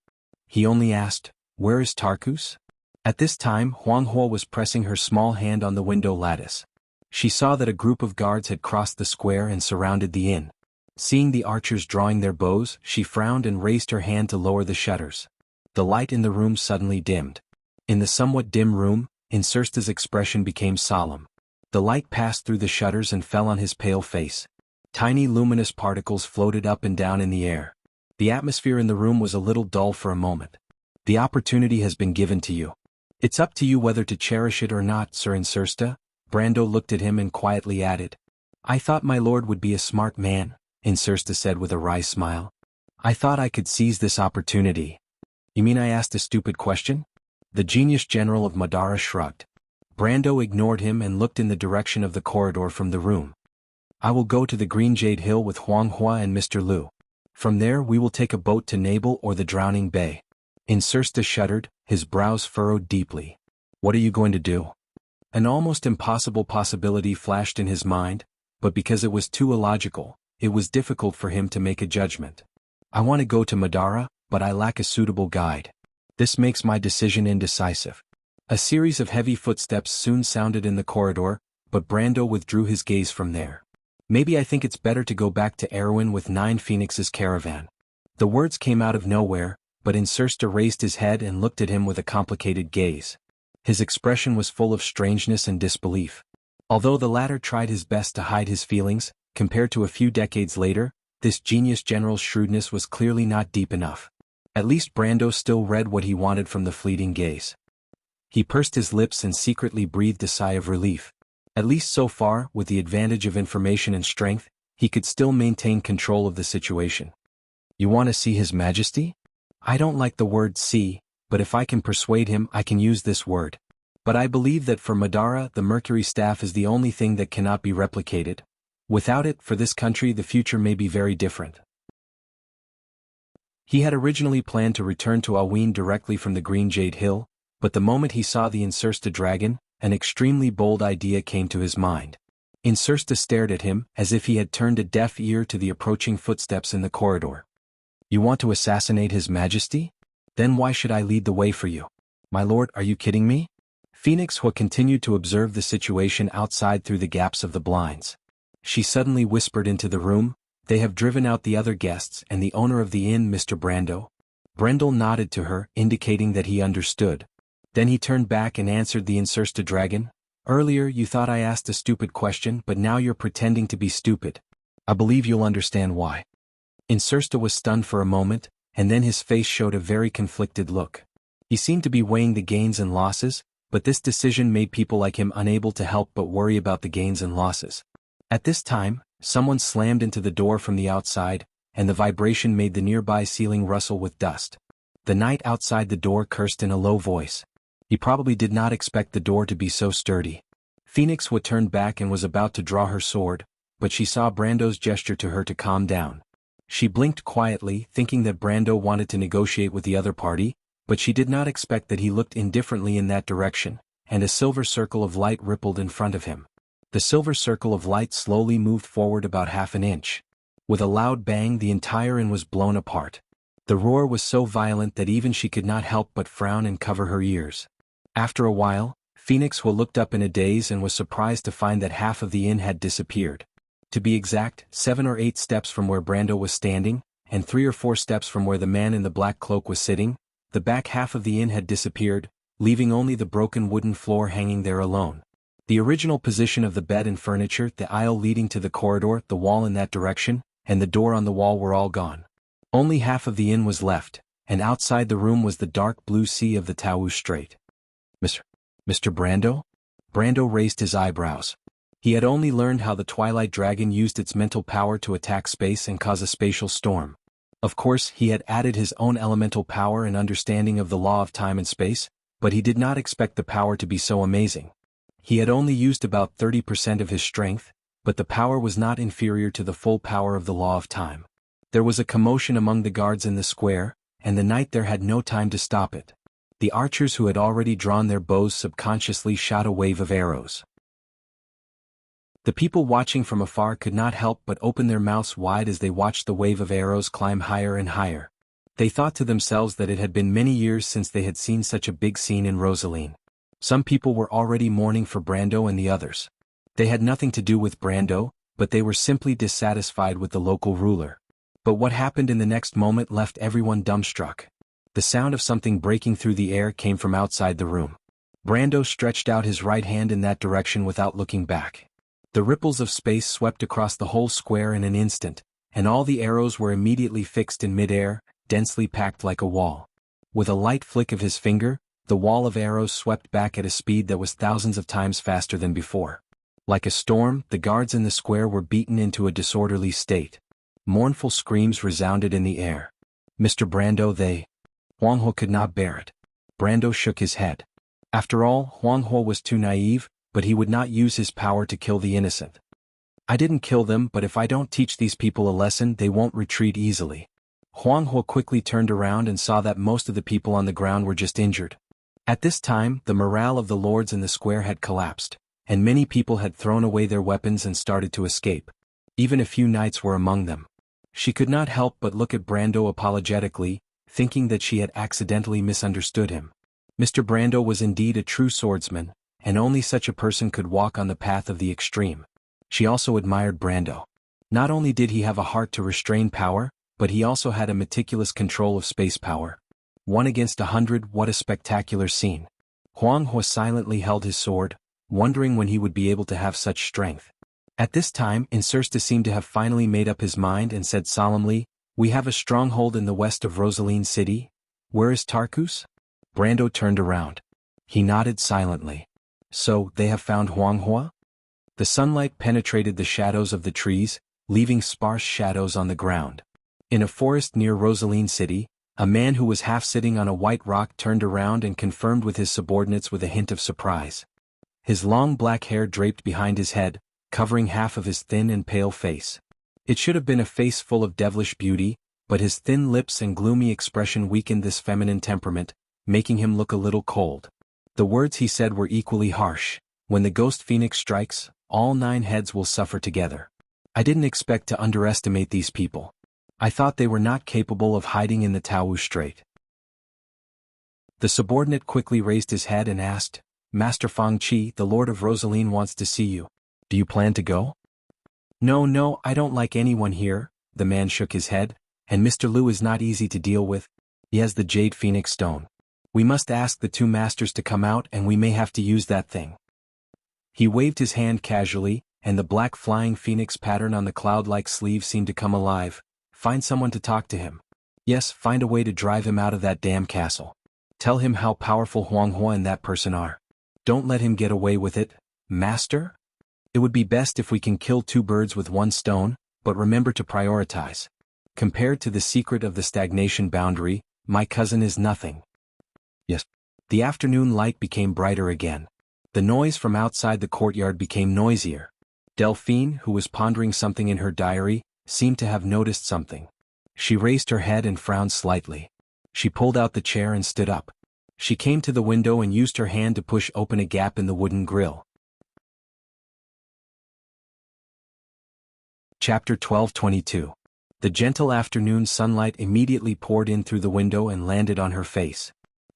He only asked, "Where is Tarkus?" At this time Huang Huo was pressing her small hand on the window lattice. She saw that a group of guards had crossed the square and surrounded the inn. Seeing the archers drawing their bows, she frowned and raised her hand to lower the shutters. The light in the room suddenly dimmed. In the somewhat dim room, Insursta's expression became solemn. The light passed through the shutters and fell on his pale face. Tiny luminous particles floated up and down in the air. The atmosphere in the room was a little dull for a moment. The opportunity has been given to you. It's up to you whether to cherish it or not, Sir Insursta. Brando looked at him and quietly added. I thought my lord would be a smart man, Insursta said with a wry smile. I thought I could seize this opportunity. You mean I asked a stupid question? The genius general of Madara shrugged. Brando ignored him and looked in the direction of the corridor from the room. I will go to the Green Jade Hill with Huang Hua and Mr. Lu. From there we will take a boat to Nabel or the Drowning Bay. Insursta shuddered, his brows furrowed deeply. What are you going to do? An almost impossible possibility flashed in his mind, but because it was too illogical, it was difficult for him to make a judgment. I want to go to Madara, but I lack a suitable guide. This makes my decision indecisive. A series of heavy footsteps soon sounded in the corridor, but Brando withdrew his gaze from there. Maybe I think it's better to go back to Erwin with 9 Phoenix's caravan. The words came out of nowhere, but Insursta raised his head and looked at him with a complicated gaze. His expression was full of strangeness and disbelief. Although the latter tried his best to hide his feelings, compared to a few decades later, this genius general's shrewdness was clearly not deep enough. At least Brando still read what he wanted from the fleeting gaze. He pursed his lips and secretly breathed a sigh of relief. At least so far, with the advantage of information and strength, he could still maintain control of the situation. You want to see His Majesty? I don't like the word see, but if I can persuade him I can use this word. But I believe that for Madara the Mercury Staff is the only thing that cannot be replicated. Without it, for this country the future may be very different. He had originally planned to return to Alwyn directly from the Green Jade Hill, but the moment he saw the Insursta dragon, an extremely bold idea came to his mind. Insursta stared at him as if he had turned a deaf ear to the approaching footsteps in the corridor. You want to assassinate His Majesty? Then why should I lead the way for you? My lord, are you kidding me? Phoenix Hua continued to observe the situation outside through the gaps of the blinds. She suddenly whispered into the room, They have driven out the other guests and the owner of the inn, Mr. Brando. Brendel nodded to her, indicating that he understood. Then he turned back and answered the Insursta dragon. Earlier you thought I asked a stupid question, but now you're pretending to be stupid. I believe you'll understand why. Insursta was stunned for a moment, and then his face showed a very conflicted look. He seemed to be weighing the gains and losses, but this decision made people like him unable to help but worry about the gains and losses. At this time, someone slammed into the door from the outside, and the vibration made the nearby ceiling rustle with dust. The knight outside the door cursed in a low voice. He probably did not expect the door to be so sturdy. Phoenix Hua turned back and was about to draw her sword, but she saw Brando's gesture to her to calm down. She blinked quietly, thinking that Brando wanted to negotiate with the other party, but she did not expect that he looked indifferently in that direction, and a silver circle of light rippled in front of him. The silver circle of light slowly moved forward about half an inch. With a loud bang, the entire inn was blown apart. The roar was so violent that even she could not help but frown and cover her ears. After a while, Phoenix Hua looked up in a daze and was surprised to find that half of the inn had disappeared. To be exact, 7 or 8 steps from where Brando was standing, and 3 or 4 steps from where the man in the black cloak was sitting, the back half of the inn had disappeared, leaving only the broken wooden floor hanging there alone. The original position of the bed and furniture, the aisle leading to the corridor, the wall in that direction, and the door on the wall were all gone. Only half of the inn was left, and outside the room was the dark blue sea of the Taoiseach Strait. Mr. Brando? Brando raised his eyebrows. He had only learned how the Twilight Dragon used its mental power to attack space and cause a spatial storm. Of course, he had added his own elemental power and understanding of the law of time and space, but he did not expect the power to be so amazing. He had only used about 30% of his strength, but the power was not inferior to the full power of the law of time. There was a commotion among the guards in the square, and the knight there had no time to stop it. The archers who had already drawn their bows subconsciously shot a wave of arrows. The people watching from afar could not help but open their mouths wide as they watched the wave of arrows climb higher and higher. They thought to themselves that it had been many years since they had seen such a big scene in Rosaline. Some people were already mourning for Brando and the others. They had nothing to do with Brando, but they were simply dissatisfied with the local ruler. But what happened in the next moment left everyone dumbstruck. The sound of something breaking through the air came from outside the room. Brando stretched out his right hand in that direction without looking back. The ripples of space swept across the whole square in an instant, and all the arrows were immediately fixed in midair, densely packed like a wall. With a light flick of his finger, the wall of arrows swept back at a speed that was thousands of times faster than before. Like a storm, the guards in the square were beaten into a disorderly state. Mournful screams resounded in the air. Mr. Brando, Huang Ho could not bear it. Brando shook his head. After all, Huang Ho was too naive, but he would not use his power to kill the innocent. I didn't kill them, but if I don't teach these people a lesson, they won't retreat easily. Huang Ho quickly turned around and saw that most of the people on the ground were just injured. At this time, the morale of the lords in the square had collapsed, and many people had thrown away their weapons and started to escape. Even a few knights were among them. She could not help but look at Brando apologetically, thinking that she had accidentally misunderstood him. Mr. Brando was indeed a true swordsman, and only such a person could walk on the path of the extreme. She also admired Brando. Not only did he have a heart to restrain power, but he also had a meticulous control of space power. 1 against 100, what a spectacular scene. Huang Ho silently held his sword, wondering when he would be able to have such strength. At this time, Incersta seemed to have finally made up his mind and said solemnly, "We have a stronghold in the west of Rosaline City. Where is Tarkus?" Brando turned around. He nodded silently. "So, they have found Huang Ho?" The sunlight penetrated the shadows of the trees, leaving sparse shadows on the ground. In a forest near Rosaline City, a man who was half sitting on a white rock turned around and confirmed with his subordinates with a hint of surprise. His long black hair draped behind his head, covering half of his thin and pale face. It should have been a face full of devilish beauty, but his thin lips and gloomy expression weakened this feminine temperament, making him look a little cold. The words he said were equally harsh. "When the ghost phoenix strikes, all 9 heads will suffer together. I didn't expect to underestimate these people. I thought they were not capable of hiding in the Taoiseach Strait." The subordinate quickly raised his head and asked, "Master Fang Qi, the Lord of Rosaline wants to see you. Do you plan to go?" No, I don't like anyone here," the man shook his head, "and Mr. Liu is not easy to deal with. He has the Jade Phoenix Stone. We must ask the 2 masters to come out and we may have to use that thing." He waved his hand casually, and the black flying phoenix pattern on the cloud-like sleeve seemed to come alive. "Find someone to talk to him. Yes, find a way to drive him out of that damn castle. Tell him how powerful Huang Hua and that person are. Don't let him get away with it, master? It would be best if we can kill 2 birds with 1 stone, but remember to prioritize. Compared to the secret of the stagnation boundary, my cousin is nothing." "Yes." The afternoon light became brighter again. The noise from outside the courtyard became noisier. Delphine, who was pondering something in her diary, seemed to have noticed something. She raised her head and frowned slightly. She pulled out the chair and stood up. She came to the window and used her hand to push open a gap in the wooden grill. Chapter 12:22. The gentle afternoon sunlight immediately poured in through the window and landed on her face.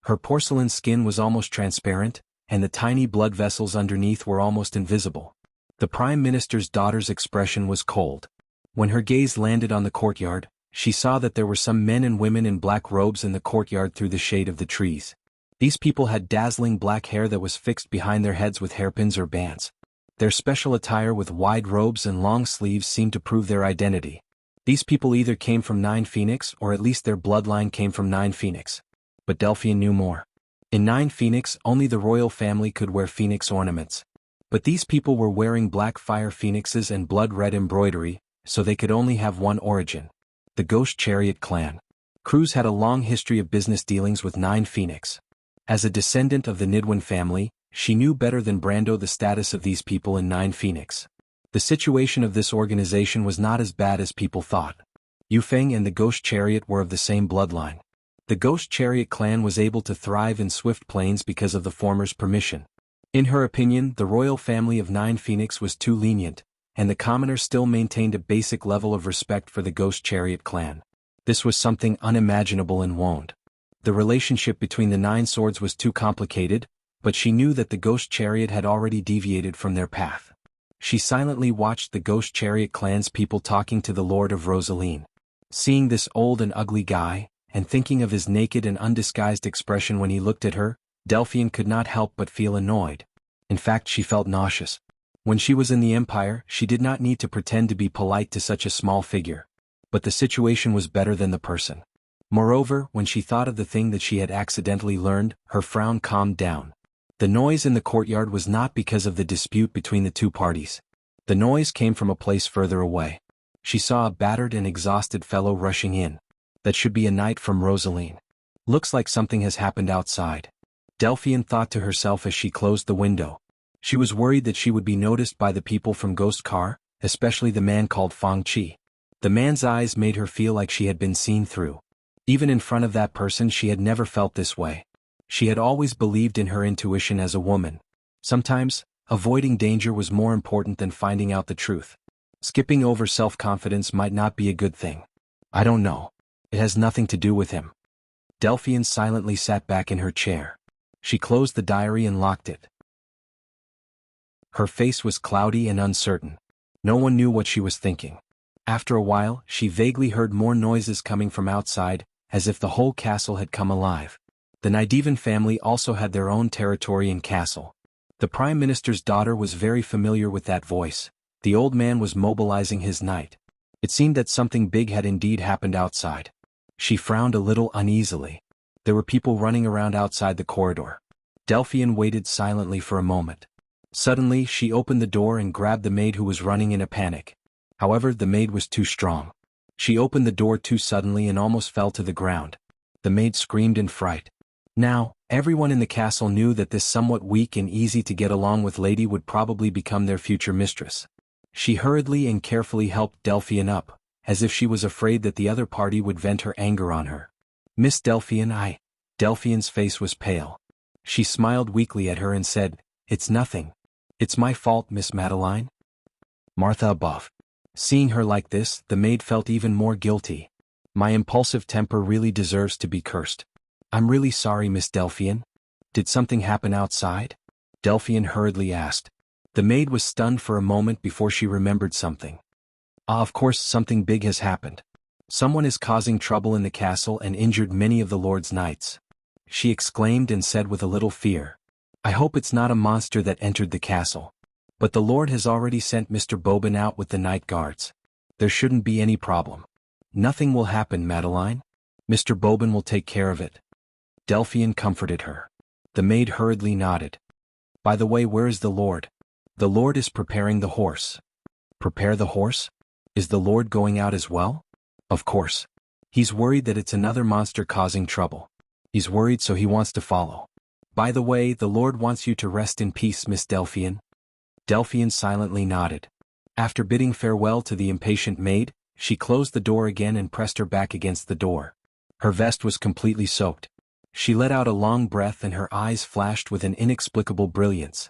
Her porcelain skin was almost transparent, and the tiny blood vessels underneath were almost invisible. The Prime Minister's daughter's expression was cold. When her gaze landed on the courtyard, she saw that there were some men and women in black robes in the courtyard through the shade of the trees. These people had dazzling black hair that was fixed behind their heads with hairpins or bands. Their special attire with wide robes and long sleeves seemed to prove their identity. These people either came from Nine Phoenix or at least their bloodline came from Nine Phoenix. But Delphian knew more. In Nine Phoenix, only the royal family could wear phoenix ornaments. But these people were wearing black fire phoenixes and blood-red embroidery, so they could only have one origin: the Ghost Chariot clan. Cruz had a long history of business dealings with Nine Phoenix. As a descendant of the Nidwin family, she knew better than Brando the status of these people in Nine Phoenix. The situation of this organization was not as bad as people thought. Yufeng and the Ghost Chariot were of the same bloodline. The Ghost Chariot clan was able to thrive in Swift Plains because of the former's permission. In her opinion, the royal family of Nine Phoenix was too lenient, and the commoner still maintained a basic level of respect for the Ghost Chariot clan. This was something unimaginable in Wond. The relationship between the Nine Swords was too complicated, but she knew that the Ghost Chariot had already deviated from their path. She silently watched the Ghost Chariot clan's people talking to the Lord of Rosaline. Seeing this old and ugly guy, and thinking of his naked and undisguised expression when he looked at her, Delphian could not help but feel annoyed. In fact, she felt nauseous. When she was in the Empire, she did not need to pretend to be polite to such a small figure. But the situation was better than the person. Moreover, when she thought of the thing that she had accidentally learned, her frown calmed down. The noise in the courtyard was not because of the dispute between the two parties. The noise came from a place further away. She saw a battered and exhausted fellow rushing in. That should be a knight from Rosaline. Looks like something has happened outside. Delphian thought to herself as she closed the window. She was worried that she would be noticed by the people from Ghost Car, especially the man called Fang Qi. The man's eyes made her feel like she had been seen through. Even in front of that person she had never felt this way. She had always believed in her intuition as a woman. Sometimes, avoiding danger was more important than finding out the truth. Skipping over self-confidence might not be a good thing. I don't know. It has nothing to do with him. Delphian silently sat back in her chair. She closed the diary and locked it. Her face was cloudy and uncertain. No one knew what she was thinking. After a while, she vaguely heard more noises coming from outside, as if the whole castle had come alive. The Nidevan family also had their own territory and castle. The Prime Minister's daughter was very familiar with that voice. The old man was mobilizing his knight. It seemed that something big had indeed happened outside. She frowned a little uneasily. There were people running around outside the corridor. Delphian waited silently for a moment. Suddenly, she opened the door and grabbed the maid who was running in a panic. However, the maid was too strong. She opened the door too suddenly and almost fell to the ground. The maid screamed in fright. Now, everyone in the castle knew that this somewhat weak and easy-to-get-along with lady would probably become their future mistress. She hurriedly and carefully helped Delphian up, as if she was afraid that the other party would vent her anger on her. Miss Delphian, Delphian's face was pale. She smiled weakly at her and said, "It's nothing. It's my fault, Miss Madeline." Martha above. Seeing her like this, the maid felt even more guilty. My impulsive temper really deserves to be cursed. I'm really sorry, Miss Delphian. Did something happen outside? Delphian hurriedly asked. The maid was stunned for a moment before she remembered something. Of course something big has happened. Someone is causing trouble in the castle and injured many of the Lord's knights. She exclaimed and said with a little fear. I hope it's not a monster that entered the castle. But the Lord has already sent Mr. Bobin out with the night guards. There shouldn't be any problem. Nothing will happen, Madeline. Mr. Bobin will take care of it. Delphian comforted her. The maid hurriedly nodded. By the way, where is the Lord? The Lord is preparing the horse. Prepare the horse? Is the Lord going out as well? Of course. He's worried that it's another monster causing trouble. He's worried so he wants to follow. By the way, the Lord wants you to rest in peace, Miss Delphian. Delphian silently nodded. After bidding farewell to the impatient maid, she closed the door again and pressed her back against the door. Her vest was completely soaked. She let out a long breath and her eyes flashed with an inexplicable brilliance.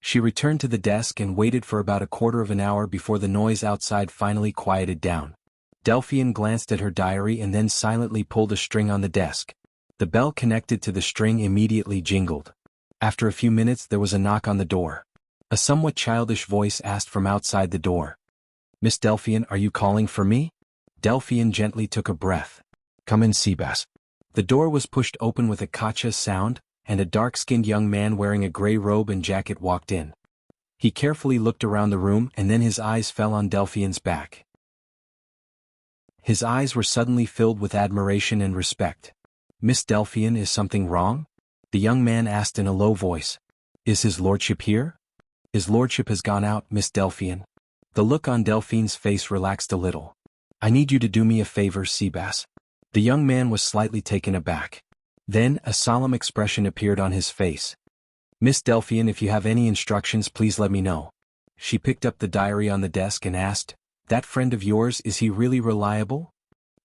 She returned to the desk and waited for about a quarter of an hour before the noise outside finally quieted down. Delphian glanced at her diary and then silently pulled a string on the desk. The bell connected to the string immediately jingled. After a few minutes there was a knock on the door. A somewhat childish voice asked from outside the door. "Miss Delphian, are you calling for me?" Delphian gently took a breath. "Come in, Seabass." The door was pushed open with a kacha sound, and a dark-skinned young man wearing a gray robe and jacket walked in. He carefully looked around the room and then his eyes fell on Delphian's back. His eyes were suddenly filled with admiration and respect. "Miss Delphian, is something wrong?" The young man asked in a low voice. "Is his lordship here?" "His lordship has gone out, Miss Delphian." The look on Delphine's face relaxed a little. "I need you to do me a favor, Seabass." The young man was slightly taken aback. Then, a solemn expression appeared on his face. "Miss Delphian, if you have any instructions, please let me know." She picked up the diary on the desk and asked, "That friend of yours, is he really reliable?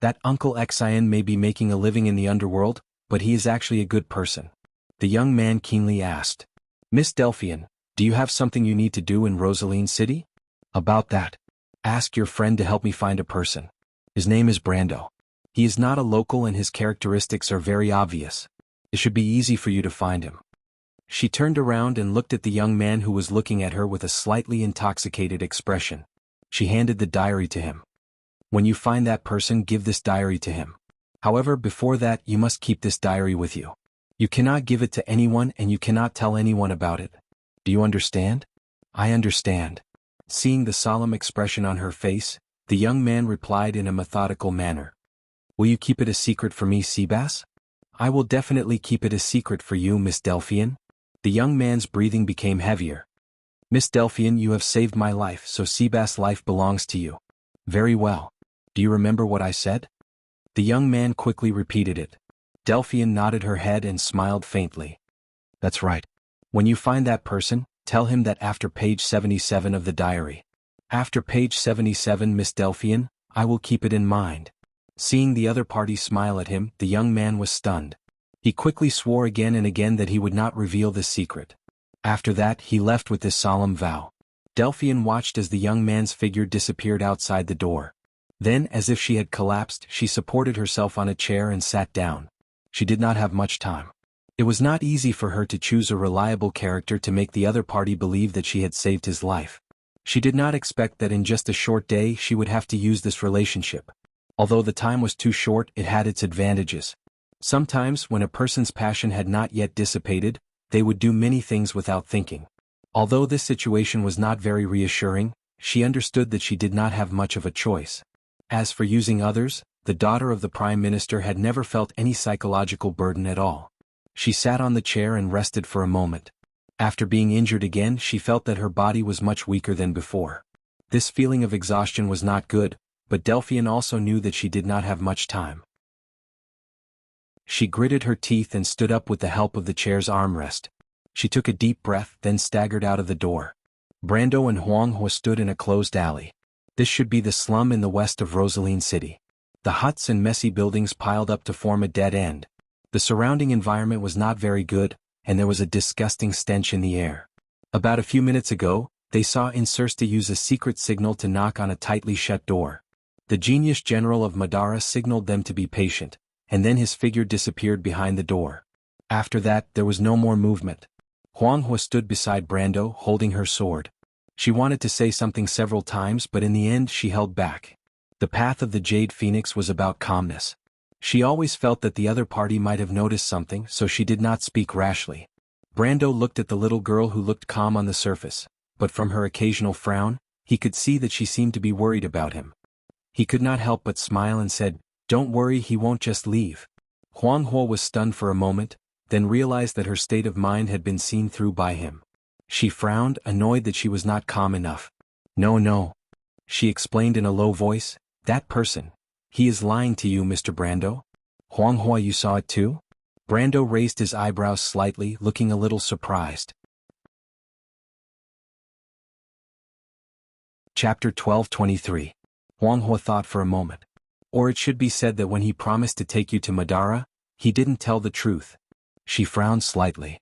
That Uncle Xian may be making a living in the underworld, but he is actually a good person." The young man keenly asked, "Miss Delphian, do you have something you need to do in Rosaline City?" "About that. Ask your friend to help me find a person. His name is Brando. He is not a local and his characteristics are very obvious. It should be easy for you to find him." She turned around and looked at the young man who was looking at her with a slightly intoxicated expression. She handed the diary to him. "When you find that person, give this diary to him. However, before that, you must keep this diary with you. You cannot give it to anyone and you cannot tell anyone about it. Do you understand?" "I understand." Seeing the solemn expression on her face, the young man replied in a methodical manner. "Will you keep it a secret for me, Seabass?" "I will definitely keep it a secret for you, Miss Delphian." The young man's breathing became heavier. "Miss Delphian, you have saved my life, so Seabass' life belongs to you." "Very well. Do you remember what I said?" The young man quickly repeated it. Delphian nodded her head and smiled faintly. "That's right. When you find that person, tell him that after page 77 of the diary." "After page 77, Miss Delphian, I will keep it in mind." Seeing the other party smile at him, the young man was stunned. He quickly swore again and again that he would not reveal the secret. After that, he left with this solemn vow. Delphian watched as the young man's figure disappeared outside the door. Then, as if she had collapsed, she supported herself on a chair and sat down. She did not have much time. It was not easy for her to choose a reliable character to make the other party believe that she had saved his life. She did not expect that in just a short day she would have to use this relationship. Although the time was too short, it had its advantages. Sometimes, when a person's passion had not yet dissipated, they would do many things without thinking. Although this situation was not very reassuring, she understood that she did not have much of a choice. As for using others, the daughter of the Prime Minister had never felt any psychological burden at all. She sat on the chair and rested for a moment. After being injured again, she felt that her body was much weaker than before. This feeling of exhaustion was not good, but Delphian also knew that she did not have much time. She gritted her teeth and stood up with the help of the chair's armrest. She took a deep breath, then staggered out of the door. Brando and Huang Hua stood in a closed alley. This should be the slum in the west of Rosaline City. The huts and messy buildings piled up to form a dead end. The surrounding environment was not very good, and there was a disgusting stench in the air. About a few minutes ago, they saw Insursta use a secret signal to knock on a tightly shut door. The genius general of Madara signaled them to be patient, and then his figure disappeared behind the door. After that, there was no more movement. Huang Hua stood beside Brando, holding her sword. She wanted to say something several times, but in the end she held back. The path of the Jade Phoenix was about calmness. She always felt that the other party might have noticed something, so she did not speak rashly. Brando looked at the little girl who looked calm on the surface, but from her occasional frown, he could see that she seemed to be worried about him. He could not help but smile and said, "Don't worry, he won't just leave." Huang Hua was stunned for a moment, then realized that her state of mind had been seen through by him. She frowned, annoyed that she was not calm enough. No, she explained in a low voice, "That person. He is lying to you, Mr. Brando." "Huang Hua, you saw it too?" Brando raised his eyebrows slightly, looking a little surprised. Chapter 12:23. Huang Hua thought for a moment. "Or it should be said that when he promised to take you to Madara, he didn't tell the truth." She frowned slightly.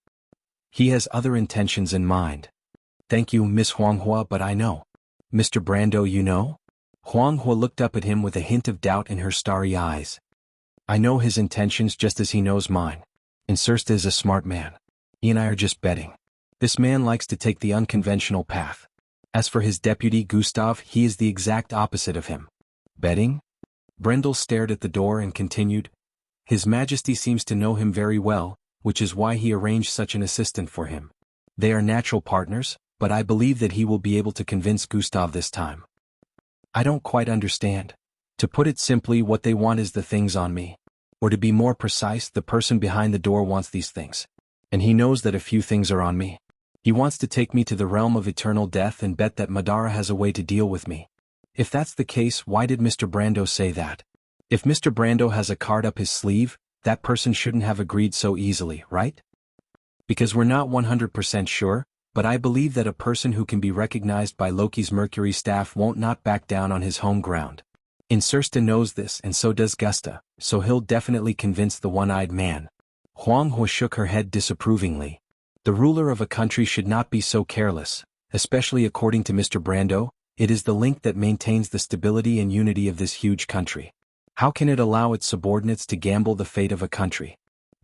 "He has other intentions in mind." Thank you, Miss Huanghua, but I know. Mr. Brando, you know? Huanghua looked up at him with a hint of doubt in her starry eyes. I know his intentions just as he knows mine. Insursta is a smart man. He and I are just betting. This man likes to take the unconventional path. As for his deputy Gustav, he is the exact opposite of him. Betting? Brendel stared at the door and continued. His Majesty seems to know him very well, which is why he arranged such an assistant for him. They are natural partners, but I believe that he will be able to convince Gustav this time. I don't quite understand. To put it simply, what they want is the things on me. Or to be more precise, the person behind the door wants these things. And he knows that a few things are on me. He wants to take me to the realm of eternal death and bet that Madara has a way to deal with me. If that's the case, why did Mr. Brando say that? If Mr. Brando has a card up his sleeve, that person shouldn't have agreed so easily, right? Because we're not 100% sure, but I believe that a person who can be recognized by Loki's Mercury staff won't not back down on his home ground. Insursta knows this and so does Gusta, so he'll definitely convince the one-eyed man. Huanghua shook her head disapprovingly. The ruler of a country should not be so careless, especially according to Mr. Brando. It is the link that maintains the stability and unity of this huge country. How can it allow its subordinates to gamble the fate of a country?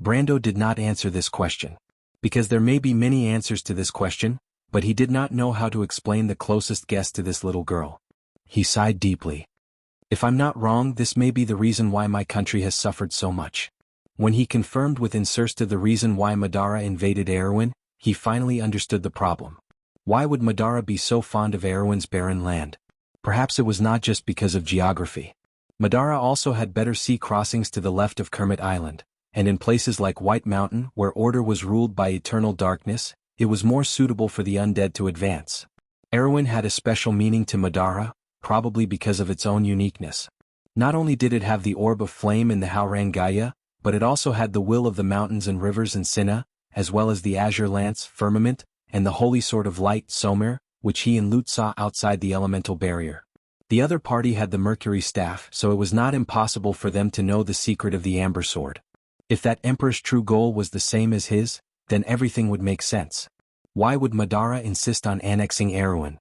Brando did not answer this question. Because there may be many answers to this question, but he did not know how to explain the closest guess to this little girl. He sighed deeply. If I'm not wrong, this may be the reason why my country has suffered so much. When he confirmed with Insursta the reason why Madara invaded Erewhon, he finally understood the problem. Why would Madara be so fond of Erewhon's barren land? Perhaps it was not just because of geography. Madara also had better sea crossings to the left of Kermit Island, and in places like White Mountain, where order was ruled by eternal darkness, it was more suitable for the undead to advance. Erewhon had a special meaning to Madara, probably because of its own uniqueness. Not only did it have the orb of flame in the Haurangaya, but it also had the will of the mountains and rivers in Sinna, as well as the azure lance, firmament, and the holy sword of light, Somir, which he and Lut saw outside the elemental barrier. The other party had the Mercury staff, so it was not impossible for them to know the secret of the Amber Sword. If that Emperor's true goal was the same as his, then everything would make sense. Why would Madara insist on annexing Erewhon?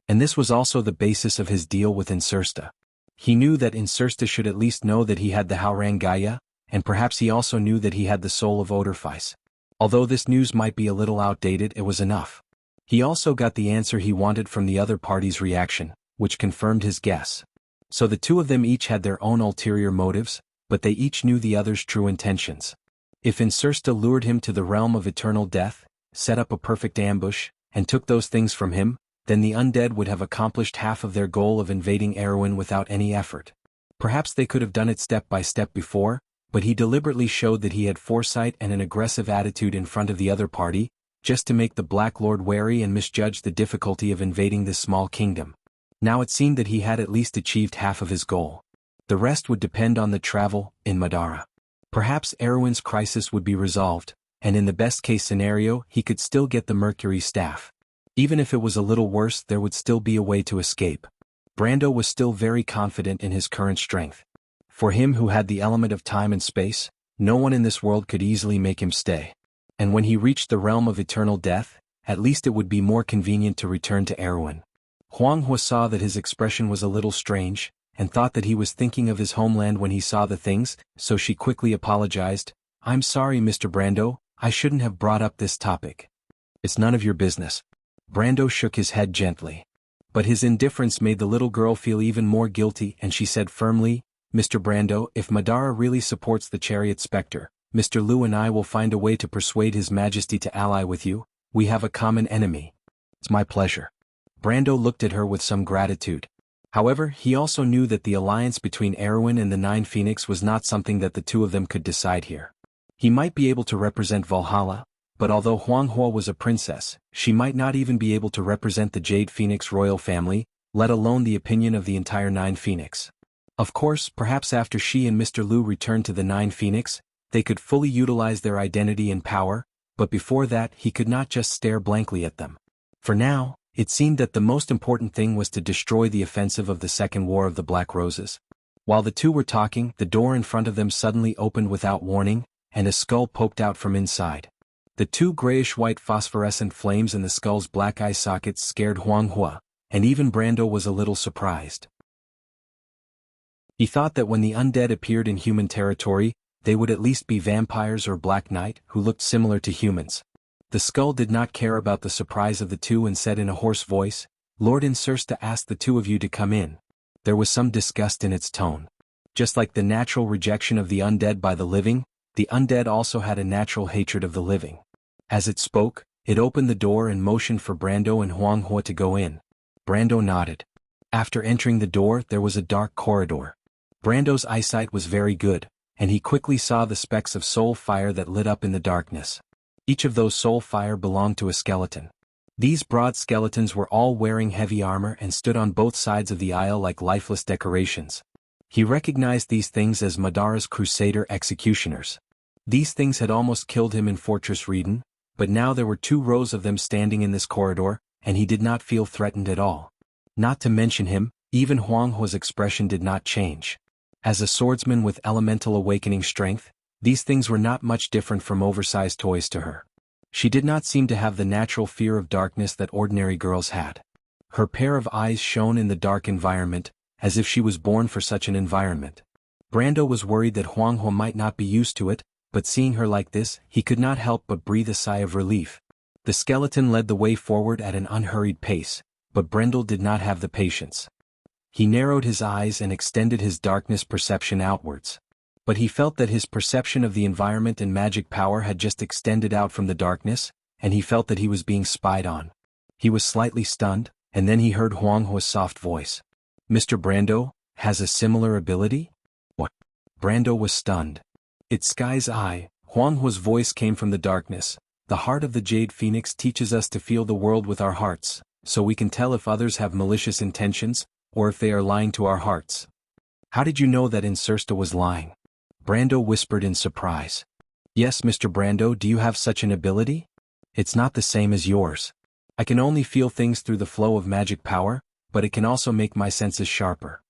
And this was also the basis of his deal with Insursta. He knew that Insursta should at least know that he had the Haurangaya, and perhaps he also knew that he had the soul of Odorphis. Although this news might be a little outdated, it was enough. He also got the answer he wanted from the other party's reaction, which confirmed his guess. So the two of them each had their own ulterior motives, but they each knew the other's true intentions. If Insursta lured him to the realm of eternal death, set up a perfect ambush, and took those things from him, then the undead would have accomplished half of their goal of invading Erewhon without any effort. Perhaps they could have done it step by step before, but he deliberately showed that he had foresight and an aggressive attitude in front of the other party, just to make the Black Lord wary and misjudge the difficulty of invading this small kingdom. Now it seemed that he had at least achieved half of his goal. The rest would depend on the travel in Madara. Perhaps Erewhon's crisis would be resolved, and in the best-case scenario he could still get the Mercury staff. Even if it was a little worse, there would still be a way to escape. Brando was still very confident in his current strength. For him who had the element of time and space, no one in this world could easily make him stay. And when he reached the realm of eternal death, at least it would be more convenient to return to Erewhon. Huanghua saw that his expression was a little strange, and thought that he was thinking of his homeland when he saw the things, so she quickly apologized. I'm sorry, Mr. Brando, I shouldn't have brought up this topic. It's none of your business. Brando shook his head gently. But his indifference made the little girl feel even more guilty, and she said firmly, Mr. Brando, if Madara really supports the Chariot Spectre, Mr. Lu and I will find a way to persuade His Majesty to ally with you. We have a common enemy. It's my pleasure. Brando looked at her with some gratitude. However, he also knew that the alliance between Erewhon and the Nine Phoenix was not something that the two of them could decide here. He might be able to represent Valhalla, but although Huanghua was a princess, she might not even be able to represent the Jade Phoenix royal family, let alone the opinion of the entire Nine Phoenix. Of course, perhaps after she and Mr. Lu returned to the Nine Phoenix, they could fully utilize their identity and power, but before that he could not just stare blankly at them. For now, it seemed that the most important thing was to destroy the offensive of the Second War of the Black Roses. While the two were talking, the door in front of them suddenly opened without warning, and a skull poked out from inside. The two grayish-white phosphorescent flames in the skull's black eye sockets scared Huang Hua, and even Brando was a little surprised. He thought that when the undead appeared in human territory, they would at least be vampires or Black Knight who looked similar to humans. The skull did not care about the surprise of the two and said in a hoarse voice, "Lord Incersta asked the two of you to come in." There was some disgust in its tone. Just like the natural rejection of the undead by the living, the undead also had a natural hatred of the living. As it spoke, it opened the door and motioned for Brando and Huang Hua to go in. Brando nodded. After entering the door, there was a dark corridor. Brando's eyesight was very good, and he quickly saw the specks of soul fire that lit up in the darkness. Each of those soul fire belonged to a skeleton. These broad skeletons were all wearing heavy armor and stood on both sides of the aisle like lifeless decorations. He recognized these things as Madara's Crusader executioners. These things had almost killed him in Fortress Reden, but now there were 2 rows of them standing in this corridor, and he did not feel threatened at all. Not to mention him, even Huang Hua's expression did not change. As a swordsman with elemental awakening strength, these things were not much different from oversized toys to her. She did not seem to have the natural fear of darkness that ordinary girls had. Her pair of eyes shone in the dark environment, as if she was born for such an environment. Brando was worried that Huang Hua might not be used to it, but seeing her like this, he could not help but breathe a sigh of relief. The skeleton led the way forward at an unhurried pace, but Brendel did not have the patience. He narrowed his eyes and extended his darkness perception outwards. But he felt that his perception of the environment and magic power had just extended out from the darkness, and he felt that he was being spied on. He was slightly stunned, and then he heard Huang Hua's soft voice. "Mr. Brando has a similar ability?" What? Brando was stunned. It's Sky's Eye. Huang Hua's voice came from the darkness. "The heart of the Jade Phoenix teaches us to feel the world with our hearts, so we can tell if others have malicious intentions, or if they are lying to our hearts." "How did you know that Incersta was lying?" Brando whispered in surprise. "Yes, Mr. Brando, do you have such an ability?" "It's not the same as yours. I can only feel things through the flow of magic power, but it can also make my senses sharper."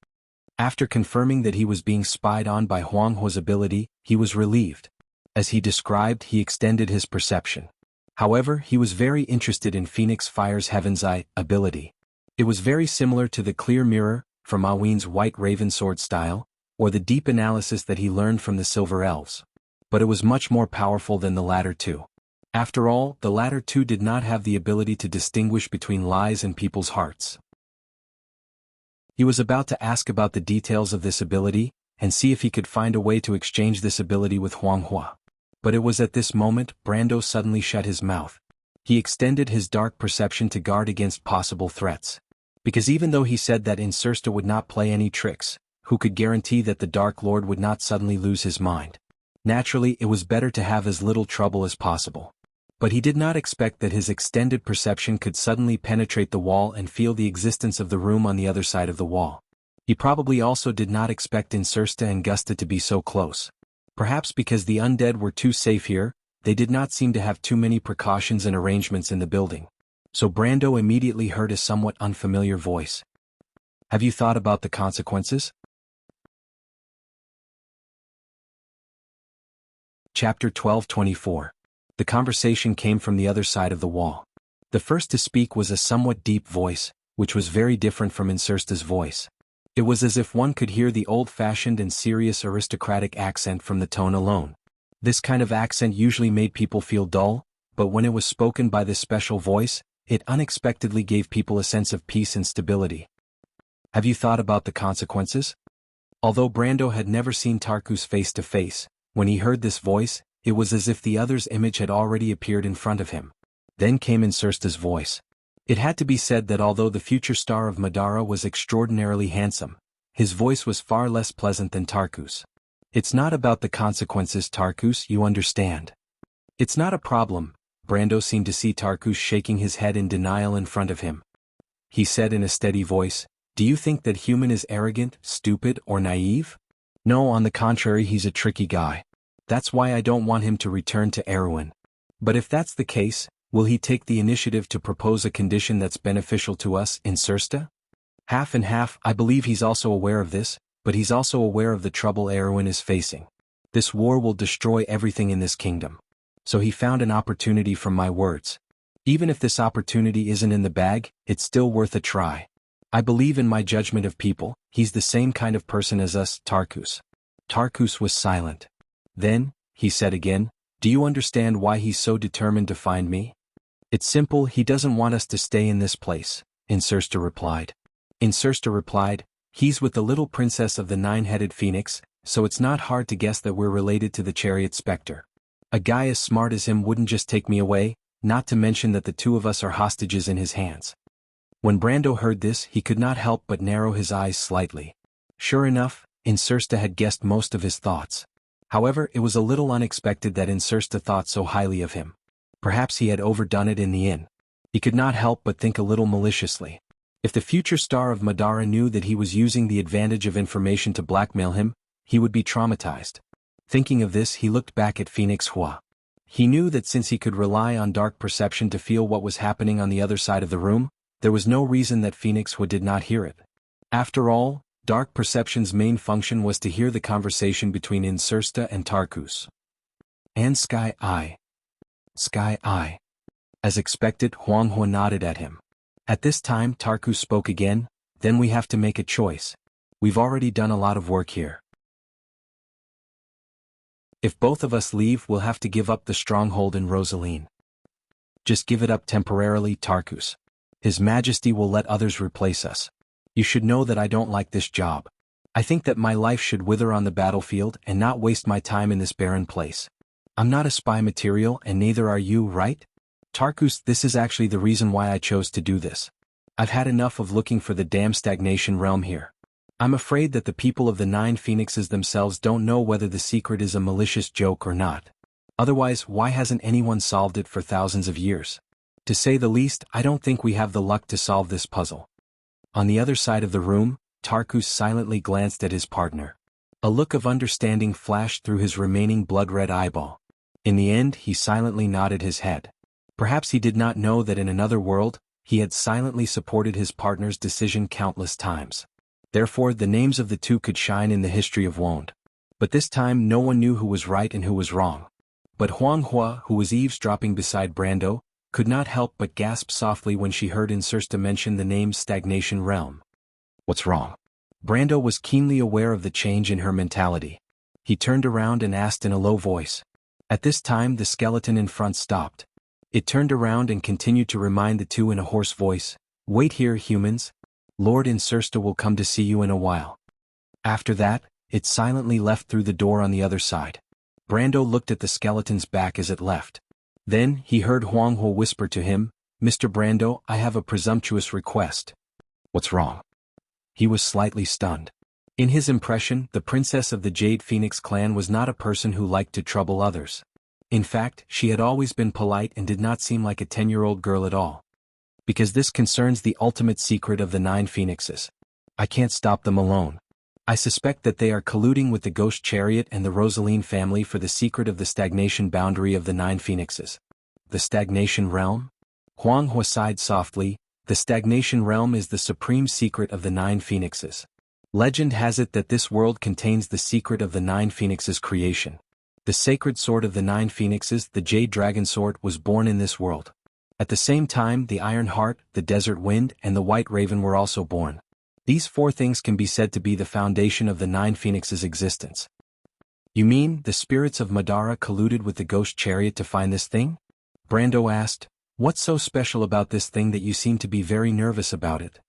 After confirming that he was being spied on by Huang Hua's ability, he was relieved. As he described, he extended his perception. However, he was very interested in Phoenix Fire's Heaven's Eye ability. It was very similar to the clear mirror from Aween's White Raven sword style, or the deep analysis that he learned from the Silver Elves. But it was much more powerful than the latter two. After all, the latter two did not have the ability to distinguish between lies and people's hearts. He was about to ask about the details of this ability, and see if he could find a way to exchange this ability with Huang Hua. But it was at this moment, Brando suddenly shut his mouth. He extended his dark perception to guard against possible threats. Because even though he said that Incersta would not play any tricks, who could guarantee that the Dark Lord would not suddenly lose his mind? Naturally, it was better to have as little trouble as possible. But he did not expect that his extended perception could suddenly penetrate the wall and feel the existence of the room on the other side of the wall. He probably also did not expect Incersta and Gusta to be so close. Perhaps because the undead were too safe here, they did not seem to have too many precautions and arrangements in the building. So Brando immediately heard a somewhat unfamiliar voice. "Have you thought about the consequences?" Chapter 12:24. The conversation came from the other side of the wall. The first to speak was a somewhat deep voice, which was very different from Incersta's voice. It was as if one could hear the old-fashioned and serious aristocratic accent from the tone alone. This kind of accent usually made people feel dull, but when it was spoken by this special voice, it unexpectedly gave people a sense of peace and stability. "Have you thought about the consequences?" Although Brando had never seen Tarkus face to face, when he heard this voice, it was as if the other's image had already appeared in front of him. Then came Incersta's voice. It had to be said that although the future star of Madara was extraordinarily handsome, his voice was far less pleasant than Tarkus. "It's not about the consequences, Tarkus, you understand." "It's not a problem." Brando seemed to see Tarkus shaking his head in denial in front of him. He said in a steady voice, "Do you think that human is arrogant, stupid, or naive?" "No, on the contrary, he's a tricky guy. That's why I don't want him to return to Erewhon." "But if that's the case, will he take the initiative to propose a condition that's beneficial to us, Incersta?" "Half and half. I believe he's also aware of this, but he's also aware of the trouble Erewhon is facing. This war will destroy everything in this kingdom. So he found an opportunity from my words. Even if this opportunity isn't in the bag, it's still worth a try. I believe in my judgment of people. He's the same kind of person as us, Tarkus. Tarkus was silent. Then, he said again, do you understand why he's so determined to find me? It's simple, he doesn't want us to stay in this place, Insursta replied. Insursta replied, he's with the little princess of the nine-headed phoenix, so it's not hard to guess that we're related to the chariot specter. A guy as smart as him wouldn't just take me away, not to mention that the two of us are hostages in his hands. When Brando heard this, he could not help but narrow his eyes slightly. Sure enough, Insursta had guessed most of his thoughts. However, it was a little unexpected that Insursta thought so highly of him. Perhaps he had overdone it in the inn. He could not help but think a little maliciously. If the future star of Madara knew that he was using the advantage of information to blackmail him, he would be traumatized. Thinking of this, he looked back at Phoenix Hua. He knew that since he could rely on dark perception to feel what was happening on the other side of the room, there was no reason that Phoenix Hua did not hear it. After all, dark perception's main function was to hear the conversation between Insursta and Tarkus. And Sky Eye. Sky Eye. As expected, Huang Hua nodded at him. At this time Tarkus spoke again, then we have to make a choice. We've already done a lot of work here. If both of us leave, we'll have to give up the stronghold in Rosaline. Just give it up temporarily, Tarkus. His Majesty will let others replace us. You should know that I don't like this job. I think that my life should wither on the battlefield and not waste my time in this barren place. I'm not a spy material and neither are you, right? Tarkus, this is actually the reason why I chose to do this. I've had enough of looking for the damn stagnation realm here. I'm afraid that the people of the Nine Phoenixes themselves don't know whether the secret is a malicious joke or not. Otherwise, why hasn't anyone solved it for thousands of years? To say the least, I don't think we have the luck to solve this puzzle. On the other side of the room, Tarkus silently glanced at his partner. A look of understanding flashed through his remaining blood-red eyeball. In the end, he silently nodded his head. Perhaps he did not know that in another world, he had silently supported his partner's decision countless times. Therefore, the names of the two could shine in the history of Wond. But this time no one knew who was right and who was wrong. But Huang Hua, who was eavesdropping beside Brando, could not help but gasp softly when she heard Insursta mention the name Stagnation Realm. What's wrong? Brando was keenly aware of the change in her mentality. He turned around and asked in a low voice. At this time the skeleton in front stopped. It turned around and continued to remind the two in a hoarse voice, "Wait here, humans. Lord Insursta will come to see you in a while." After that, it silently left through the door on the other side. Brando looked at the skeleton's back as it left. Then, he heard Huang Hua whisper to him, "Mr. Brando, I have a presumptuous request." What's wrong? He was slightly stunned. In his impression, the princess of the Jade Phoenix clan was not a person who liked to trouble others. In fact, she had always been polite and did not seem like a 10-year-old girl at all. Because this concerns the ultimate secret of the Nine Phoenixes. I can't stop them alone. I suspect that they are colluding with the Ghost Chariot and the Rosaline family for the secret of the stagnation boundary of the Nine Phoenixes. The stagnation realm? Huang Hua sighed softly. The stagnation realm is the supreme secret of the Nine Phoenixes. Legend has it that this world contains the secret of the Nine Phoenixes' creation. The sacred sword of the Nine Phoenixes, the Jade Dragon Sword, was born in this world. At the same time, the Iron Heart, the Desert Wind, and the White Raven were also born. These four things can be said to be the foundation of the Nine Phoenixes' existence. You mean, the spirits of Madara colluded with the Ghost Chariot to find this thing? Brando asked. What's so special about this thing that you seem to be very nervous about it?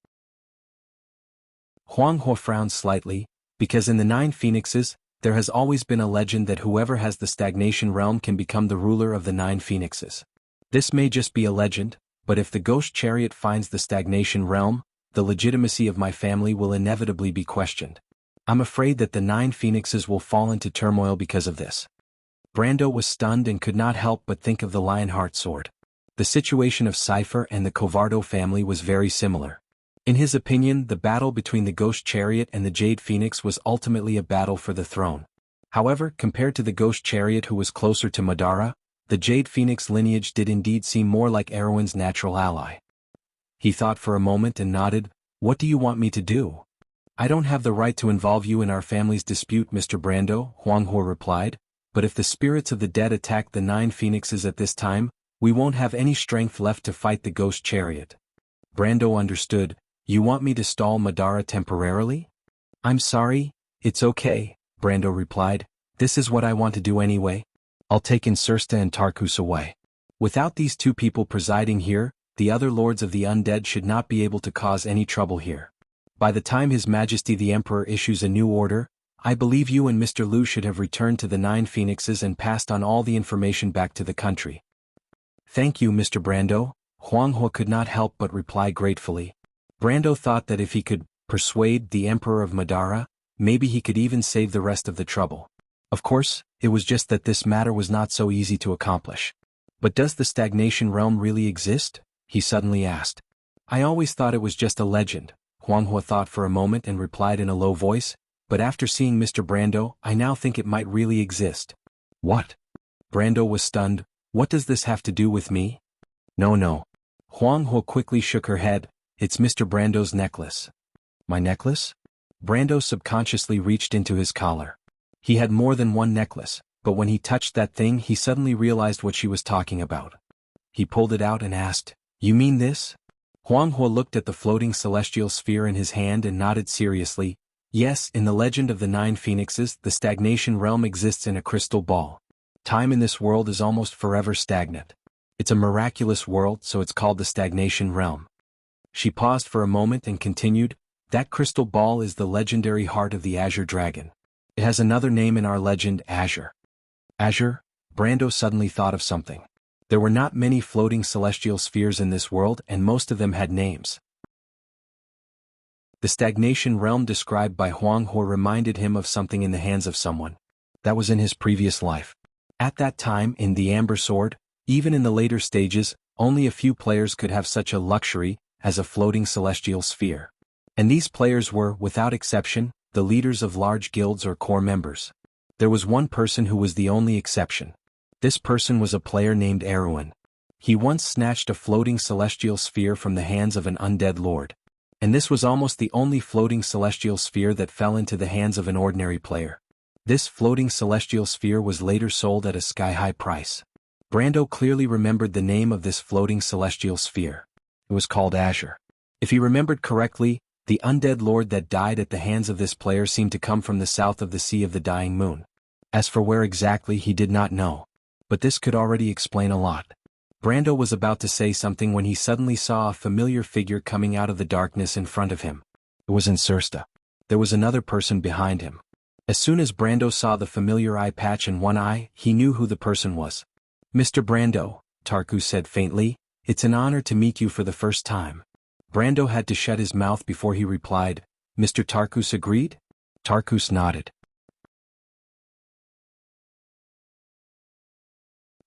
Huang Hua frowned slightly, because in the Nine Phoenixes, there has always been a legend that whoever has the stagnation realm can become the ruler of the Nine Phoenixes. This may just be a legend, but if the Ghost Chariot finds the stagnation realm, the legitimacy of my family will inevitably be questioned. I'm afraid that the Nine Phoenixes will fall into turmoil because of this. Brando was stunned and could not help but think of the Lionheart sword. The situation of Cypher and the Covardo family was very similar. In his opinion, the battle between the Ghost Chariot and the Jade Phoenix was ultimately a battle for the throne. However, compared to the Ghost Chariot who was closer to Madara, the Jade Phoenix lineage did indeed seem more like Erwin's natural ally. He thought for a moment and nodded. What do you want me to do? I don't have the right to involve you in our family's dispute, Mr. Brando, Huang Hua replied. but if the spirits of the dead attack the 9 phoenixes at this time, we won't have any strength left to fight the ghost chariot. Brando understood. You want me to stall Madara temporarily? I'm sorry, it's okay, Brando replied. This is what I want to do anyway. I'll take Insursta and Tarkus away. Without these 2 people presiding here, the other lords of the undead should not be able to cause any trouble here. By the time His Majesty the Emperor issues a new order, I believe you and Mr. Lu should have returned to the 9 phoenixes and passed on all the information back to the country. Thank you, Mr. Brando, Huang He could not help but reply gratefully. Brando thought that if he could persuade the Emperor of Madara, maybe he could even save the rest of the trouble. Of course, it was just that this matter was not so easy to accomplish. But does the stagnation realm really exist? He suddenly asked. I always thought it was just a legend, Huang He thought for a moment and replied in a low voice, but after seeing Mr. Brando, I now think it might really exist. What? Brando was stunned. What does this have to do with me? No. Huang He quickly shook her head. It's Mr. Brando's necklace. My necklace? Brando subconsciously reached into his collar. He had more than one necklace, but when he touched that thing he suddenly realized what she was talking about. He pulled it out and asked, You mean this? Huang He looked at the floating celestial sphere in his hand and nodded seriously. Yes, in the legend of the 9 phoenixes, the stagnation realm exists in a crystal ball. Time in this world is almost forever stagnant. It's a miraculous world, so it's called the stagnation realm. She paused for a moment and continued, That crystal ball is the legendary heart of the Azure Dragon. It has another name in our legend, Azure. Azure? Brando suddenly thought of something. There were not many floating celestial spheres in this world and most of them had names. The stagnation realm described by Huang He reminded him of something in the hands of someone. That was in his previous life. At that time, in the Amber Sword, even in the later stages, only a few players could have such a luxury as a floating celestial sphere. And these players were, without exception, the leaders of large guilds or core members. There was one person who was the only exception. This person was a player named Erwin. He once snatched a floating celestial sphere from the hands of an undead lord. And this was almost the only floating celestial sphere that fell into the hands of an ordinary player. This floating celestial sphere was later sold at a sky-high price. Brando clearly remembered the name of this floating celestial sphere. It was called Azure. If he remembered correctly, the undead lord that died at the hands of this player seemed to come from the south of the Sea of the Dying Moon. As for where exactly, he did not know. But this could already explain a lot. Brando was about to say something when he suddenly saw a familiar figure coming out of the darkness in front of him. It was Insursta. There was another person behind him. As soon as Brando saw the familiar eye patch and one eye, he knew who the person was. Mr. Brando, Tarkus said faintly, it's an honor to meet you for the first time. Brando had to shut his mouth before he replied. Mr. Tarkus agreed? Tarkus nodded.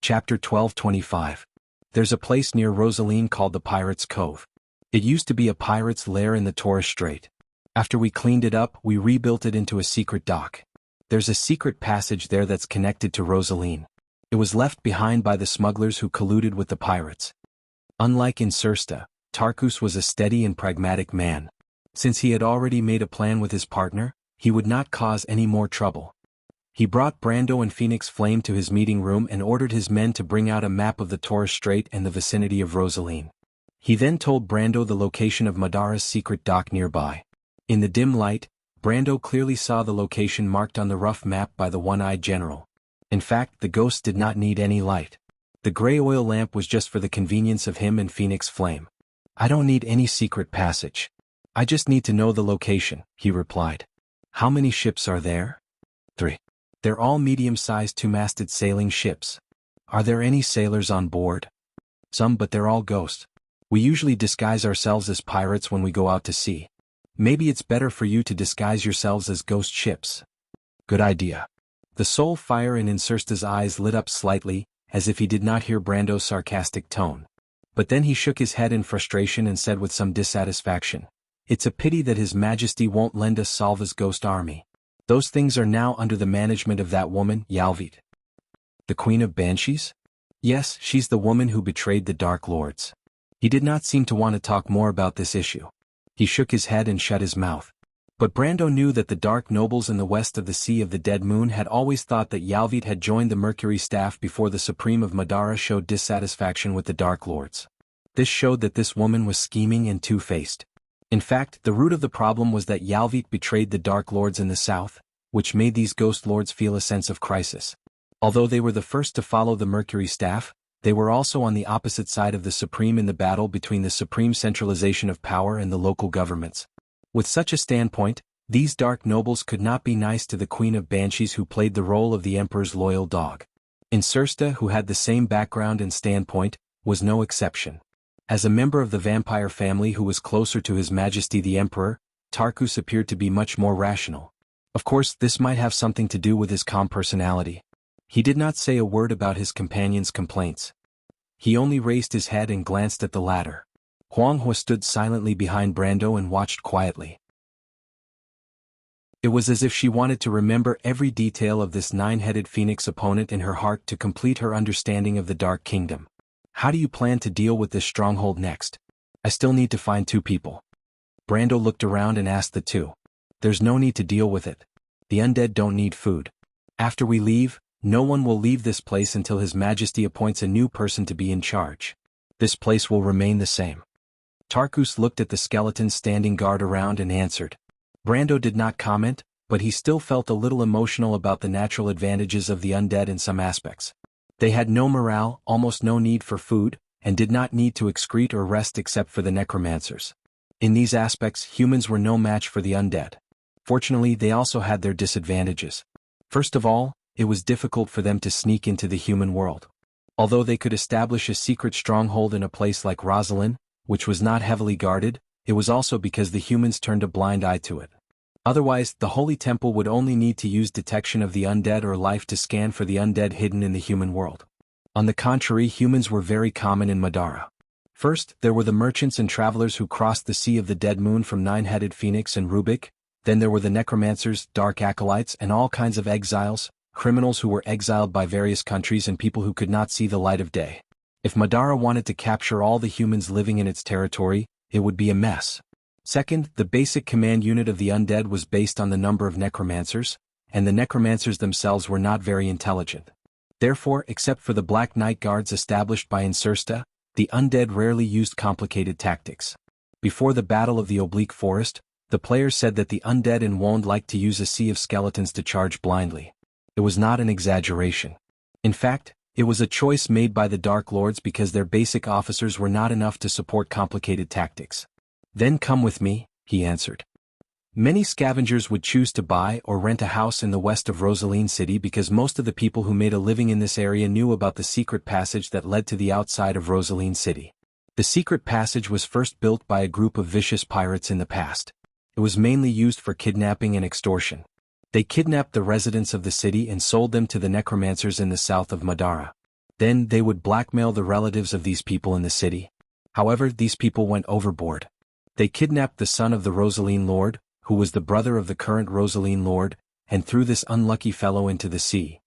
Chapter 1225. There's a place near Rosaline called the Pirate's Cove. It used to be a pirate's lair in the Torres Strait. After we cleaned it up, we rebuilt it into a secret dock. There's a secret passage there that's connected to Rosaline. It was left behind by the smugglers who colluded with the pirates. Unlike Insursta, Tarkus was a steady and pragmatic man. Since he had already made a plan with his partner, he would not cause any more trouble. He brought Brando and Phoenix Flame to his meeting room and ordered his men to bring out a map of the Torres Strait and the vicinity of Rosaline. He then told Brando the location of Madara's secret dock nearby. In the dim light, Brando clearly saw the location marked on the rough map by the one-eyed general. In fact, the ghost did not need any light. The gray oil lamp was just for the convenience of him and Phoenix Flame. I don't need any secret passage. I just need to know the location, he replied. How many ships are there? 3. They're all medium-sized two-masted sailing ships. Are there any sailors on board? Some, but they're all ghosts. We usually disguise ourselves as pirates when we go out to sea. Maybe it's better for you to disguise yourselves as ghost ships. Good idea. The soul fire in Insursta's eyes lit up slightly, as if he did not hear Brando's sarcastic tone. But then he shook his head in frustration and said with some dissatisfaction, It's a pity that His Majesty won't lend us Salva's ghost army. Those things are now under the management of that woman, Yalvit. The Queen of Banshees? Yes, she's the woman who betrayed the Dark Lords. He did not seem to want to talk more about this issue. He shook his head and shut his mouth. But Brando knew that the dark nobles in the west of the Sea of the Dead Moon had always thought that Yalvit had joined the Mercury staff before the Supreme of Madara showed dissatisfaction with the Dark Lords. This showed that this woman was scheming and two-faced. In fact, the root of the problem was that Yalvit betrayed the Dark Lords in the south, which made these Ghost Lords feel a sense of crisis. Although they were the first to follow the Mercury staff, they were also on the opposite side of the Supreme in the battle between the supreme centralization of power and the local governments. With such a standpoint, these dark nobles could not be nice to the Queen of Banshees who played the role of the Emperor's loyal dog. Insursta, who had the same background and standpoint, was no exception. As a member of the vampire family who was closer to His Majesty the Emperor, Tarkus appeared to be much more rational. Of course, this might have something to do with his calm personality. He did not say a word about his companion's complaints. He only raised his head and glanced at the latter. Huang He stood silently behind Brando and watched quietly. It was as if she wanted to remember every detail of this nine-headed phoenix opponent in her heart to complete her understanding of the Dark Kingdom. How do you plan to deal with this stronghold next? I still need to find 2 people. Brando looked around and asked the 2. There's no need to deal with it. The undead don't need food. After we leave, no one will leave this place until His Majesty appoints a new person to be in charge. This place will remain the same. Tarkus looked at the skeletons standing guard around and answered. Brando did not comment, but he still felt a little emotional about the natural advantages of the undead in some aspects. They had no morale, almost no need for food, and did not need to excrete or rest except for the necromancers. In these aspects, humans were no match for the undead. Fortunately, they also had their disadvantages. First of all, it was difficult for them to sneak into the human world. Although they could establish a secret stronghold in a place like Rosalind, which was not heavily guarded, it was also because the humans turned a blind eye to it. Otherwise, the Holy Temple would only need to use detection of the undead or life to scan for the undead hidden in the human world. On the contrary, humans were very common in Madara. First, there were the merchants and travelers who crossed the Sea of the Dead Moon from Nine-Headed Phoenix and Rubik. Then there were the necromancers, dark acolytes, and all kinds of exiles, criminals who were exiled by various countries and people who could not see the light of day. If Madara wanted to capture all the humans living in its territory, it would be a mess. Second, the basic command unit of the undead was based on the number of necromancers, and the necromancers themselves were not very intelligent. Therefore, except for the Black Knight Guards established by Insursta, the undead rarely used complicated tactics. Before the Battle of the Oblique Forest, the players said that the undead in Wond liked to use a sea of skeletons to charge blindly. It was not an exaggeration. In fact, it was a choice made by the Dark Lords because their basic officers were not enough to support complicated tactics. Then come with me, he answered. Many scavengers would choose to buy or rent a house in the west of Rosaline City because most of the people who made a living in this area knew about the secret passage that led to the outside of Rosaline City. The secret passage was first built by a group of vicious pirates in the past. It was mainly used for kidnapping and extortion. They kidnapped the residents of the city and sold them to the necromancers in the south of Madara. Then they would blackmail the relatives of these people in the city. However, these people went overboard. They kidnapped the son of the Rosaline Lord, who was the brother of the current Rosaline Lord, and threw this unlucky fellow into the sea.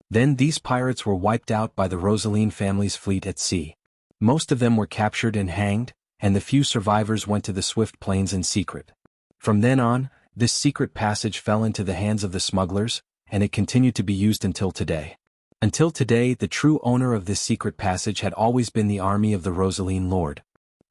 Then these pirates were wiped out by the Rosaline family's fleet at sea. Most of them were captured and hanged, and the few survivors went to the Swift Plains in secret. From then on, this secret passage fell into the hands of the smugglers, and it continued to be used until today. Until today, the true owner of this secret passage had always been the army of the Rosaline Lord.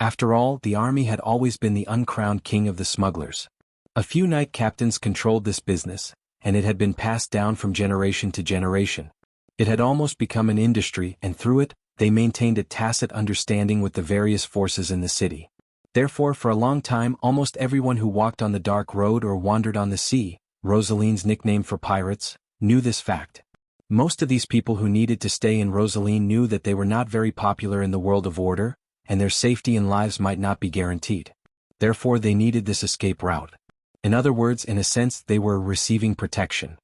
After all, the army had always been the uncrowned king of the smugglers. A few knight captains controlled this business, and it had been passed down from generation to generation. It had almost become an industry, and through it, they maintained a tacit understanding with the various forces in the city. Therefore, for a long time, almost everyone who walked on the dark road or wandered on the sea, Rosaline's nickname for pirates, knew this fact. Most of these people who needed to stay in Rosaline knew that they were not very popular in the world of order, and their safety and lives might not be guaranteed. Therefore, they needed this escape route. In other words, in a sense, they were receiving protection.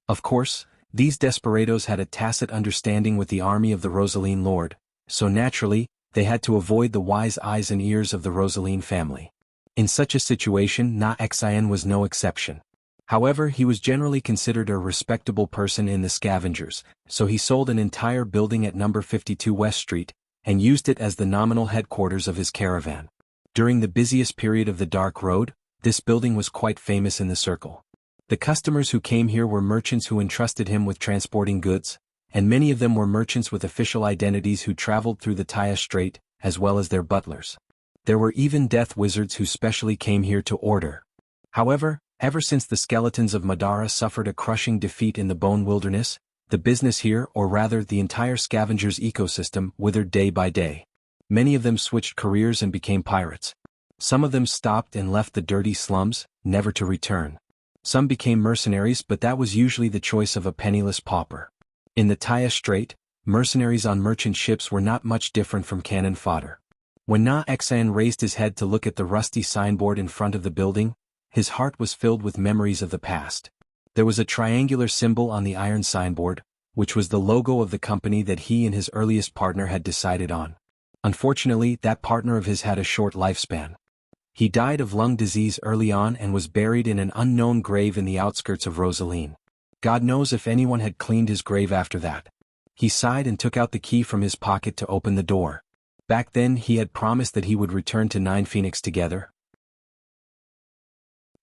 Of course, these desperados had a tacit understanding with the army of the Rosaline Lord, so naturally, they had to avoid the wise eyes and ears of the Rosaline family. In such a situation, Na Xian was no exception. However, he was generally considered a respectable person in the scavengers, so he sold an entire building at number 52 West Street, and used it as the nominal headquarters of his caravan. During the busiest period of the Dark Road, This building was quite famous in the circle. The customers who came here were merchants who entrusted him with transporting goods, and many of them were merchants with official identities who traveled through the Taya Strait, as well as their butlers. There were even death wizards who specially came here to order. However, ever since the skeletons of Madara suffered a crushing defeat in the Bone Wilderness, the business here, or rather the entire scavengers ecosystem, withered day by day. Many of them switched careers and became pirates. Some of them stopped and left the dirty slums, never to return. Some became mercenaries, but that was usually the choice of a penniless pauper. In the Taya Strait, mercenaries on merchant ships were not much different from cannon fodder. When Na Xan raised his head to look at the rusty signboard in front of the building, his heart was filled with memories of the past. There was a triangular symbol on the iron signboard, which was the logo of the company that he and his earliest partner had decided on. Unfortunately, that partner of his had a short lifespan. He died of lung disease early on and was buried in an unknown grave in the outskirts of Rosaline. God knows if anyone had cleaned his grave after that. He sighed and took out the key from his pocket to open the door. Back then he had promised that he would return to Nine Phoenix together.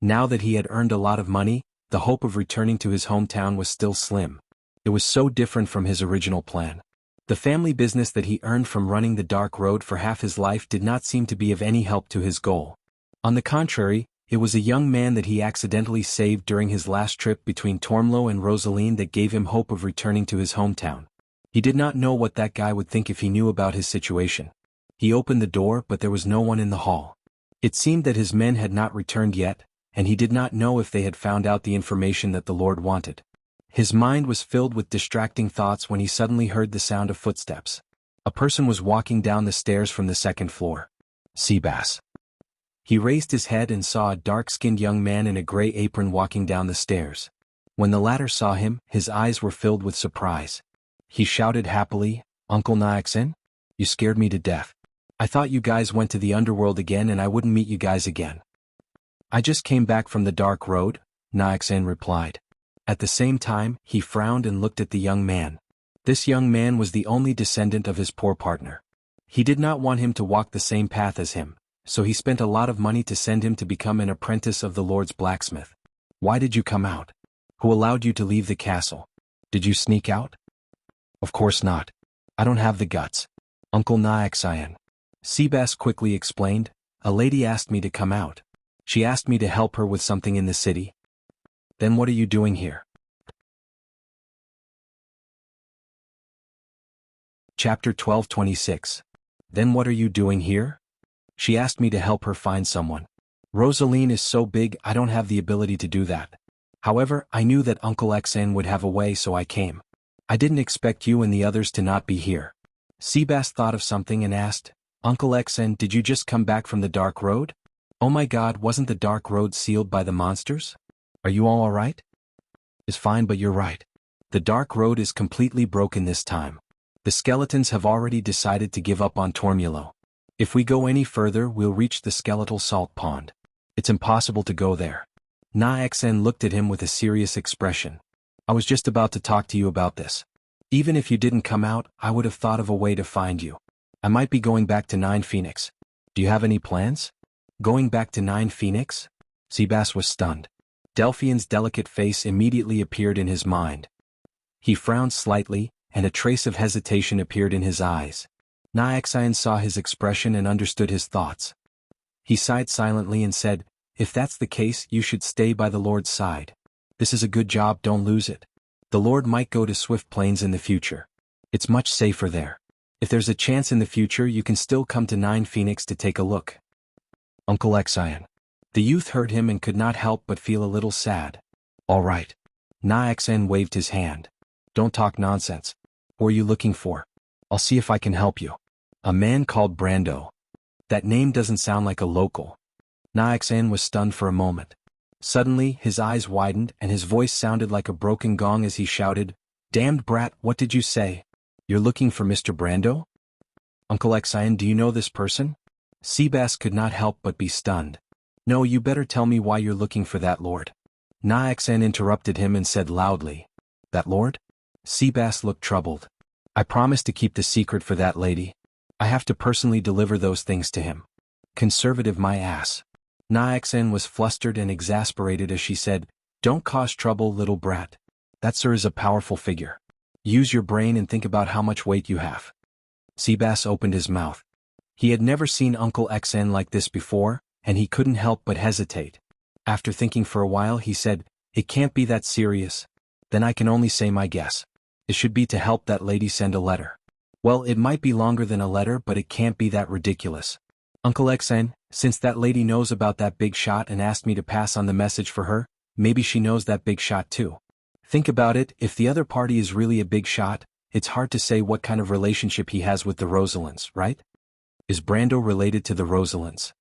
Now that he had earned a lot of money, the hope of returning to his hometown was still slim. It was so different from his original plan. The family business that he earned from running the dark road for half his life did not seem to be of any help to his goal. On the contrary, it was a young man that he accidentally saved during his last trip between Tormlo and Rosaline that gave him hope of returning to his hometown. He did not know what that guy would think if he knew about his situation. He opened the door, but there was no one in the hall. It seemed that his men had not returned yet, and he did not know if they had found out the information that the Lord wanted. His mind was filled with distracting thoughts when he suddenly heard the sound of footsteps. A person was walking down the stairs from the second floor. Seabass. He raised his head and saw a dark-skinned young man in a gray apron walking down the stairs. When the latter saw him, his eyes were filled with surprise. He shouted happily, "Uncle Naixen? You scared me to death. I thought you guys went to the underworld again and I wouldn't meet you guys again." "I just came back from the dark road," Naixen replied. At the same time, he frowned and looked at the young man. This young man was the only descendant of his poor partner. He did not want him to walk the same path as him, so he spent a lot of money to send him to become an apprentice of the Lord's blacksmith. "Why did you come out? Who allowed you to leave the castle? Did you sneak out?" "Of course not. I don't have the guts. Uncle Naixen," Seabass quickly explained, "a lady asked me to come out. She asked me to help her with something in the city." "Then what are you doing here?" Chapter 12:26. Then what are you doing here? "She asked me to help her find someone. Rosaline is so big I don't have the ability to do that. However, I knew that Uncle Xan would have a way, so I came. I didn't expect you and the others to not be here." Seabass thought of something and asked, "Uncle Xan, did you just come back from the dark road? Oh my God, wasn't the dark road sealed by the monsters? Are you all alright?" "It's fine, but you're right. The dark road is completely broken this time. The skeletons have already decided to give up on Tormulo. If we go any further we'll reach the skeletal salt pond. It's impossible to go there." Naixen looked at him with a serious expression. "I was just about to talk to you about this. Even if you didn't come out, I would have thought of a way to find you. I might be going back to Nine Phoenix. Do you have any plans?" "Going back to Nine Phoenix?" Seabass was stunned. Delphian's delicate face immediately appeared in his mind. He frowned slightly, and a trace of hesitation appeared in his eyes. Naixen saw his expression and understood his thoughts. He sighed silently and said, "If that's the case, you should stay by the Lord's side. This is a good job, don't lose it. The Lord might go to Swift Plains in the future. It's much safer there. If there's a chance in the future you can still come to Nine Phoenix to take a look." "Uncle Xan." The youth heard him and could not help but feel a little sad. "All right." Naixen waved his hand. "Don't talk nonsense. Who are you looking for? I'll see if I can help you." "A man called Brando." That name doesn't sound like a local. Naixen was stunned for a moment. Suddenly, his eyes widened and his voice sounded like a broken gong as he shouted, "Damned brat, what did you say? You're looking for Mr. Brando? Uncle Xan, do you know this person?" Seabass could not help but be stunned. "No, you better tell me why you're looking for that lord." Naixen interrupted him and said loudly, "That lord?" Seabass looked troubled. "I promised to keep the secret for that lady. I have to personally deliver those things to him." "Conservative my ass. Naxen was flustered and exasperated as she said, "Don't cause trouble, little brat. That sir is a powerful figure. Use your brain and think about how much weight you have." Seabass opened his mouth. He had never seen Uncle Xen like this before, and he couldn't help but hesitate. After thinking for a while he said, "It can't be that serious. Then I can only say my guess. It should be to help that lady send a letter. Well, it might be longer than a letter, but it can't be that ridiculous. Uncle Xen, since that lady knows about that big shot and asked me to pass on the message for her, maybe she knows that big shot too. Think about it, if the other party is really a big shot, it's hard to say what kind of relationship he has with the Rosalinds, right? Is Brando related to the Rosalinds?"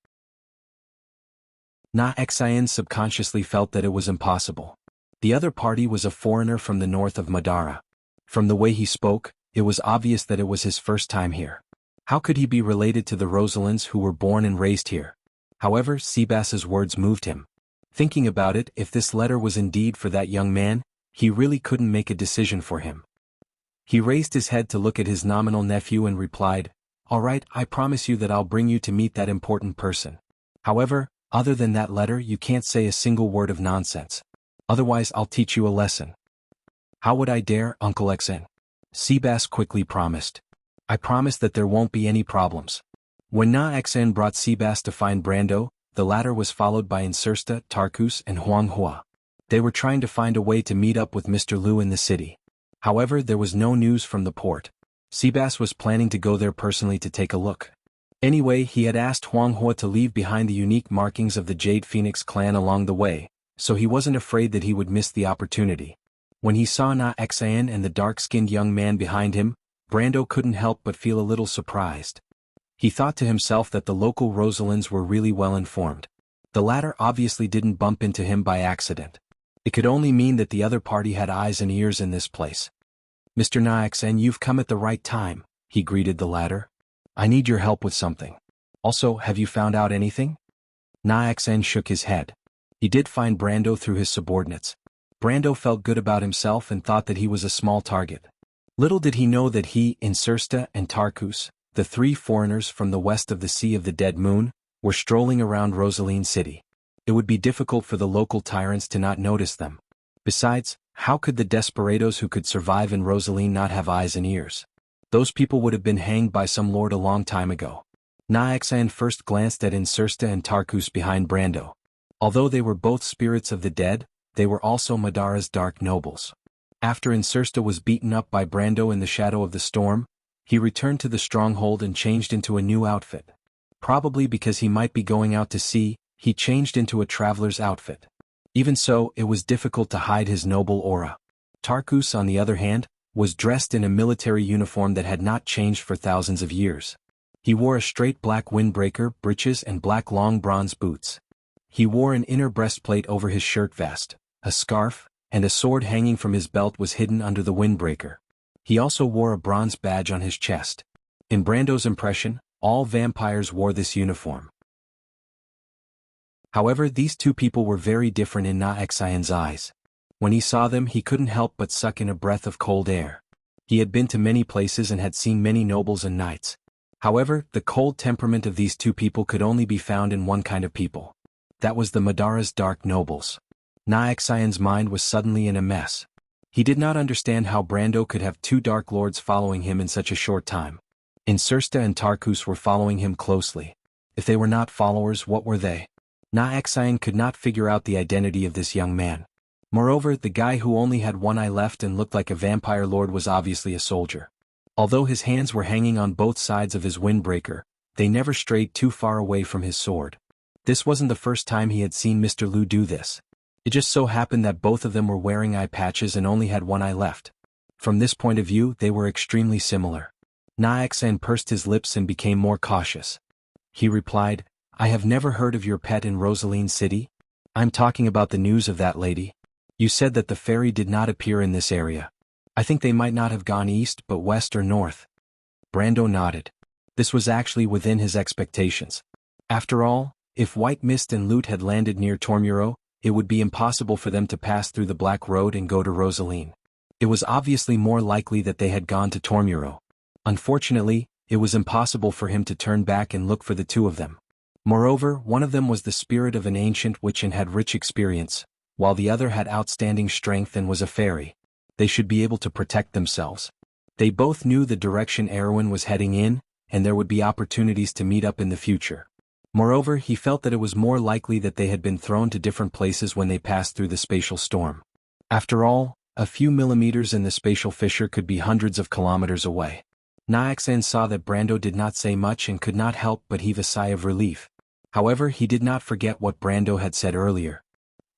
Naxen subconsciously felt that it was impossible. The other party was a foreigner from the north of Madara. From the way he spoke, it was obvious that it was his first time here. How could he be related to the Rosalinds who were born and raised here? However, Seabass's words moved him. Thinking about it, if this letter was indeed for that young man, he really couldn't make a decision for him. He raised his head to look at his nominal nephew and replied, "All right, I promise you that I'll bring you to meet that important person. However, other than that letter you can't say a single word of nonsense. Otherwise I'll teach you a lesson." "How would I dare, Uncle Xen?" Seabass quickly promised. "I promise that there won't be any problems." When Naxen brought Seabass to find Brando, the latter was followed by Insursta, Tarkus, and Huanghua. They were trying to find a way to meet up with Mr. Lu in the city. However, there was no news from the port. Seabass was planning to go there personally to take a look. Anyway, he had asked Huanghua to leave behind the unique markings of the Jade Phoenix clan along the way, so he wasn't afraid that he would miss the opportunity. When he saw Naxen and the dark-skinned young man behind him, Brando couldn't help but feel a little surprised. He thought to himself that the local Rosalinds were really well informed. The latter obviously didn't bump into him by accident. It could only mean that the other party had eyes and ears in this place. "Mr. Naxen, you've come at the right time," he greeted the latter. "I need your help with something. Also, have you found out anything?" Naxen shook his head. He did find Brando through his subordinates. Brando felt good about himself and thought that he was a small target. Little did he know that he, Insursta, and Tarkus, the three foreigners from the west of the Sea of the Dead Moon, were strolling around Rosaline City. It would be difficult for the local tyrants to not notice them. Besides, how could the desperados who could survive in Rosaline not have eyes and ears? Those people would have been hanged by some lord a long time ago. Naxen first glanced at Insursta and Tarkus behind Brando. Although they were both spirits of the dead, they were also Madara's dark nobles. After Insursta was beaten up by Brando in the shadow of the storm, he returned to the stronghold and changed into a new outfit. Probably because he might be going out to sea, he changed into a traveler's outfit. Even so, it was difficult to hide his noble aura. Tarkus, on the other hand, was dressed in a military uniform that had not changed for thousands of years. He wore a straight black windbreaker, breeches, and black long bronze boots. He wore an inner breastplate over his shirt vest, a scarf, and a sword hanging from his belt was hidden under the windbreaker. He also wore a bronze badge on his chest. In Brando's impression, all vampires wore this uniform. However, these two people were very different in Naxen's eyes. When he saw them, he couldn't help but suck in a breath of cold air. He had been to many places and had seen many nobles and knights. However, the cold temperament of these two people could only be found in one kind of people. That was the Madara's dark nobles. Naxen's mind was suddenly in a mess. He did not understand how Brando could have two Dark Lords following him in such a short time. Insursta and Tarkus were following him closely. If they were not followers, what were they? Naxen could not figure out the identity of this young man. Moreover, the guy who only had one eye left and looked like a vampire lord was obviously a soldier. Although his hands were hanging on both sides of his windbreaker, they never strayed too far away from his sword. This wasn't the first time he had seen Mr. Lu do this. It just so happened that both of them were wearing eye patches and only had one eye left. From this point of view, they were extremely similar. Naxen pursed his lips and became more cautious. He replied, "I have never heard of your pet in Rosaline City. I'm talking about the news of that lady. You said that the fairy did not appear in this area. I think they might not have gone east but west or north." Brando nodded. This was actually within his expectations. After all, if White Mist and Loot had landed near Tormuro, it would be impossible for them to pass through the Black Road and go to Rosaline. It was obviously more likely that they had gone to Tormuro. Unfortunately, it was impossible for him to turn back and look for the two of them. Moreover, one of them was the spirit of an ancient witch and had rich experience, while the other had outstanding strength and was a fairy. They should be able to protect themselves. They both knew the direction Erwin was heading in, and there would be opportunities to meet up in the future. Moreover, he felt that it was more likely that they had been thrown to different places when they passed through the spatial storm. After all, a few millimeters in the spatial fissure could be hundreds of kilometers away. Naxan saw that Brando did not say much and could not help but heave a sigh of relief. However, he did not forget what Brando had said earlier.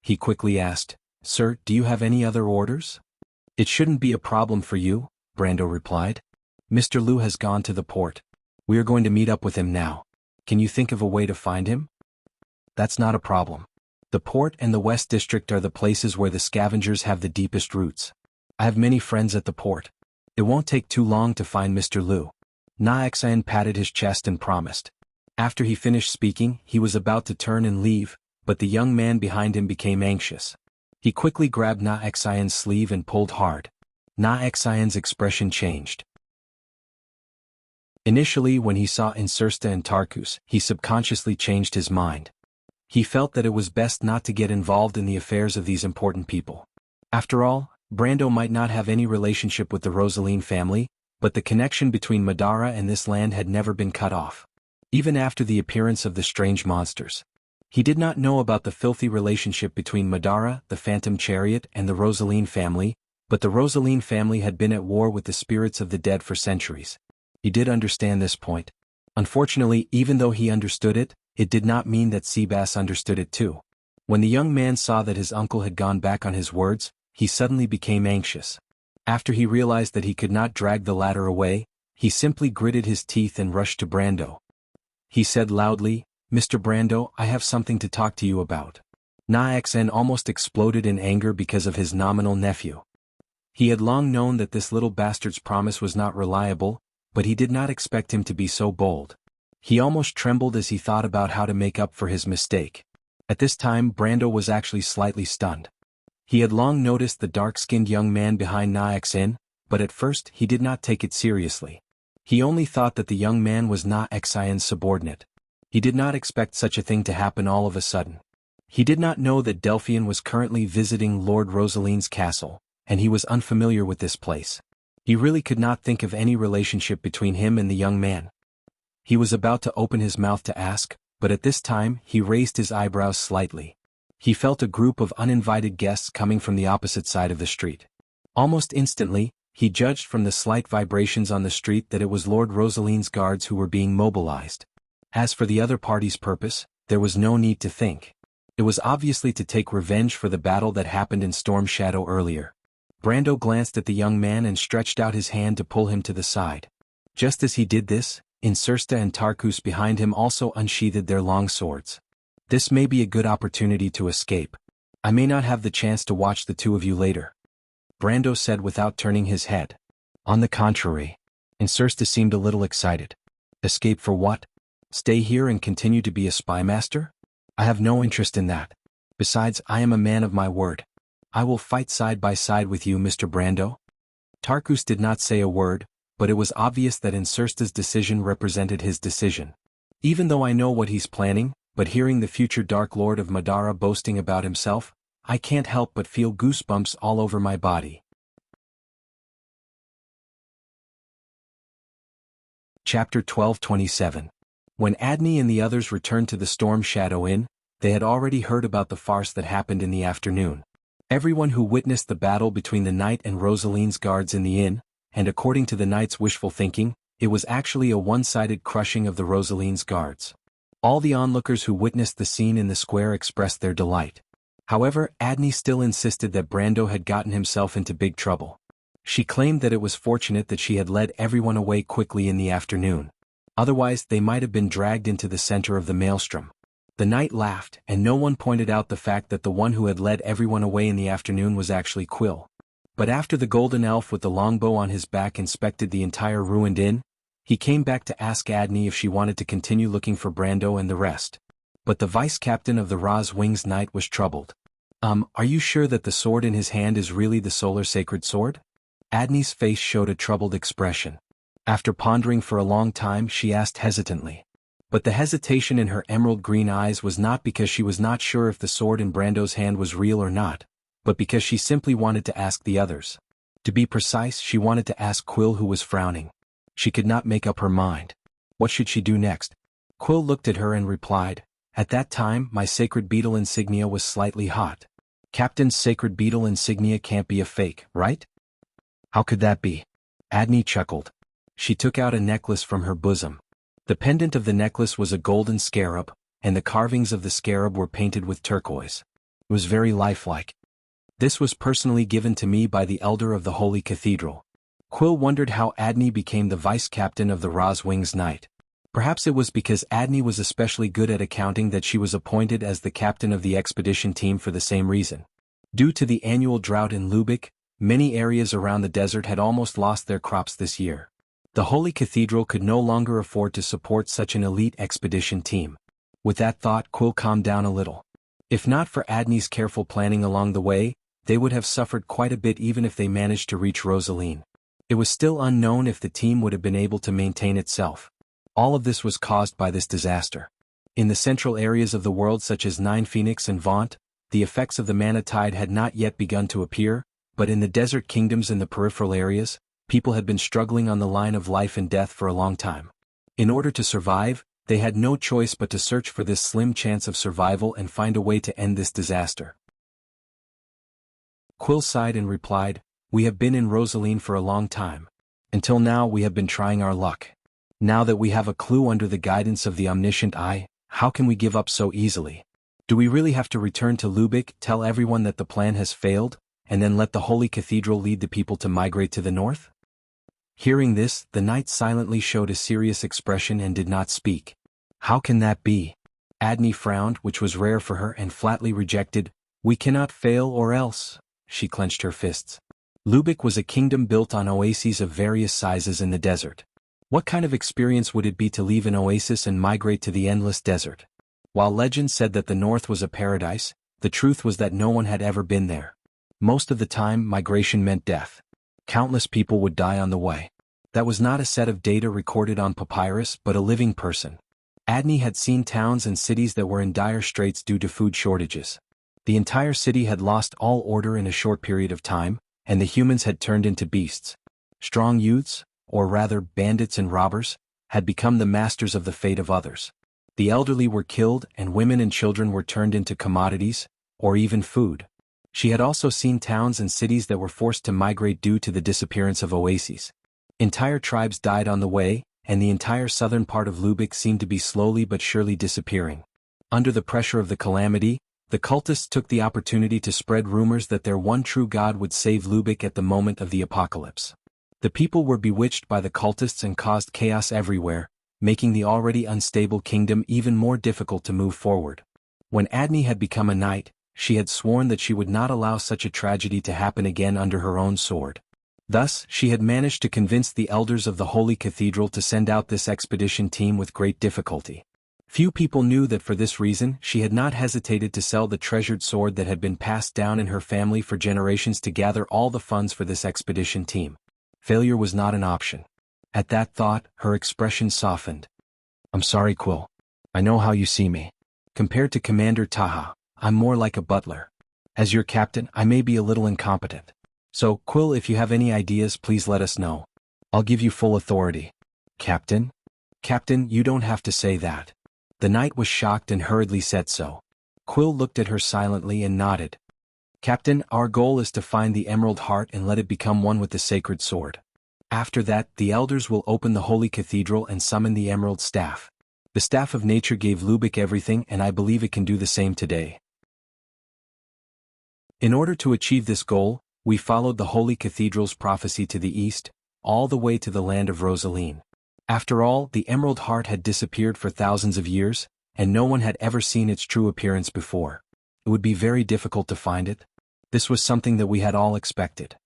He quickly asked, "Sir, do you have any other orders?" "It shouldn't be a problem for you," Brando replied. "Mr. Liu has gone to the port. We are going to meet up with him now. Can you think of a way to find him?" "That's not a problem. The port and the West District are the places where the scavengers have the deepest roots. I have many friends at the port. It won't take too long to find Mr. Liu." Naxan patted his chest and promised. After he finished speaking, he was about to turn and leave, but the young man behind him became anxious. He quickly grabbed Naxan's sleeve and pulled hard. Naxan's expression changed. Initially, when he saw Insursta and Tarkus, he subconsciously changed his mind. He felt that it was best not to get involved in the affairs of these important people. After all, Brando might not have any relationship with the Rosaline family, but the connection between Madara and this land had never been cut off. Even after the appearance of the strange monsters. He did not know about the filthy relationship between Madara, the Phantom Chariot, and the Rosaline family, but the Rosaline family had been at war with the spirits of the dead for centuries. He did understand this point. Unfortunately, even though he understood it, it did not mean that Seabass understood it too. When the young man saw that his uncle had gone back on his words, he suddenly became anxious. After he realized that he could not drag the ladder away, he simply gritted his teeth and rushed to Brando. He said loudly, "Mr. Brando, I have something to talk to you about." Naxan almost exploded in anger because of his nominal nephew. He had long known that this little bastard's promise was not reliable, but he did not expect him to be so bold. He almost trembled as he thought about how to make up for his mistake. At this time, Brando was actually slightly stunned. He had long noticed the dark-skinned young man behind Naxan, but at first he did not take it seriously. He only thought that the young man was Naxan's subordinate. He did not expect such a thing to happen all of a sudden. He did not know that Delphian was currently visiting Lord Rosaline's castle, and he was unfamiliar with this place. He really could not think of any relationship between him and the young man. He was about to open his mouth to ask, but at this time he raised his eyebrows slightly. He felt a group of uninvited guests coming from the opposite side of the street. Almost instantly, he judged from the slight vibrations on the street that it was Lord Rosaline's guards who were being mobilized. As for the other party's purpose, there was no need to think. It was obviously to take revenge for the battle that happened in Storm Shadow earlier. Brando glanced at the young man and stretched out his hand to pull him to the side. Just as he did this, Insursta and Tarkus behind him also unsheathed their long swords. "This may be a good opportunity to escape. I may not have the chance to watch the two of you later," Brando said without turning his head. On the contrary, Insursta seemed a little excited. "Escape for what? Stay here and continue to be a spy master? I have no interest in that. Besides, I am a man of my word. I will fight side by side with you, Mr. Brando." Tarkus did not say a word, but it was obvious that Insursta's decision represented his decision. "Even though I know what he's planning, but hearing the future Dark Lord of Madara boasting about himself, I can't help but feel goosebumps all over my body." Chapter 12:27. When Adney and the others returned to the Storm Shadow Inn, they had already heard about the farce that happened in the afternoon. Everyone who witnessed the battle between the knight and Rosaline's guards in the inn, and according to the knight's wishful thinking, it was actually a one-sided crushing of the Rosaline's guards. All the onlookers who witnessed the scene in the square expressed their delight. However, Adney still insisted that Brando had gotten himself into big trouble. She claimed that it was fortunate that she had led everyone away quickly in the afternoon. Otherwise, they might have been dragged into the center of the maelstrom. The knight laughed, and no one pointed out the fact that the one who had led everyone away in the afternoon was actually Quill. But after the golden elf with the longbow on his back inspected the entire ruined inn, he came back to ask Adney if she wanted to continue looking for Brando and the rest. But the vice-captain of the Ra's Wings Knight was troubled. Are you sure that the sword in his hand is really the Solar Sacred Sword?" Adney's face showed a troubled expression. After pondering for a long time, she asked hesitantly. But the hesitation in her emerald green eyes was not because she was not sure if the sword in Brando's hand was real or not, but because she simply wanted to ask the others. To be precise, she wanted to ask Quill, who was frowning. She could not make up her mind. What should she do next? Quill looked at her and replied, "At that time, my sacred beetle insignia was slightly hot." "Captain's sacred beetle insignia can't be a fake, right?" "How could that be?" Adney chuckled. She took out a necklace from her bosom. The pendant of the necklace was a golden scarab, and the carvings of the scarab were painted with turquoise. It was very lifelike. "This was personally given to me by the elder of the Holy Cathedral." Quill wondered how Adney became the vice-captain of the Roswing's Knight. Perhaps it was because Adney was especially good at accounting that she was appointed as the captain of the expedition team for the same reason. Due to the annual drought in Lubeck, many areas around the desert had almost lost their crops this year. The Holy Cathedral could no longer afford to support such an elite expedition team. With that thought, Quill calmed down a little. If not for Adney's careful planning along the way, they would have suffered quite a bit even if they managed to reach Rosaline. It was still unknown if the team would have been able to maintain itself. All of this was caused by this disaster. In the central areas of the world such as Nine Phoenix and Vaunt, the effects of the Mana Tide had not yet begun to appear, but in the desert kingdoms in the peripheral areas, people had been struggling on the line of life and death for a long time. In order to survive, they had no choice but to search for this slim chance of survival and find a way to end this disaster. Quill sighed and replied, "We have been in Rosaline for a long time. Until now we have been trying our luck. Now that we have a clue under the guidance of the Omniscient Eye, how can we give up so easily? Do we really have to return to Lubeck, tell everyone that the plan has failed, and then let the Holy Cathedral lead the people to migrate to the north?" Hearing this, the knight silently showed a serious expression and did not speak. "How can that be?" Adney frowned, which was rare for her, and flatly rejected, "We cannot fail or else." She clenched her fists. Lubeck was a kingdom built on oases of various sizes in the desert. What kind of experience would it be to leave an oasis and migrate to the endless desert? While legend said that the north was a paradise, the truth was that no one had ever been there. Most of the time, migration meant death. Countless people would die on the way. That was not a set of data recorded on papyrus, but a living person. Adney had seen towns and cities that were in dire straits due to food shortages. The entire city had lost all order in a short period of time, and the humans had turned into beasts. Strong youths, or rather bandits and robbers, had become the masters of the fate of others. The elderly were killed and women and children were turned into commodities, or even food. She had also seen towns and cities that were forced to migrate due to the disappearance of oases. Entire tribes died on the way, and the entire southern part of Lubeck seemed to be slowly but surely disappearing. Under the pressure of the calamity, the cultists took the opportunity to spread rumors that their one true god would save Lubeck at the moment of the apocalypse. The people were bewitched by the cultists and caused chaos everywhere, making the already unstable kingdom even more difficult to move forward. When Adney had become a knight, she had sworn that she would not allow such a tragedy to happen again under her own sword. Thus, she had managed to convince the elders of the Holy Cathedral to send out this expedition team with great difficulty. Few people knew that for this reason she had not hesitated to sell the treasured sword that had been passed down in her family for generations to gather all the funds for this expedition team. Failure was not an option. At that thought, her expression softened. "I'm sorry, Quill. I know how you see me. Compared to Commander Taha, I'm more like a butler. As your captain, I may be a little incompetent. So, Quill, if you have any ideas, please let us know. I'll give you full authority." "Captain? Captain, you don't have to say that." The knight was shocked and hurriedly said so. Quill looked at her silently and nodded. "Captain, our goal is to find the Emerald Heart and let it become one with the sacred sword. After that, the elders will open the Holy Cathedral and summon the Emerald Staff. The Staff of Nature gave Lubeck everything, and I believe it can do the same today. In order to achieve this goal, we followed the Holy Cathedral's prophecy to the east, all the way to the land of Rosaline. After all, the Emerald Heart had disappeared for thousands of years, and no one had ever seen its true appearance before. It would be very difficult to find it. This was something that we had all expected.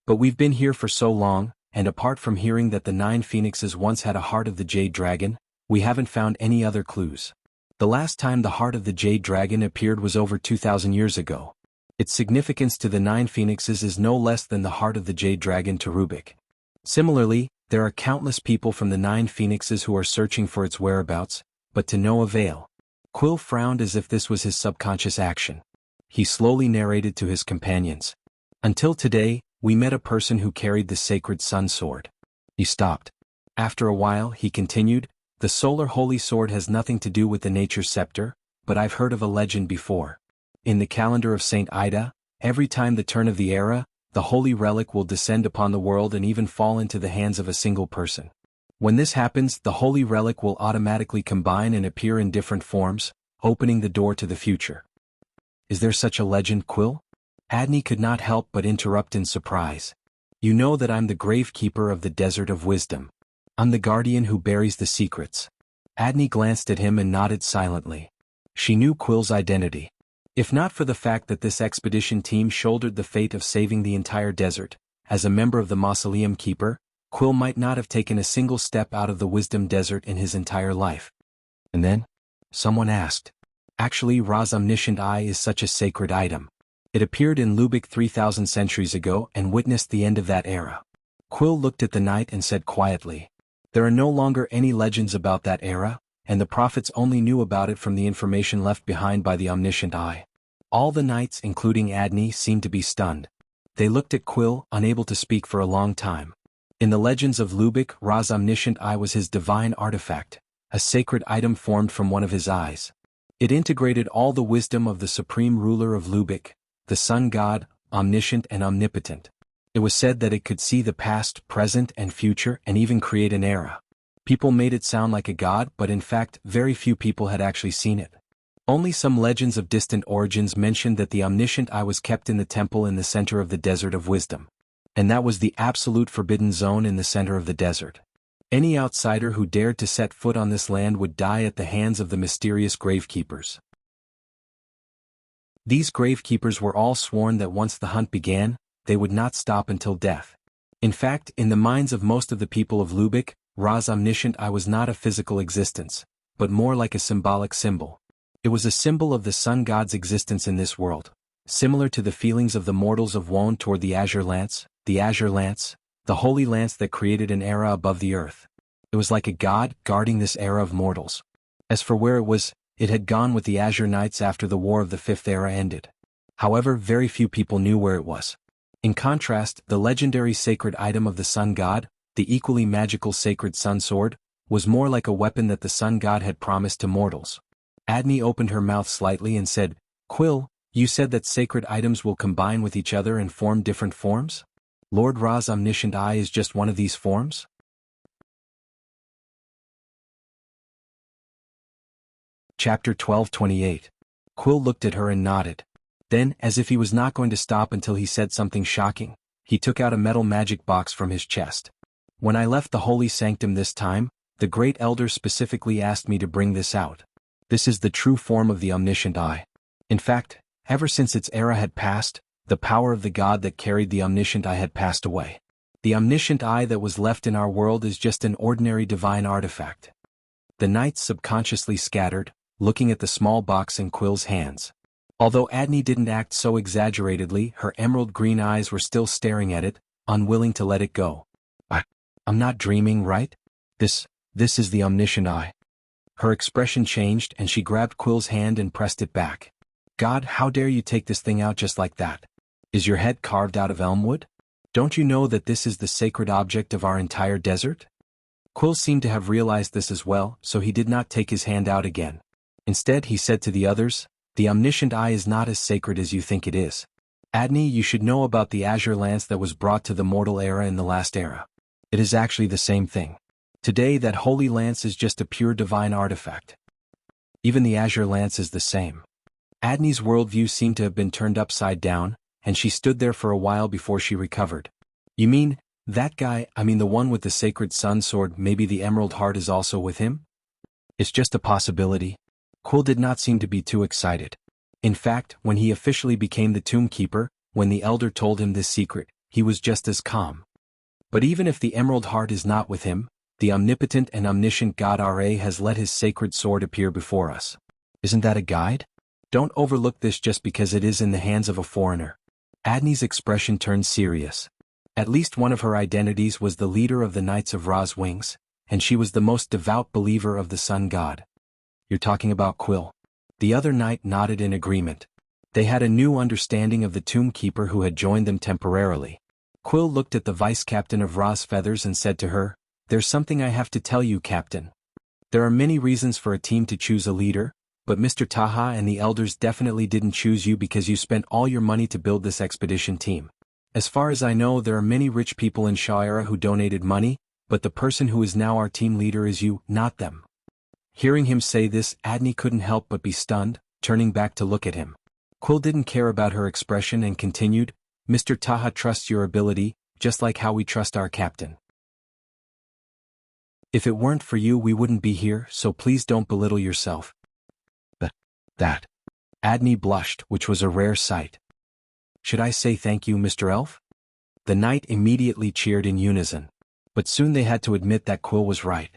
But we've been here for so long, and apart from hearing that the 9 Phoenixes once had a heart of the Jade Dragon, we haven't found any other clues. The last time the heart of the Jade Dragon appeared was over 2,000 years ago. Its significance to the 9 Phoenixes is no less than the heart of the Jade Dragon to Rubik. Similarly, There are countless people from the 9 phoenixes who are searching for its whereabouts, but to no avail. Quill frowned as if this was his subconscious action. He slowly narrated to his companions. Until today, we met a person who carried the sacred sun sword. He stopped. After a while, he continued, the solar holy sword has nothing to do with the nature scepter, but I've heard of a legend before. In the calendar of Saint Ida, every time the turn of the era, the holy relic will descend upon the world and even fall into the hands of a single person. When this happens, the holy relic will automatically combine and appear in different forms, opening the door to the future. Is there such a legend, Quill? Adney could not help but interrupt in surprise. You know that I'm the gravekeeper of the Desert of Wisdom. I'm the guardian who buries the secrets. Adney glanced at him and nodded silently. She knew Quill's identity. If not for the fact that this expedition team shouldered the fate of saving the entire desert, as a member of the Mausoleum Keeper, Quill might not have taken a single step out of the Wisdom Desert in his entire life. And then? Someone asked. Actually, Ra's omniscient eye is such a sacred item. It appeared in Lubeck 3,000 centuries ago and witnessed the end of that era. Quill looked at the knight and said quietly, there are no longer any legends about that era, and the prophets only knew about it from the information left behind by the omniscient eye. All the knights, including Adney, seemed to be stunned. They looked at Quill, unable to speak for a long time. In the legends of Lubeck, Ra's omniscient eye was his divine artifact, a sacred item formed from one of his eyes. It integrated all the wisdom of the supreme ruler of Lubeck, the sun god, omniscient and omnipotent. It was said that it could see the past, present, and future, and even create an era. People made it sound like a god, but in fact, very few people had actually seen it. Only some legends of distant origins mentioned that the omniscient eye was kept in the temple in the center of the Desert of Wisdom. And that was the absolute forbidden zone in the center of the desert. Any outsider who dared to set foot on this land would die at the hands of the mysterious gravekeepers. These gravekeepers were all sworn that once the hunt began, they would not stop until death. In fact, in the minds of most of the people of Lubeck, Ra's omniscient eye was not a physical existence, but more like a symbolic symbol. It was a symbol of the sun god's existence in this world, similar to the feelings of the mortals of Wone toward the azure lance, the holy lance that created an era above the earth. It was like a god guarding this era of mortals. As for where it had gone with the Azure Knights after the War of the Fifth Era ended. However, very few people knew where it was. In contrast, the legendary sacred item of the sun god, the equally magical sacred sun sword, was more like a weapon that the sun god had promised to mortals. Adney opened her mouth slightly and said, Quill, you said that sacred items will combine with each other and form different forms? Lord Ra's omniscient eye is just one of these forms? Chapter 12:28. Quill looked at her and nodded. Then, as if he was not going to stop until he said something shocking, he took out a metal magic box from his chest. When I left the holy sanctum this time, the great elder specifically asked me to bring this out. This is the true form of the omniscient eye. In fact, ever since its era had passed, the power of the god that carried the omniscient eye had passed away. The omniscient eye that was left in our world is just an ordinary divine artifact. The knights subconsciously scattered, looking at the small box in Quill's hands. Although Adney didn't act so exaggeratedly, her emerald green eyes were still staring at it, unwilling to let it go. I'm not dreaming, right? This is the omniscient eye. Her expression changed and she grabbed Quill's hand and pressed it back. God, how dare you take this thing out just like that? Is your head carved out of elmwood? Don't you know that this is the sacred object of our entire desert? Quill seemed to have realized this as well, so he did not take his hand out again. Instead, he said to the others, the omniscient eye is not as sacred as you think it is. Adney, you should know about the azure lance that was brought to the mortal era in the last era. It is actually the same thing. Today that holy lance is just a pure divine artifact. Even the azure lance is the same. Adney's worldview seemed to have been turned upside down, and she stood there for a while before she recovered. You mean, that guy, the one with the sacred sun sword, maybe the emerald heart is also with him? It's just a possibility. Quill did not seem to be too excited. In fact, when he officially became the tomb keeper, when the elder told him this secret, he was just as calm. But even if the emerald heart is not with him, the omnipotent and omniscient God Ra has let his sacred sword appear before us. Isn't that a guide? Don't overlook this just because it is in the hands of a foreigner. Adney's expression turned serious. At least one of her identities was the leader of the Knights of Ra's Wings, and she was the most devout believer of the sun god. You're talking about Quill? The other knight nodded in agreement. They had a new understanding of the tomb keeper who had joined them temporarily. Quill looked at the vice-captain of Ra's Feathers and said to her, "There's something I have to tell you, Captain. There are many reasons for a team to choose a leader, but Mr. Taha and the elders definitely didn't choose you because you spent all your money to build this expedition team. As far as I know, there are many rich people in Shaira who donated money, but the person who is now our team leader is you, not them." Hearing him say this, Adney couldn't help but be stunned, turning back to look at him. Quill didn't care about her expression and continued, "Mr. Taha trusts your ability, just like how we trust our captain. If it weren't for you we wouldn't be here, so please don't belittle yourself." That. Adney blushed, which was a rare sight. "Should I say thank you, Mr. Elf?" The knight immediately cheered in unison. But soon they had to admit that Quill was right.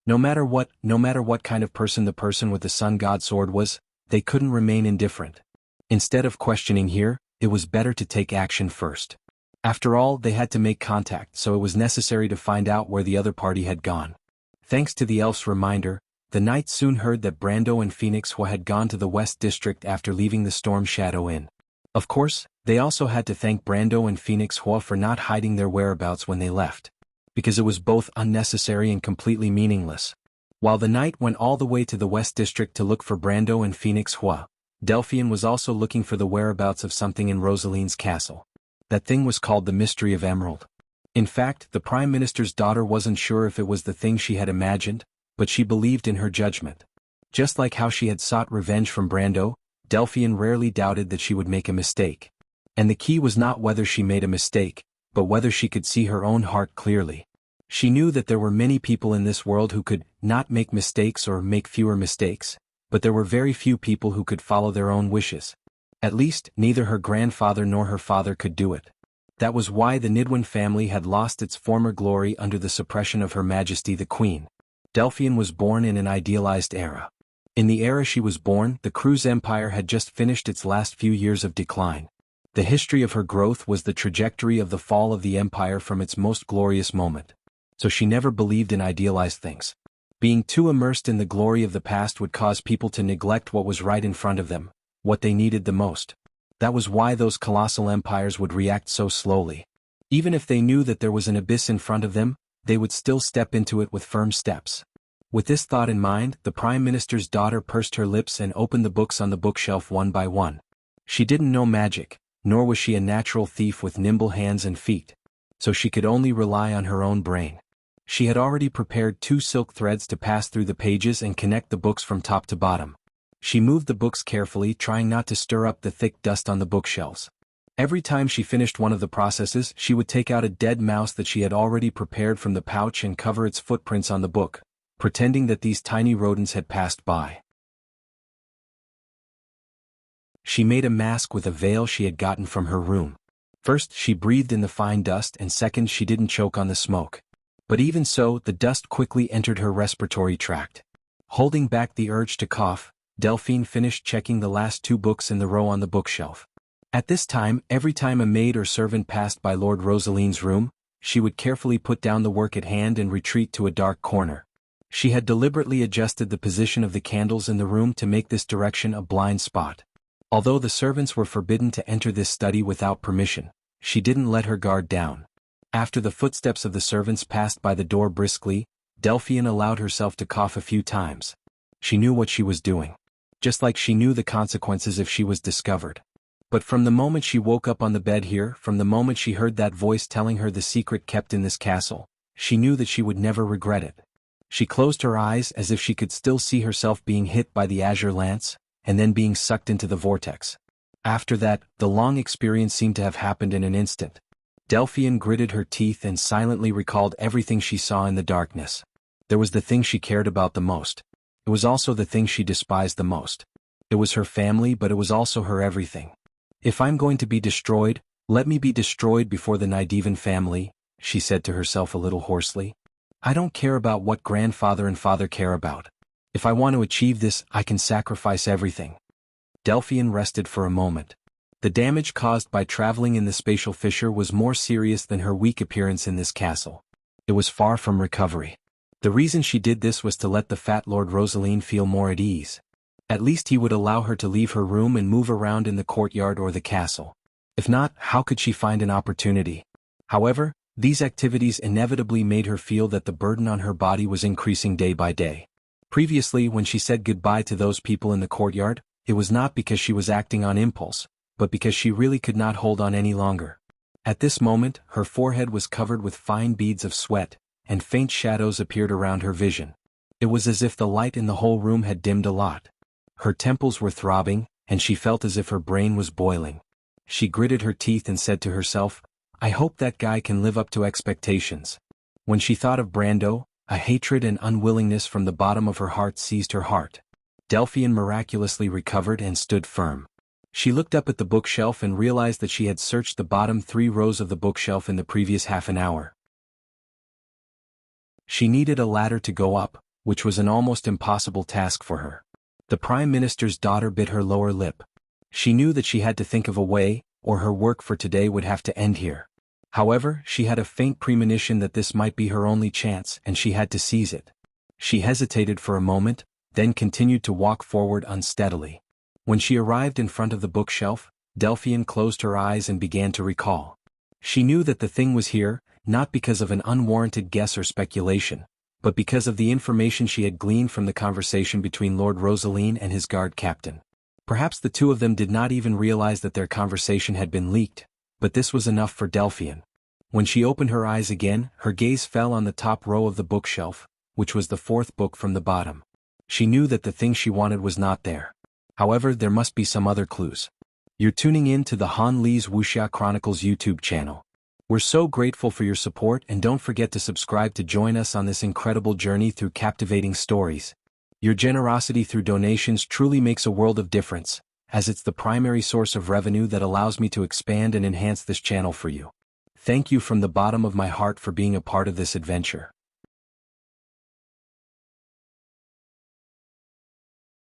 No matter what kind of person the person with the sun god sword was, they couldn't remain indifferent. Instead of questioning here, it was better to take action first. After all, they had to make contact, so it was necessary to find out where the other party had gone. Thanks to the elf's reminder, the knight soon heard that Brando and Phoenix Hua had gone to the West District after leaving the Storm Shadow Inn. Of course, they also had to thank Brando and Phoenix Hua for not hiding their whereabouts when they left, because it was both unnecessary and completely meaningless. While the knight went all the way to the West District to look for Brando and Phoenix Hua, Delphian was also looking for the whereabouts of something in Rosaline's castle. That thing was called the Mystery of Emerald. In fact, the Prime Minister's daughter wasn't sure if it was the thing she had imagined, but she believed in her judgment. Just like how she had sought revenge from Brando, Delphian rarely doubted that she would make a mistake. And the key was not whether she made a mistake, but whether she could see her own heart clearly. She knew that there were many people in this world who could not make mistakes or make fewer mistakes, but there were very few people who could follow their own wishes. At least, neither her grandfather nor her father could do it. That was why the Nidwin family had lost its former glory under the suppression of Her Majesty the Queen. Delphian was born in an idealized era. In the era she was born, the Cruz Empire had just finished its last few years of decline. The history of her growth was the trajectory of the fall of the empire from its most glorious moment. So she never believed in idealized things. Being too immersed in the glory of the past would cause people to neglect what was right in front of them, what they needed the most. That was why those colossal empires would react so slowly. Even if they knew that there was an abyss in front of them, they would still step into it with firm steps. With this thought in mind, the Prime Minister's daughter pursed her lips and opened the books on the bookshelf one by one. She didn't know magic, nor was she a natural thief with nimble hands and feet. So she could only rely on her own brain. She had already prepared 2 silk threads to pass through the pages and connect the books from top to bottom. She moved the books carefully, trying not to stir up the thick dust on the bookshelves. Every time she finished one of the processes, she would take out a dead mouse that she had already prepared from the pouch and cover its footprints on the book, pretending that these tiny rodents had passed by. She made a mask with a veil she had gotten from her room. First, she breathed in the fine dust, and second, she didn't choke on the smoke. But even so, the dust quickly entered her respiratory tract. Holding back the urge to cough, Delphine finished checking the last 2 books in the row on the bookshelf. At this time, every time a maid or servant passed by Lord Rosaline's room, she would carefully put down the work at hand and retreat to a dark corner. She had deliberately adjusted the position of the candles in the room to make this direction a blind spot. Although the servants were forbidden to enter this study without permission, she didn't let her guard down. After the footsteps of the servants passed by the door briskly, Delphian allowed herself to cough a few times. She knew what she was doing. Just like she knew the consequences if she was discovered. But from the moment she woke up on the bed here, from the moment she heard that voice telling her the secret kept in this castle, she knew that she would never regret it. She closed her eyes as if she could still see herself being hit by the azure lance, and then being sucked into the vortex. After that, the long experience seemed to have happened in an instant. Delphian gritted her teeth and silently recalled everything she saw in the darkness. There was the thing she cared about the most. It was also the thing she despised the most. It was her family, but it was also her everything. If I'm going to be destroyed, let me be destroyed before the Nydivan family, she said to herself a little hoarsely. I don't care about what grandfather and father care about. If I want to achieve this, I can sacrifice everything. Delphian rested for a moment. The damage caused by traveling in the spatial fissure was more serious than her weak appearance in this castle. It was far from recovery. The reason she did this was to let the fat Lord Rosaline feel more at ease. At least he would allow her to leave her room and move around in the courtyard or the castle. If not, how could she find an opportunity? However, these activities inevitably made her feel that the burden on her body was increasing day by day. Previously, when she said goodbye to those people in the courtyard, it was not because she was acting on impulse, but because she really could not hold on any longer. At this moment, her forehead was covered with fine beads of sweat, and faint shadows appeared around her vision. It was as if the light in the whole room had dimmed a lot. Her temples were throbbing, and she felt as if her brain was boiling. She gritted her teeth and said to herself, "I hope that guy can live up to expectations." When she thought of Brando, a hatred and unwillingness from the bottom of her heart seized her heart. Delphian miraculously recovered and stood firm. She looked up at the bookshelf and realized that she had searched the bottom 3 rows of the bookshelf in the previous half an hour. She needed a ladder to go up, which was an almost impossible task for her. The Prime Minister's daughter bit her lower lip. She knew that she had to think of a way, or her work for today would have to end here. However, she had a faint premonition that this might be her only chance and she had to seize it. She hesitated for a moment, then continued to walk forward unsteadily. When she arrived in front of the bookshelf, Delphian closed her eyes and began to recall. She knew that the thing was here, not because of an unwarranted guess or speculation, but because of the information she had gleaned from the conversation between Lord Rosaline and his guard captain. Perhaps the two of them did not even realize that their conversation had been leaked, but this was enough for Delphian. When she opened her eyes again, her gaze fell on the top row of the bookshelf, which was the 4th book from the bottom. She knew that the thing she wanted was not there. However, there must be some other clues. You're tuning in to the Han Lee's Wuxia Chronicles YouTube channel. We're so grateful for your support, and don't forget to subscribe to join us on this incredible journey through captivating stories. Your generosity through donations truly makes a world of difference, as it's the primary source of revenue that allows me to expand and enhance this channel for you. Thank you from the bottom of my heart for being a part of this adventure.